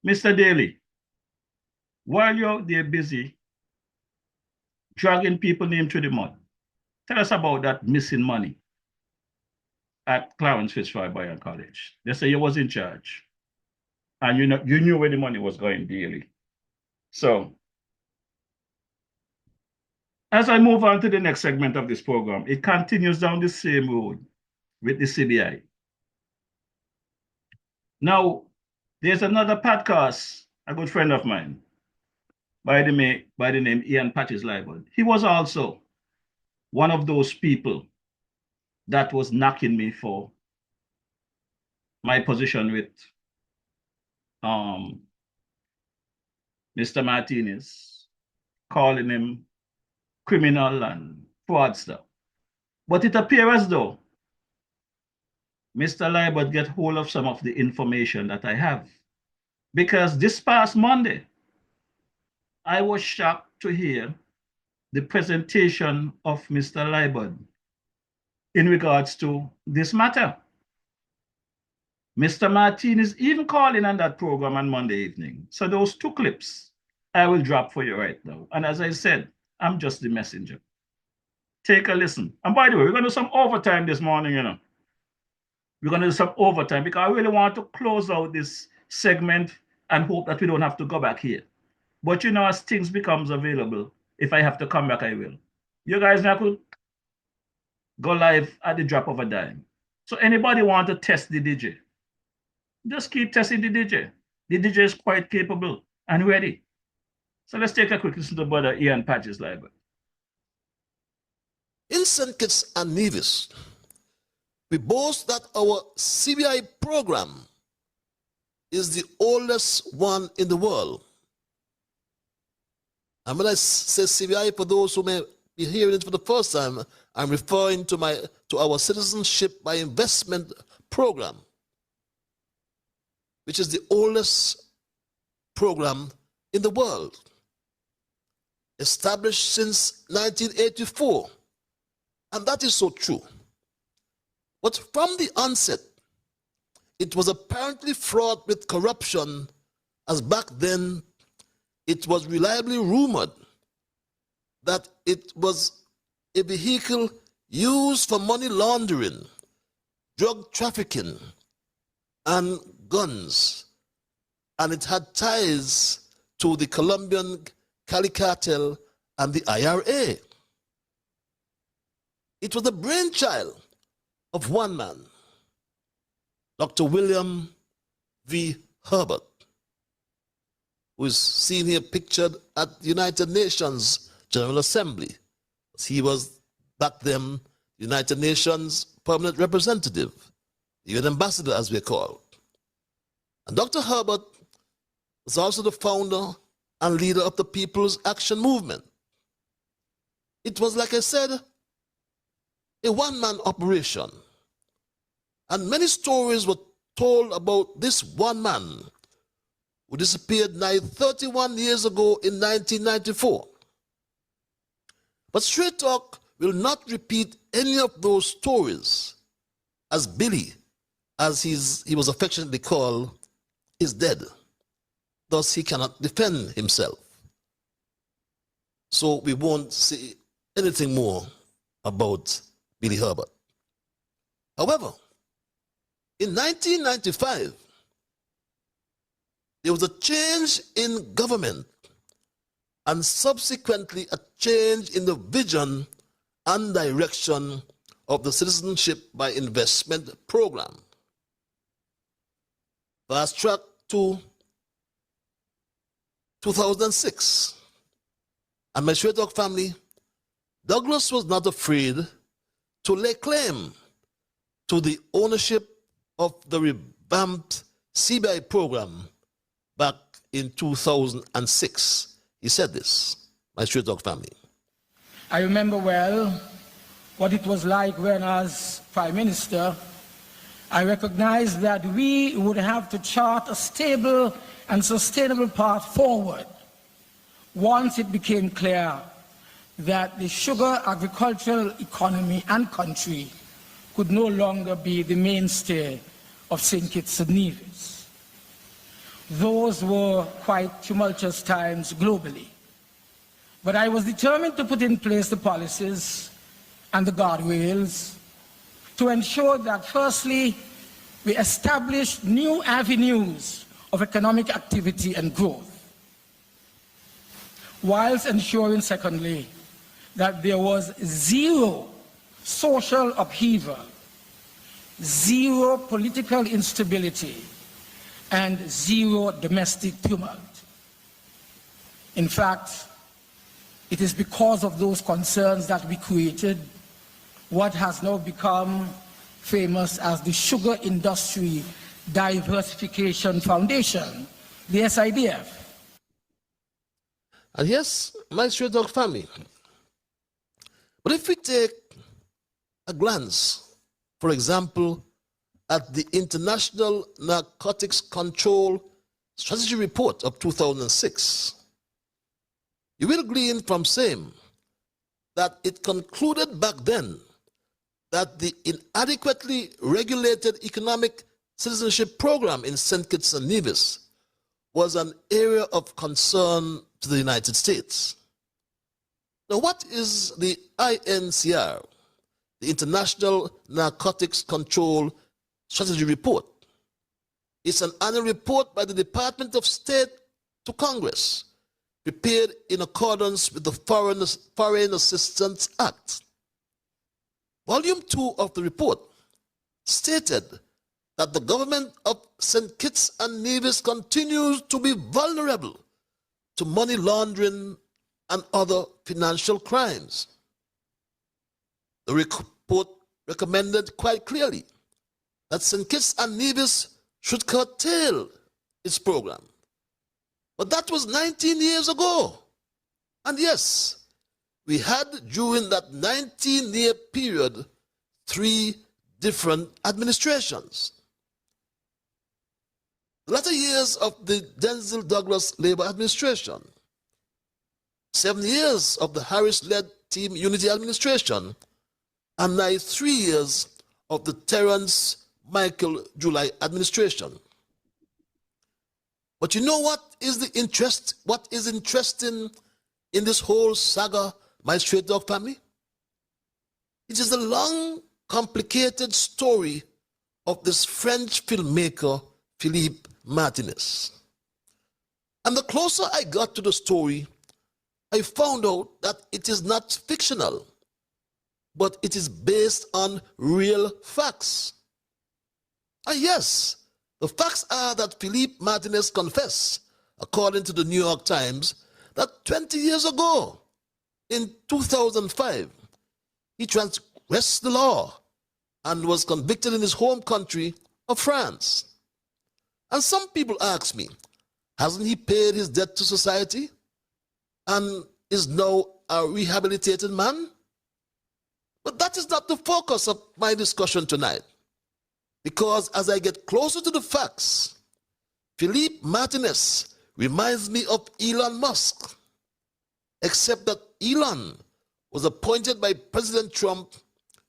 Mr. Daly, while you're out there busy dragging people name through the mud, tell us about that missing money at Clarence Fitzroy Bryant College. They say you was in charge, and you knew where the money was going daily. So, as I move on to the next segment of this program, it continues down the same road with the CBI. Now, there's another podcast, a good friend of mine, by the name Ian Patches Liebald. He was also one of those people that was knocking me for my position with Mr. Martinez, calling him criminal and fraudster. But it appears as though Mr. Liebald get hold of some of the information that I have. Because this past Monday, I was shocked to hear the presentation of Mr. Liebald in regards to this matter. Mr. Martinez even calling on that program on Monday evening. So those two clips I will drop for you right now. And as I said, I'm just the messenger. Take a listen. And by the way, we're going to do some overtime this morning, you know. We're going to do some overtime because I really want to close out this segment and hope that we don't have to go back here. But you know, as things becomes available, if I have to come back, I will. You guys now could go live at the drop of a dime. So anybody want to test the DJ? Just keep testing the DJ. The DJ is quite capable and ready. So let's take a quick listen to Brother Ian Patch's library.
In St. Kitts and Nevis, we boast that our CBI program is the oldest one in the world. And when I say CBI, for those who may be hearing it for the first time, I'm referring to our Citizenship by Investment program, which is the oldest program in the world, established since 1984. And that is so true. But from the onset, it was apparently fraught with corruption, as back then it was reliably rumored that it was a vehicle used for money laundering, drug trafficking, and guns. And it had ties to the Colombian Cali cartel and the IRA. It was the brainchild of one man, Dr. William V. Herbert, who is seen here pictured at the United Nations General Assembly. He was back then the United Nations permanent representative, the UN ambassador as we're called. And Dr. Herbert was also the founder and leader of the People's Action Movement. It was, like I said, a one-man operation. And many stories were told about this one man who disappeared nigh 31 years ago in 1994. But Straight Talk will not repeat any of those stories, as Billy, as he was affectionately called, is dead. Thus he cannot defend himself. So we won't say anything more about Billy Herbert. However, in 1995, there was a change in government and subsequently a change in the vision and direction of the Citizenship by Investment program. Fast track to 2006. And my Straight Talk family, Douglas was not afraid to lay claim to the ownership of the revamped CBI program back in 2006. He said this, my Straight Talk family.
I remember well what it was like when, as Prime Minister, I recognized that we would have to chart a stable and sustainable path forward once it became clear that the sugar agricultural economy and country could no longer be the mainstay of St. Kitts and Nevis. Those were quite tumultuous times globally. But I was determined to put in place the policies and the guardrails to ensure that, firstly, we established new avenues of economic activity and growth, whilst ensuring, secondly, that there was zero social upheaval, zero political instability, and zero domestic tumult. In fact, it is because of those concerns that we created what has now become famous as the Sugar Industry Diversification Foundation, the SIDF.
And yes, my Straight Talk family. But if we take a glance, for example, at the International Narcotics Control Strategy Report of 2006, you will glean from same that it concluded back then that the inadequately regulated economic citizenship program in St. Kitts and Nevis was an area of concern to the United States. Now, what is the INCR, the International Narcotics Control Strategy Report. It's an annual report by the Department of State to Congress, prepared in accordance with the Foreign Assistance Act. Volume 2 of the report stated that the government of St. Kitts and Nevis continues to be vulnerable to money laundering and other financial crimes. The report recommended quite clearly that St. Kitts and Nevis should curtail its program. But that was 19 years ago. And yes, we had during that 19-year period 3 different administrations. The latter years of the Denzel Douglas Labour administration, 7 years of the Harris-led Team Unity administration, and now 3 years of the Terence Michael July administration. But you know what is interesting in this whole saga, my Straight Dog family? It is the long, complicated story of this French filmmaker, Philippe Martinez. And the closer I got to the story, I found out that it is not fictional, but it is based on real facts. And yes, the facts are that Philippe Martinez confessed, according to the New York Times, that 20 years ago, in 2005, he transgressed the law and was convicted in his home country of France. And some people ask me, hasn't he paid his debt to society and is now a rehabilitated man? But that is not the focus of my discussion tonight. Because as I get closer to the facts, Philippe Martinez reminds me of Elon Musk, except that Elon was appointed by President Trump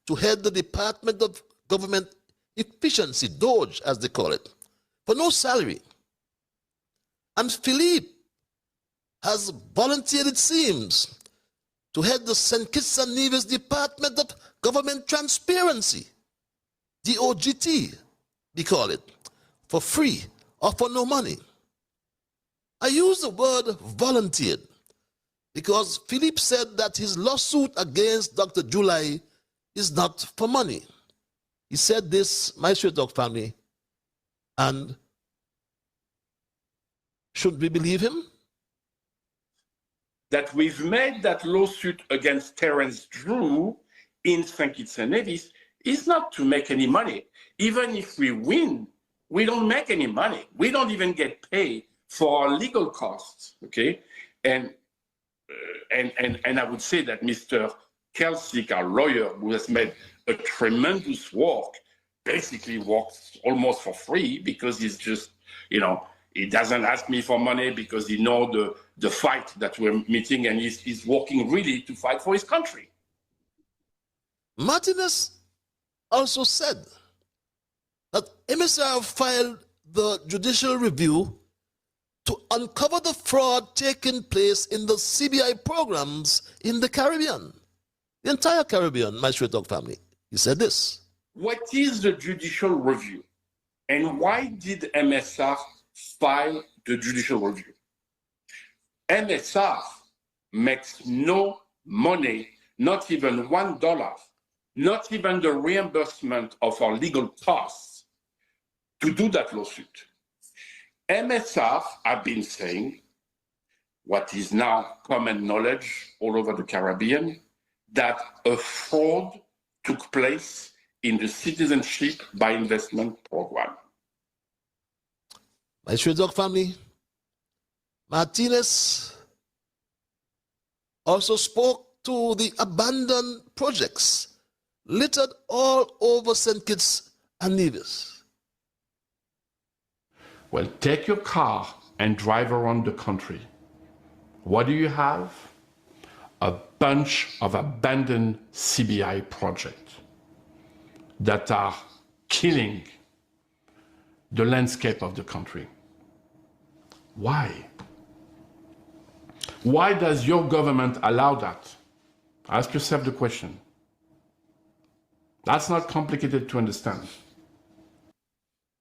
to head the Department of Government Efficiency, DOGE as they call it, for no salary. And Philippe has volunteered, it seems, to head the St. Kitts and Nevis Department of Government Transparency, DOGT, we call it, for free or for no money. I use the word volunteered because Philippe said that his lawsuit against Dr. July is not for money. He said this, my Straight Dog family, and should we believe him?
That we've made that lawsuit against Terence Drew in St. Kitts and Nevis is not to make any money. Even if we win, we don't make any money. We don't even get paid for our legal costs, okay? And I would say that Mr. Kelsick, our lawyer, who has made a tremendous work, basically works almost for free because he's just, you know, he doesn't ask me for money because he knows the fight that we're meeting, and he's working really to fight for his country.
Martinez also said that MSR filed the judicial review to uncover the fraud taking place in the CBI programs in the Caribbean, the entire Caribbean, my Straight Dog family. He said this.
What is the judicial review? And why did MSR file the judicial review? MSR makes no money, not even $1, not even the reimbursement of our legal costs to do that lawsuit. MSR have been saying what is now common knowledge all over the Caribbean, that a fraud took place in the Citizenship by Investment program.
My Straight Dog family, Martinez also spoke to the abandoned projects littered all over St. Kitts and Nevis.
Well, take your car and drive around the country. What do you have? A bunch of abandoned CBI projects that are killing the landscape of the country. Why? Why does your government allow that? Ask yourself the question. That's not complicated to understand.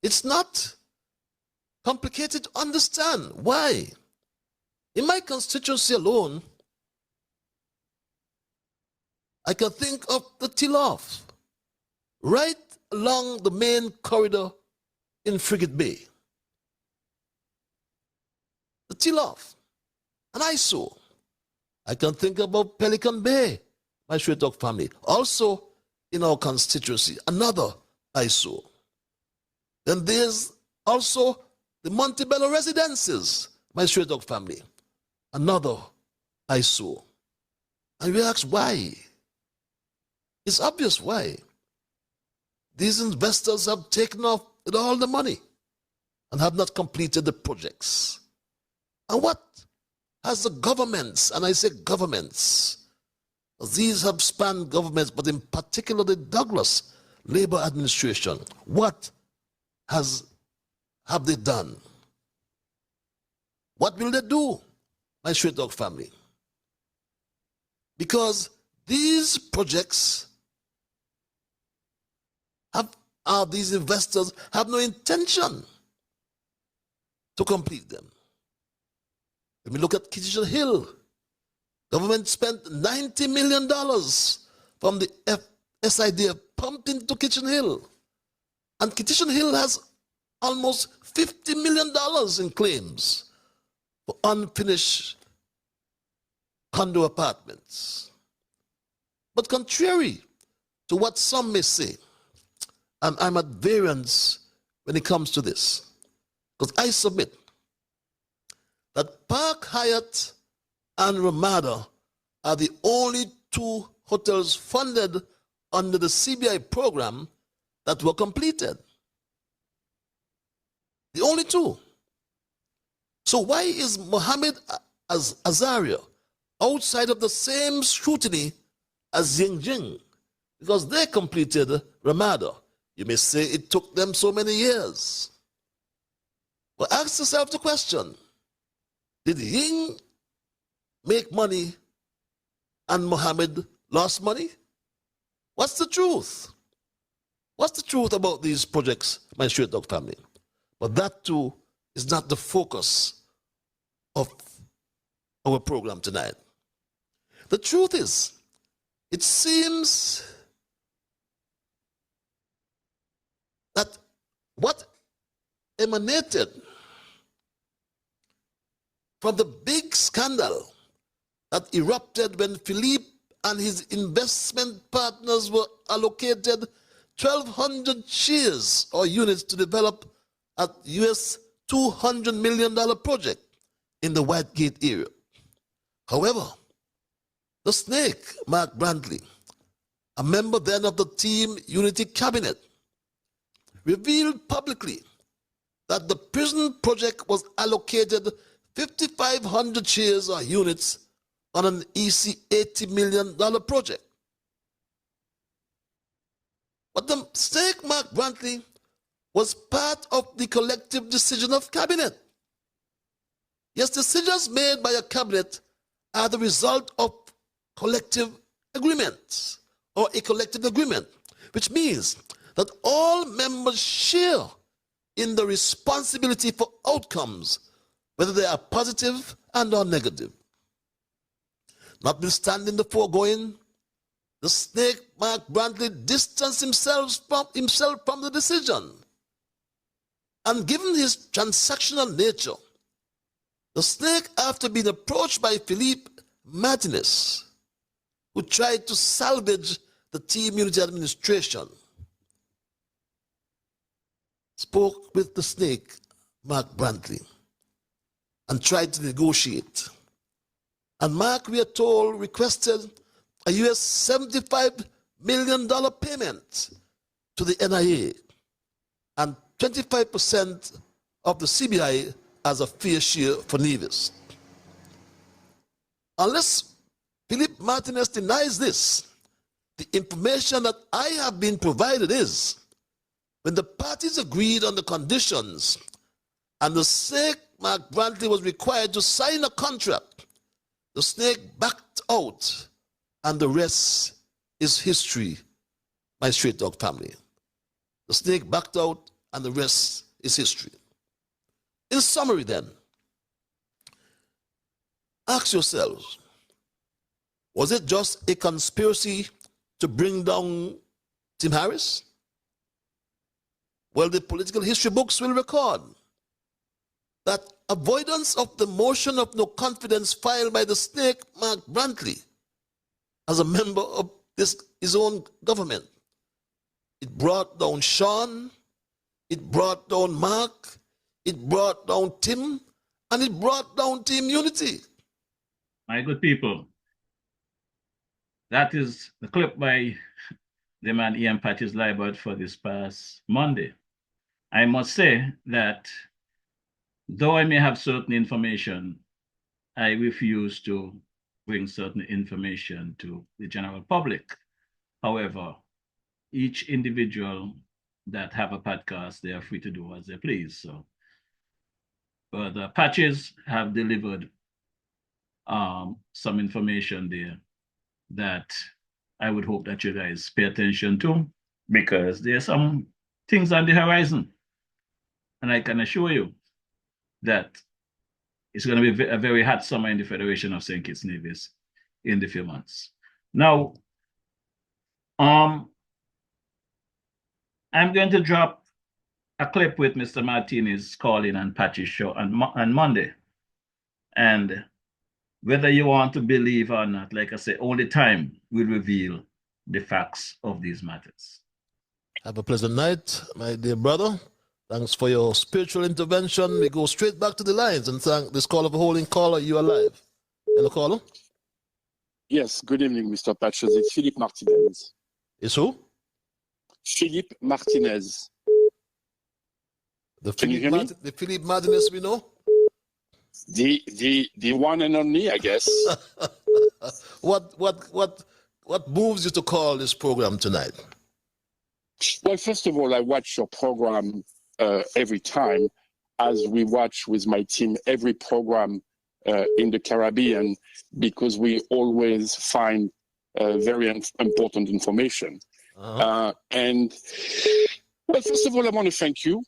It's not complicated to understand. Why? In my constituency alone, I can think of the Tiloff, right along the main corridor in Frigate Bay. The Tiloff, an eyesore. I can think about Pelican Bay, my Straight Dog family. Also in our constituency, another eyesore. Then there's also the Montebello Residences, my Straight Dog family. Another eyesore. And we ask why. It's obvious why. These investors have taken off with all the money and have not completed the projects. And what has the governments, and I say governments, these have spanned governments, but in particular the Douglas Labor Administration, what have they done? What will they do, my Straight Dog family? Because these projects these investors have no intention to complete them. When we look at Kitchen Hill, government spent $90 million from the SIDF pumped into Kitchen Hill. And Kitchen Hill has almost $50 million in claims for unfinished condo apartments. But contrary to what some may say, I'm at variance when it comes to this. Because I submit that Park Hyatt and Ramada are the only two hotels funded under the CBI program that were completed. The only two. So why is Mohammed Azaria outside of the same scrutiny as Yingjing? Because they completed Ramada. You may say it took them so many years. But ask yourself the question, did Ying make money and Mohammed lost money? What's the truth? What's the truth about these projects, my Straight Dog family? But that too is not the focus of our program tonight. The truth is, it seems that what emanated from the big scandal that erupted when Philippe and his investment partners were allocated 1,200 shares or units to develop a US $200 million project in the Whitegate area. However, the snake, Mark Brantley, a member then of the Team Unity cabinet, revealed publicly that the prison project was allocated 5,500 shares or units on an EC $80 million project. But the snake, Mark Brantley, was part of the collective decision of cabinet. Yes, decisions made by a cabinet are the result of collective agreements or a collective agreement, which means that all members share in the responsibility for outcomes, whether they are positive and or negative. Notwithstanding the foregoing, the snake, Mark Brantley, distanced himself from the decision. And given his transactional nature, the snake, after being approached by Philippe Martinez, who tried to salvage the Team Unity administration, spoke with the snake, Mark Brantley, and tried to negotiate. And Mark, we are told, requested a US $75 million payment to the NIA and 25% of the CBI as a fair share for Nevis. Unless Philippe Martinez denies this, the information that I have been provided is when the parties agreed on the conditions and the snake, Mark Brantley, was required to sign a contract, the snake backed out, and the rest is history, my Straight Dog family. The snake backed out, and the rest is history. In summary, then, ask yourselves, was it just a conspiracy to bring down Tim Harris? Well, the political history books will record that avoidance of the motion of no confidence filed by the snake Mark Brantley as a member of his own government. It brought down Sean, it brought down Mark, it brought down Tim, and it brought down team unity.
My good people, that is the clip by the man Ian Patches Libert for this past Monday. I must say that though I may have certain information, I refuse to bring certain information to the general public. However, each individual that have a podcast, they are free to do as they please. So, but the Patches have delivered some information there that I would hope that you guys pay attention to, because there are some things on the horizon. And I can assure you that it's going to be a very hot summer in the Federation of St. Kitts Nevis in the few months. Now, I'm going to drop a clip with Mr. Martinez calling on Patches show on Monday. And whether you want to believe or not, like I say, only time will reveal the facts of these matters.
Have a pleasant night, my dear brother. Thanks for your spiritual intervention. We go straight back to the lines and thank this call of a holding caller. You are live. Hello, caller.
Yes, good evening, Mr. Patches. It's Philippe Martinez.
It's who?
Philippe Martinez.
The Philippe Martinez we know?
The one and only, I guess.
What moves you to call this program tonight?
Well, first of all, I watch your program every time, as we watch with my team every program in the Caribbean, because we always find very important information. And well, first of all, I want to thank you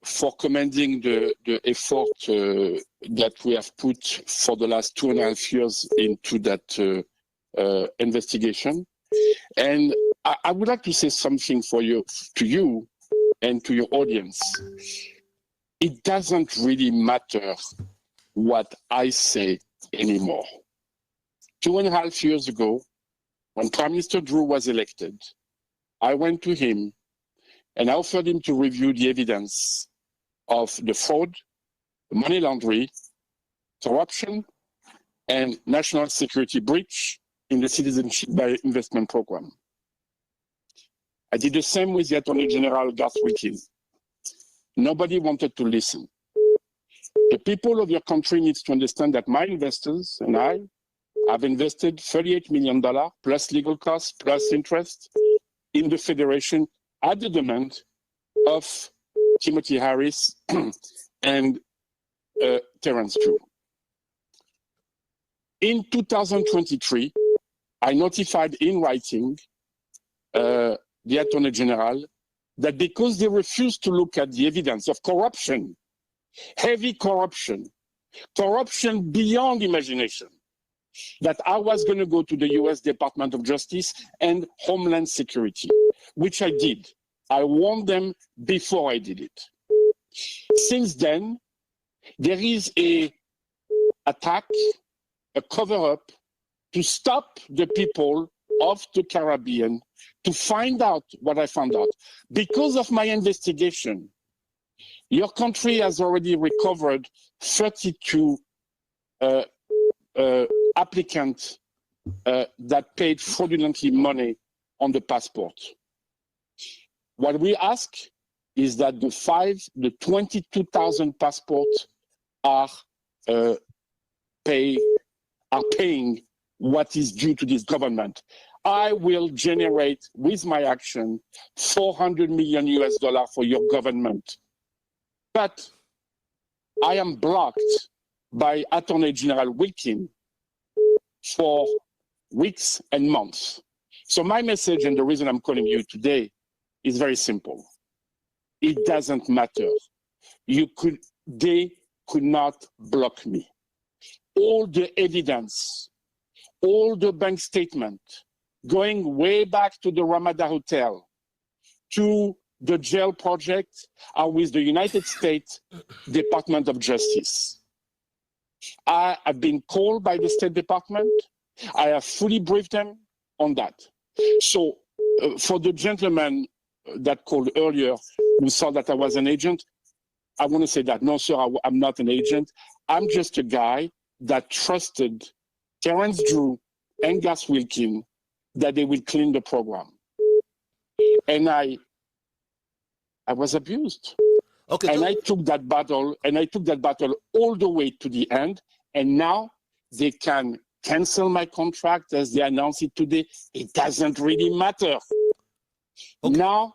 for commending the effort that we have put for the last 2.5 years into that investigation. And I would like to say something to you and to your audience. It doesn't really matter what I say anymore. 2.5 years ago, when Prime Minister Drew was elected, I went to him and I offered him to review the evidence of the fraud, the money laundering, corruption, and national security breach in the Citizenship by Investment program. I did the same with the Attorney General Garth Wilkins. Nobody wanted to listen. The people of your country needs to understand that my investors and I have invested $38 million plus legal costs plus interest in the Federation at the demand of Timothy Harris and Terence True. In 2023, I notified in writing the Attorney General that because they refused to look at the evidence of corruption, heavy corruption, corruption beyond imagination, that I was going to go to the US Department of Justice and Homeland Security, which I did. I warned them before I did it. Since then, there is an attack, a cover-up to stop the people of the Caribbean to find out what I found out. Because of my investigation, your country has already recovered 32 applicants that paid fraudulently money on the passport. What we ask is that the 22,000 passports are paying what is due to this government. I will generate with my action $400 million for your government. But I am blocked by Attorney General Wilkins for weeks and months. So my message, and the reason I'm calling you today, is very simple. it doesn't matter. They could not block me. All the evidence, all the bank statement, going way back to the Ramada Hotel, to the jail project, are with the United States Department of Justice. I have been called by the State Department. I have fully briefed them on that. So for the gentleman that called earlier who saw that I was an agent, I want to say that, no, sir, I'm not an agent. I'm just a guy that trusted Terrence Drew and Gus Wilkin that they will clean the program. And I was abused.
Okay.
And I took that battle, all the way to the end. And now they can cancel my contract as they announced it today. It doesn't really matter. Okay. Now,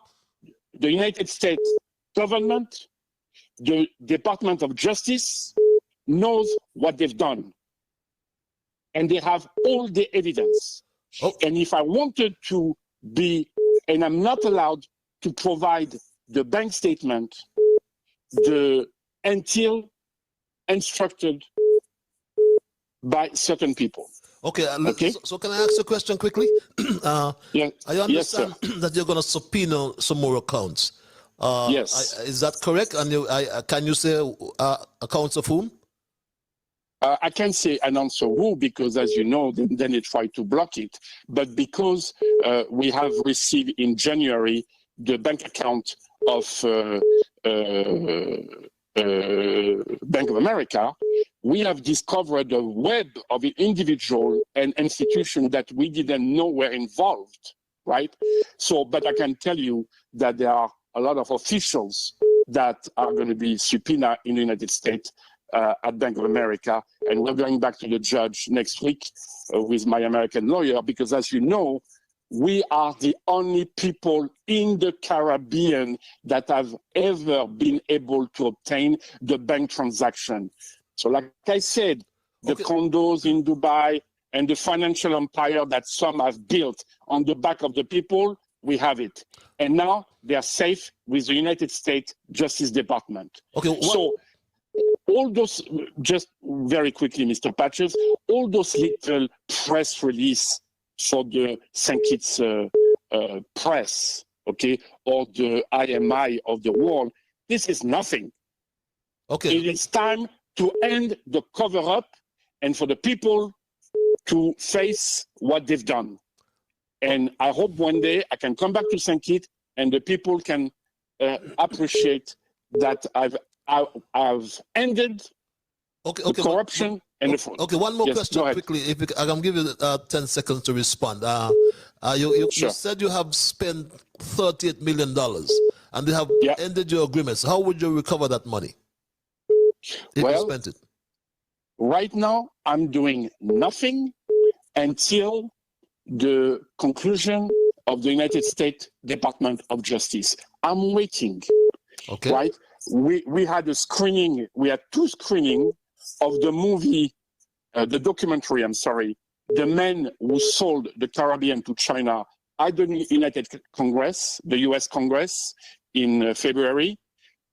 the United States government, the Department of Justice knows what they've done. And they have all the evidence. Oh. And if I wanted to be, and I'm not allowed to provide the bank statement until instructed by certain people.
Okay, so can I ask a question quickly?
Yeah.
I understand that you're going to subpoena some more accounts.
Yes.
Is that correct? And can you say accounts of whom?
I can't say announce who, because as you know, then they try to block it. But because we have received in January the bank account of Bank of America, we have discovered a web of individual and institution that we didn't know were involved, right? So, but I can tell you that there are a lot of officials that are going to be subpoenaed in the United States at Bank of America, and we're going back to the judge next week with my American lawyer, because as you know, we are the only people in the Caribbean that have ever been able to obtain the bank transaction. So like I said, the condos in Dubai and the financial empire that some have built on the back of the people, we have it. And now they are safe with the United States Justice Department.
Okay.
So all those, just very quickly, Mr. Patches, all those little press release for the St. Kitts press, okay, or the IMI of the world, this is nothing.
Okay.
It is time to end the cover-up and for the people to face what they've done. And I hope one day I can come back to St. Kitts and the people can appreciate that I've ended the corruption and the fraud.
Okay, one more question quickly. If I can give you 10 seconds to respond. You said you have spent $38 million and you have ended your agreements. How would you recover that money if you spent it?
Right now, I'm doing nothing until the conclusion of the United States Department of Justice. I'm waiting.
Okay.
Right? We had a screening. We had 2 screenings of the movie, the documentary, The Men Who Sold the Caribbean to China at the United Congress, the US Congress, in February.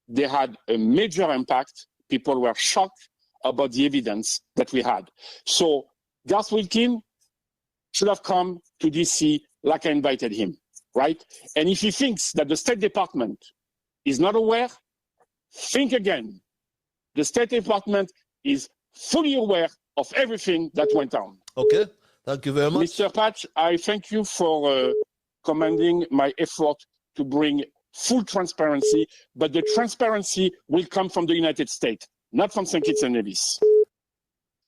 They had a major impact. People were shocked about the evidence that we had. So Gus Wilkin should have come to DC like I invited him, right? And if he thinks that the State Department is not aware, think again. The State Department is fully aware of everything that went on.
Okay, thank you very much.
Mr. Patch, I thank you for commending my effort to bring full transparency, but the transparency will come from the United States, not from St. Kitts and Nevis.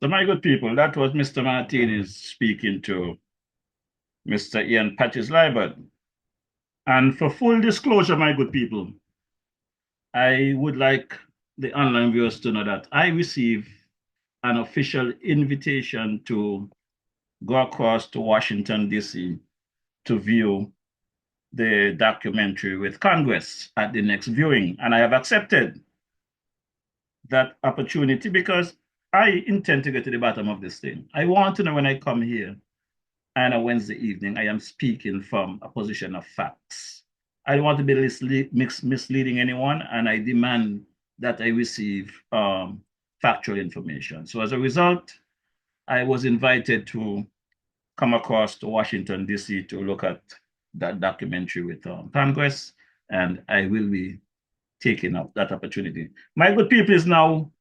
So my good people, that was Mr. Martinez speaking to Mr. Ian Patches-Libert. And for full disclosure, my good people, I would like the online viewers to know that I received an official invitation to go across to Washington, D.C. to view the documentary with Congress at the next viewing. And I have accepted that opportunity because I intend to get to the bottom of this thing. I want to know when I come here on a Wednesday evening, I am speaking from a position of facts. I don't want to be misleading anyone, and I demand that I receive factual information. So as a result, I was invited to come across to Washington, D.C. to look at that documentary with Congress, and I will be taking up that opportunity. My good people, is now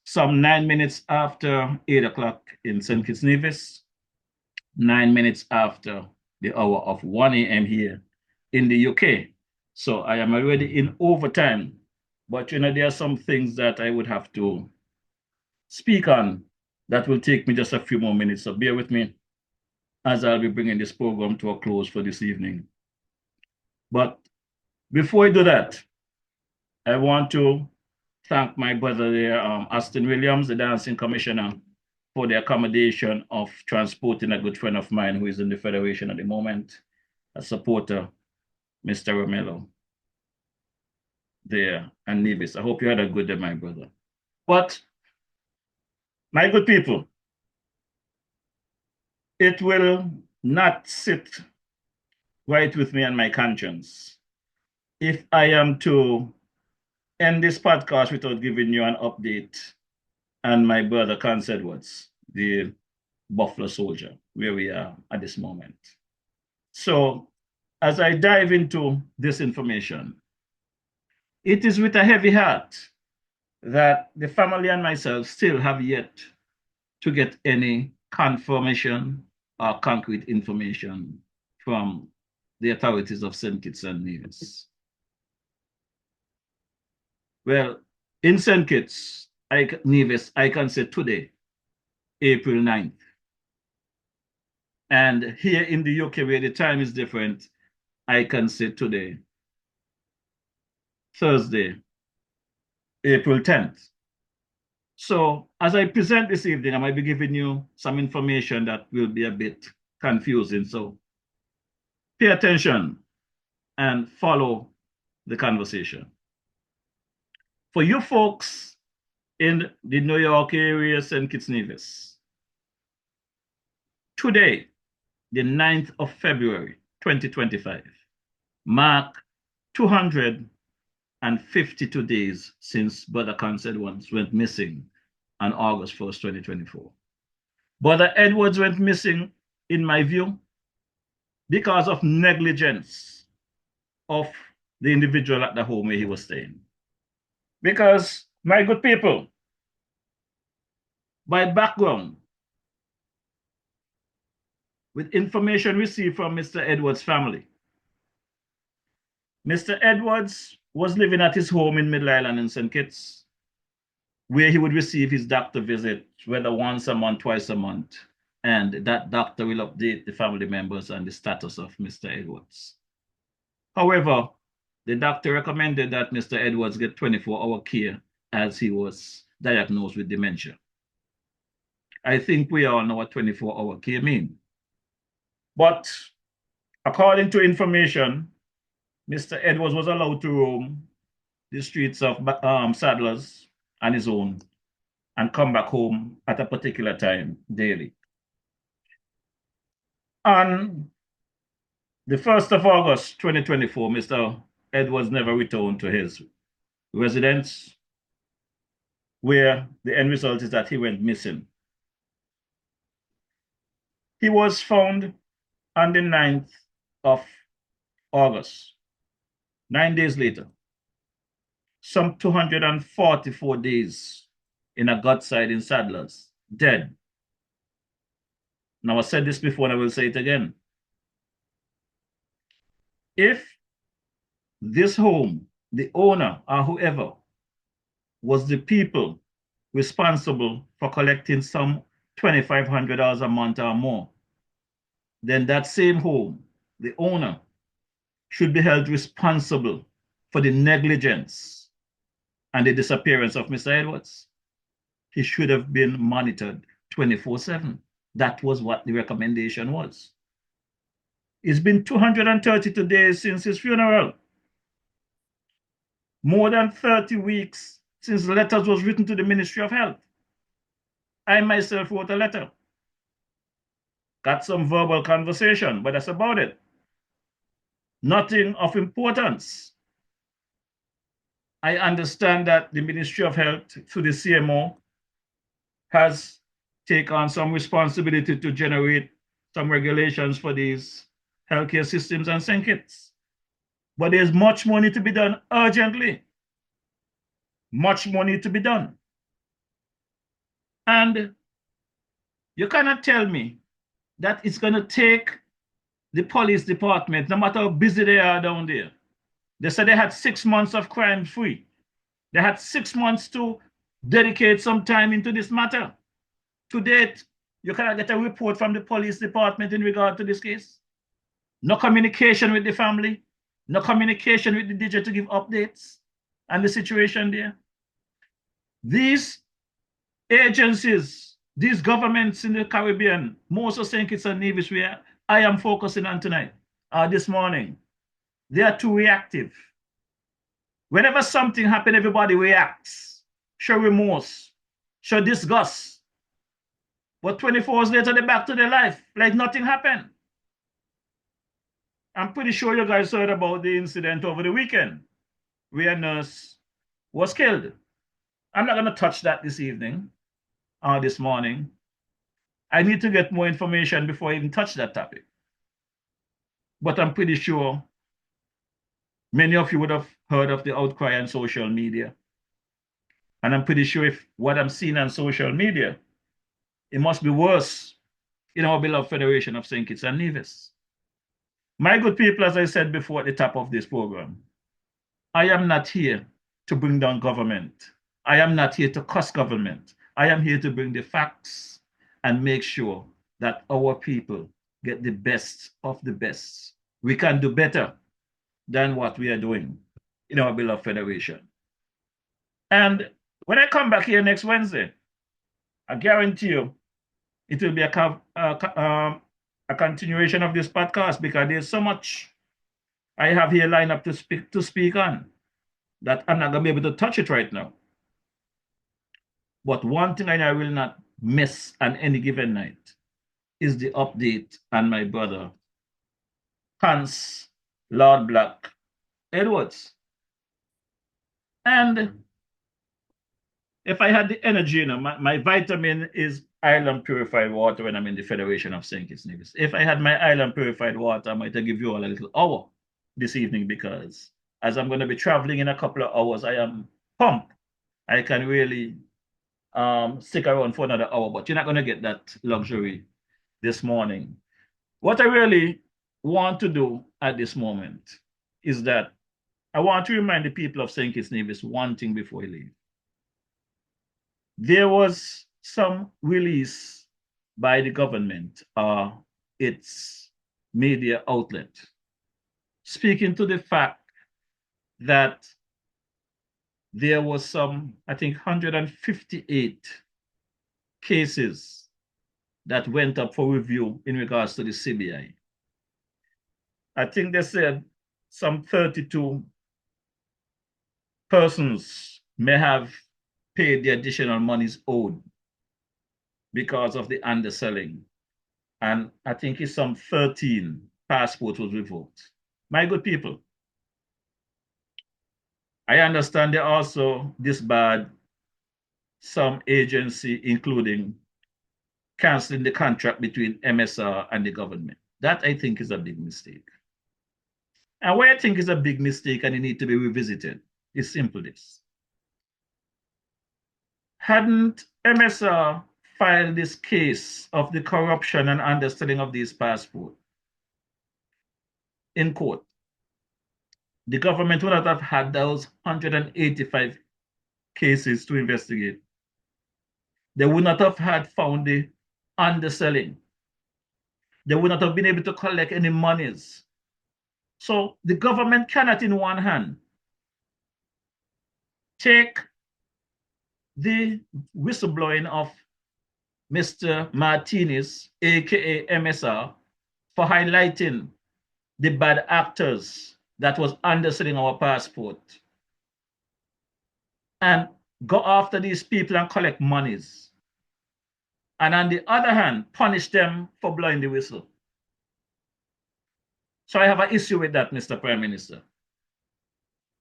some 9 minutes after 8 o'clock in St. Kitts Nevis, 9 minutes after the hour of 1 a.m. here in the UK. So I am already in overtime, but there are some things that I would have to speak on that will take me just a few more minutes. So bear with me as I'll be bringing this program to a close for this evening. But before I do that, I want to thank my brother there, Aston Williams, the dancing commissioner, for the accommodation of transporting a good friend of mine who is in the Federation at the moment, a supporter, Mr. Romelo, there, and Nevis. I hope you had a good day, my brother. But, my good people, it will not sit right with me and my conscience if I am to end this podcast without giving you an update on my brother Cance Edwards, the Buffalo soldier, where we are at this moment. So, as I dive into this information, it is with a heavy heart that the family and myself still have yet to get any confirmation or concrete information from the authorities of St. Kitts and Nevis. Well, in St. Kitts, Nevis, I can say today, April 9th. And here in the UK, where the time is different, I can say today, Thursday, April 10th. So as I present this evening, I might be giving you some information that will be a bit confusing. So pay attention and follow the conversation. For you folks in the New York area, St. Kitts Nevis, today, the 9th of February, 2025, mark 252 days since Brother Cance Edwards went missing on August 1st, 2024. Brother Edwards went missing, in my view, because of negligence of the individual at the home where he was staying. Because, my good people, by background, with information received from Mr. Edwards' family, Mr. Edwards was living at his home in Middle Island in St. Kitts, where he would receive his doctor visit, whether once a month, twice a month, and that doctor will update the family members on the status of Mr. Edwards. However, the doctor recommended that Mr. Edwards get 24-hour care as he was diagnosed with dementia. I think we all know what 24-hour care means. But according to information, Mr. Edwards was allowed to roam the streets of Sadlers on his own and come back home at a particular time daily. On the 1st of August, 2024, Mr. Edwards never returned to his residence, where the end result is that he went missing. He was found on the 9th of August, 9 days later, some 244 days in a gut site in Sadlers, dead. Now, I said this before and I will say it again. If this home, the owner or whoever, was the people responsible for collecting some $2,500 a month or more, then that same home, the owner, should be held responsible for the negligence and the disappearance of Mr. Edwards. He should have been monitored 24/7. That was what the recommendation was. It's been 232 days since his funeral. More than 30 weeks since letters was written to the Ministry of Health. I myself wrote a letter. Got some verbal conversation, but that's about it. Nothing of importance. I understand that the Ministry of Health through the CMO has taken on some responsibility to generate some regulations for these healthcare systems and syndicate. But there's much more need to be done urgently. Much more need to be done. And you cannot tell me that it's going to take the police department, no matter how busy they are down there. They said they had 6 months of crime free. They had 6 months to dedicate some time into this matter. To date, you cannot get a report from the police department in regard to this case. No communication with the family, no communication with the DJ to give updates on the situation there. These agencies, these governments in the Caribbean, most of St. Kitts and Nevis, where I am focusing on tonight, this morning, they are too reactive. Whenever something happens, everybody reacts, show remorse, show disgust. But 24 hours later, they're back to their life, like nothing happened. I'm pretty sure you guys heard about the incident over the weekend where a nurse was killed. I'm not going to touch that this evening or this morning. I need to get more information before I even touch that topic. But I'm pretty sure many of you would have heard of the outcry on social media. And I'm pretty sure if what I'm seeing on social media, it must be worse in our beloved Federation of St. Kitts and Nevis. My good people, as I said before at the top of this program, I am not here to bring down government. I am not here to cuss government. I am here to bring the facts and make sure that our people get the best of the best. We can do better than what we are doing in our beloved Federation. And when I come back here next Wednesday, I guarantee you it will be a continuation of this podcast, because there's so much I have here lined up to speak on that I'm not going to be able to touch it right now. But one thing I will not miss on any given night is the update on my brother, Hans Lord Black Edwards. And if I had the energy, my vitamin is island purified water when I'm in the Federation of St. Kitts Nevis. If I had my island purified water, I might give you all a little hour this evening, because as I'm going to be traveling in a couple of hours, I am pumped. I can really stick around for another hour, but you're not going to get that luxury this morning. What I really want to do at this moment is that I want to remind the people of St. Kitts Nevis one thing before we leave. There was some release by the government, its media outlet, speaking to the fact that there was some, I think, 158 cases that went up for review in regards to the CBI. I think they said some 32 persons may have paid the additional monies owed because of the underselling. And I think it's some 13 passports was revoked. My good people, I understand they also disbarred some agency, including canceling the contract between MSR and the government. That, I think, is a big mistake. And why I think is a big mistake and it needs to be revisited is simple this. Hadn't MSR filed this case of the corruption and underselling of these passports in court, the government would not have had those 185 cases to investigate. They would not have had found the underselling. They would not have been able to collect any monies. So the government cannot, in one hand, take the whistleblowing of Mr. Martinez, aka MSR, for highlighting the bad actors that was underselling our passport, and go after these people and collect monies. And on the other hand, punish them for blowing the whistle. So I have an issue with that, Mr. Prime Minister.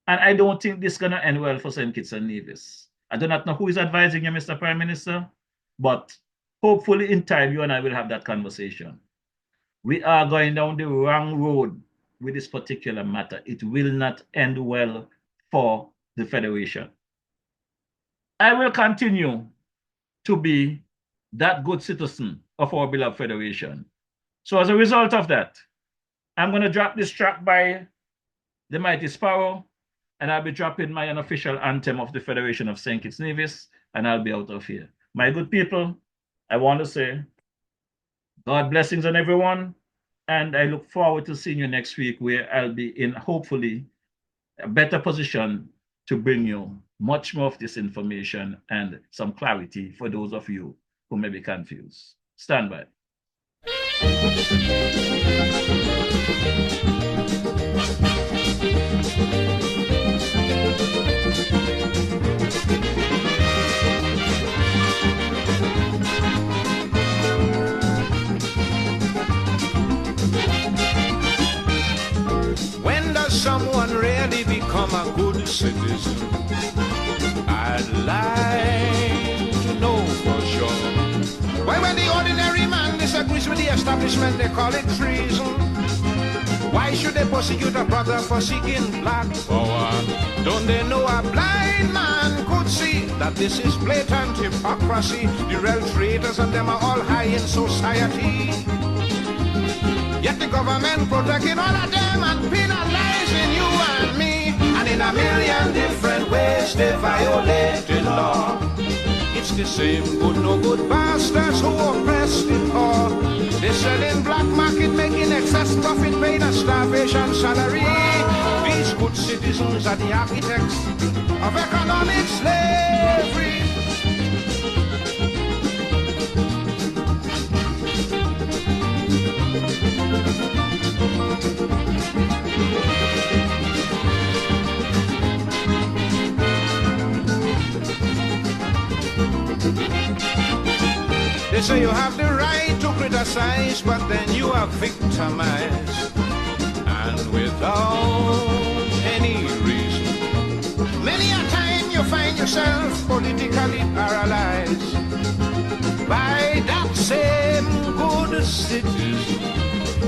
And I don't think this is going to end well for St. Kitts and Nevis. I do not know who is advising you, Mr. Prime Minister, but hopefully in time you and I will have that conversation. We are going down the wrong road with this particular matter. It will not end well for the Federation. I will continue to be that good citizen of our beloved Federation. So as a result of that, I'm going to drop this track by the Mighty Sparrow, and I'll be dropping my unofficial anthem of the Federation of St. Kitts Nevis, and I'll be out of here. My good people, I want to say God blessings on everyone, and I look forward to seeing you next week, where I'll be in, hopefully, a better position to bring you much more of this information and some clarity for those of you who may be confused. Stand by.
When does someone really become a good citizen? I'd like to know for sure. Why, when the ordinary man disagrees with the establishment, they call it treason. Why should they persecute a brother for seeking black power? Don't they know a blind man could see that this is blatant hypocrisy? The real traitors and them are all high in society. Yet the government protecting all of them and penalizing you and me. And in a million different ways they violate the law. It's the same good no good bastards who oppress the poor. They sell in black market, making excess profit, paying a starvation salary. These good citizens are the architects of economic slavery. They say you have the right to criticize, but then you are victimized, and without any reason. Many a time you find yourself politically paralyzed by that same good citizen.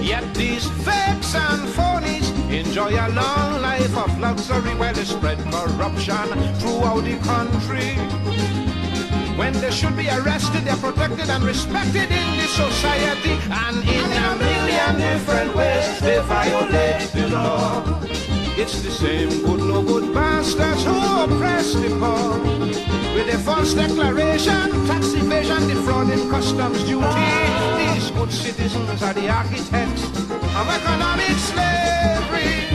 Yet these fakes and phonies enjoy a long life of luxury while they spread corruption throughout the country. When they should be arrested, they're protected and respected in this society. And in a million different ways, they violate the law. It's the same good no good bastards who oppress the poor. With a false declaration, tax evasion, defrauding customs duty. These good citizens are the architects of economic slavery.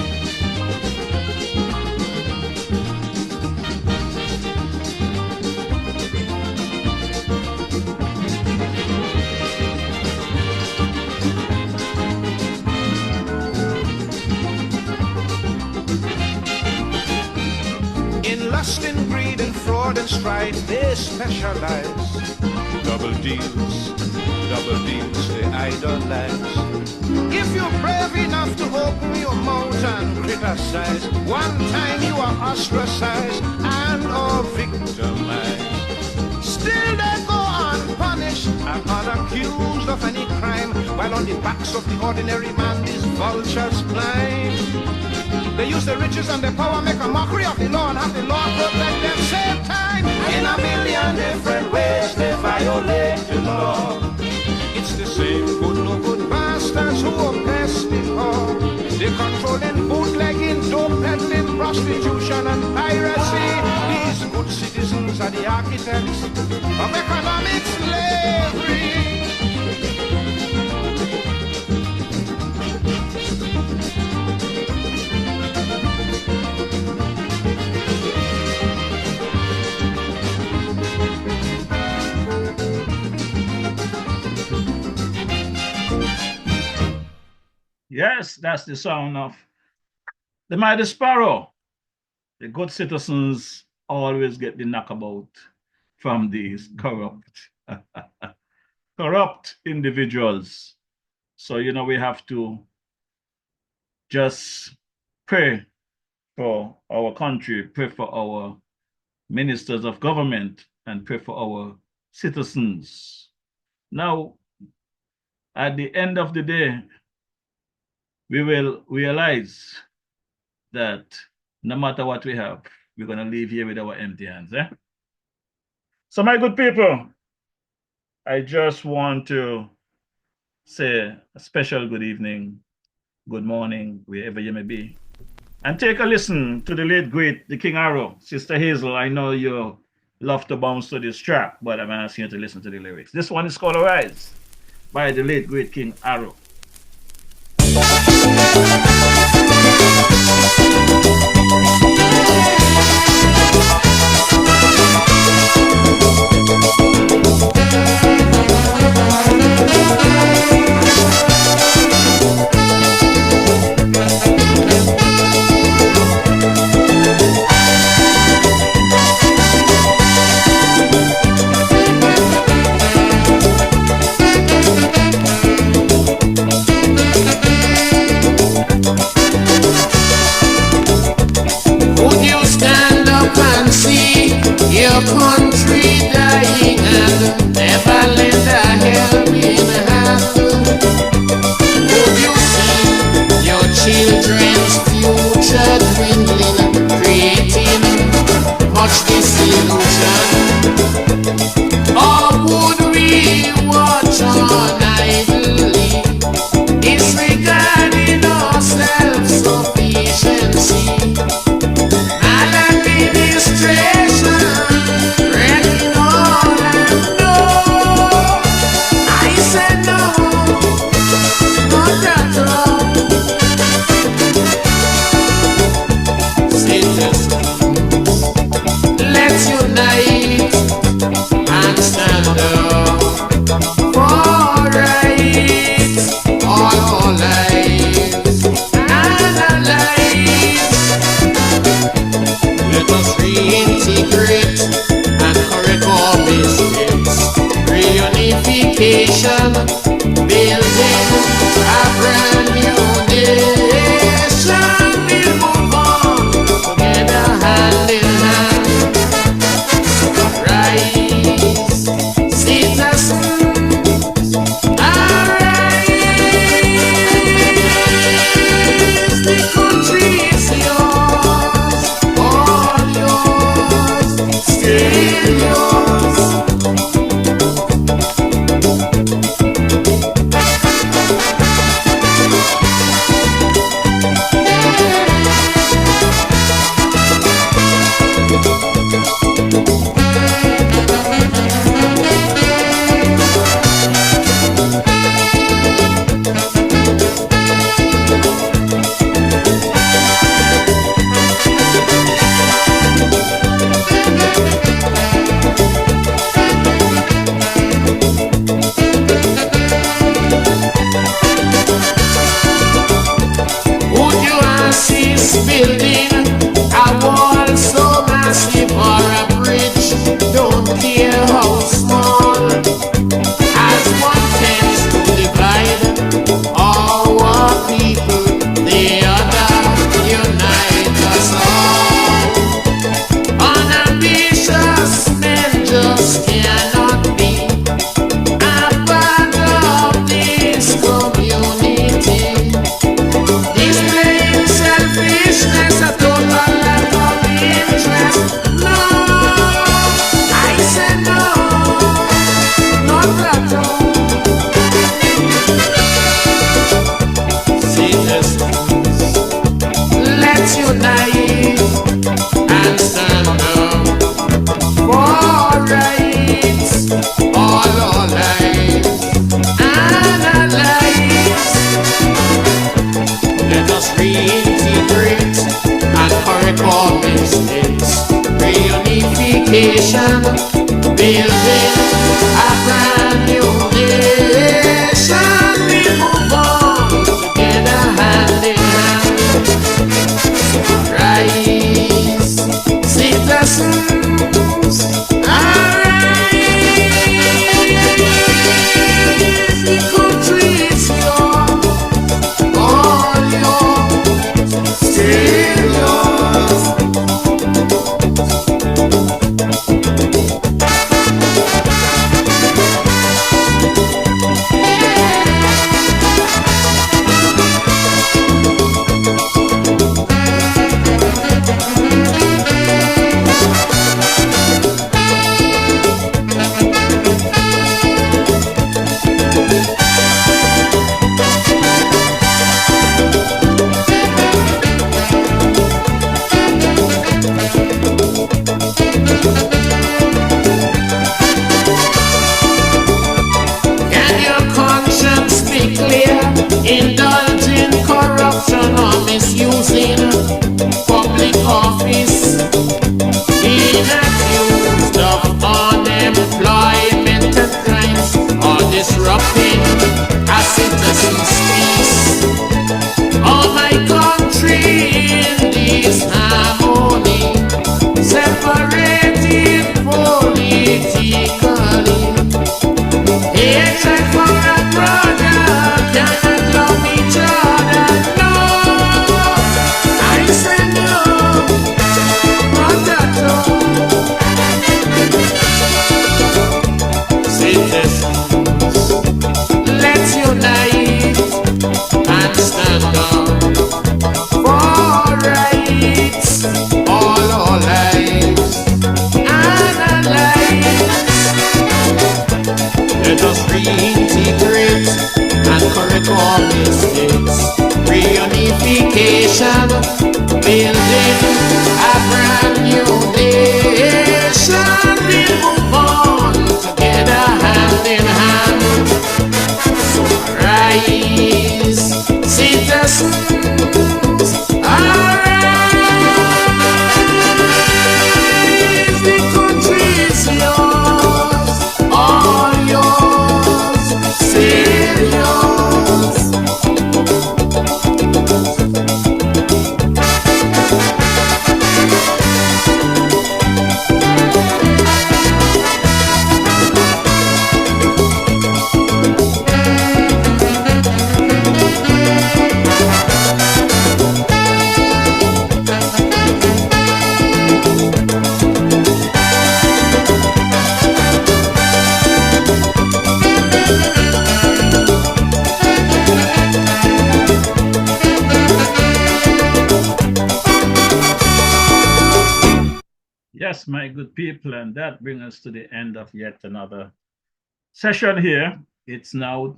Lust and greed and fraud and strife, they specialize. Double deals, they idolize. If you're brave enough to open your mouth and criticize, one time you are ostracized and or victimized. Still they go unpunished and unaccused of any crime, while on the backs of the ordinary man these vultures climb. They use the riches and the power, make a mockery of the law, and have the law protect them same time. In a million different ways they violate the law. It's the same good no good bastards who oppress the poor. They controlling bootlegging, dope peddling, prostitution and piracy. These good citizens are the architects of economic slavery.
Yes, that's the sound of the Mighty Sparrow. The good citizens always get the knockabout from these corrupt individuals. So, we have to just pray for our country, pray for our ministers of government, and pray for our citizens. Now, at the end of the day, we will realize that no matter what we have, we're going to leave here with our empty hands. So, my good people, I just want to say a special good evening, good morning, wherever you may be. And take a listen to the late, great, the King Arrow. Sister Hazel, I know you love to bounce to this track, but I'm asking you to listen to the lyrics. This one is called Arise by the late, great King Arrow.
Your country dying and never lend a helping hand. Would you see your children's future dwindling, creating much disillusion? Or would we watch on idly, disregarding our self-sufficiency? Building a brand new nation, we'll move on together hand in hand. Rise, citizens, arise, the country is yours, all yours, still yours. Building a wall so massive or a bridge, don't care how small, as one tends to divide our people, the other unite us all. Unambitious men just cannot be a part of this community. Selfishness, a total lack of interest. No, I said no, not at all. Citizens, let's unite and stand up for rights, all our lives and our lives. Let us reintegrate and correct all mistakes. Reunification, building a brand new nation. We move on together hand in hand. Rise, citizens, arise. The country is yours, all yours. corrupting our citizens' peace. Oh, my country in disharmony, separated politically. Hatred for a brother, cannot love each other. No, I say no, not at all. Citizens, let's unite and stand up for rights, all our lives and our lives. Let us reintegrate and correct our mistakes. Reunification, building a brand new nation. We'll move on together hand in hand. So rise, citizens, arise. The country is yours, all yours, still yours.
Yes, my good people, and that brings us to the end of yet another session here. It's now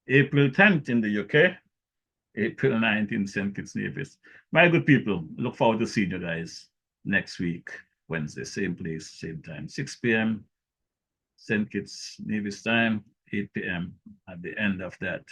April 10th in the UK, April 9th in St. Kitts Nevis. My good people, look forward to seeing you guys next week, Wednesday, same place, same time, 6 p.m. St. Kitts Nevis time, 8 p.m. at the end of that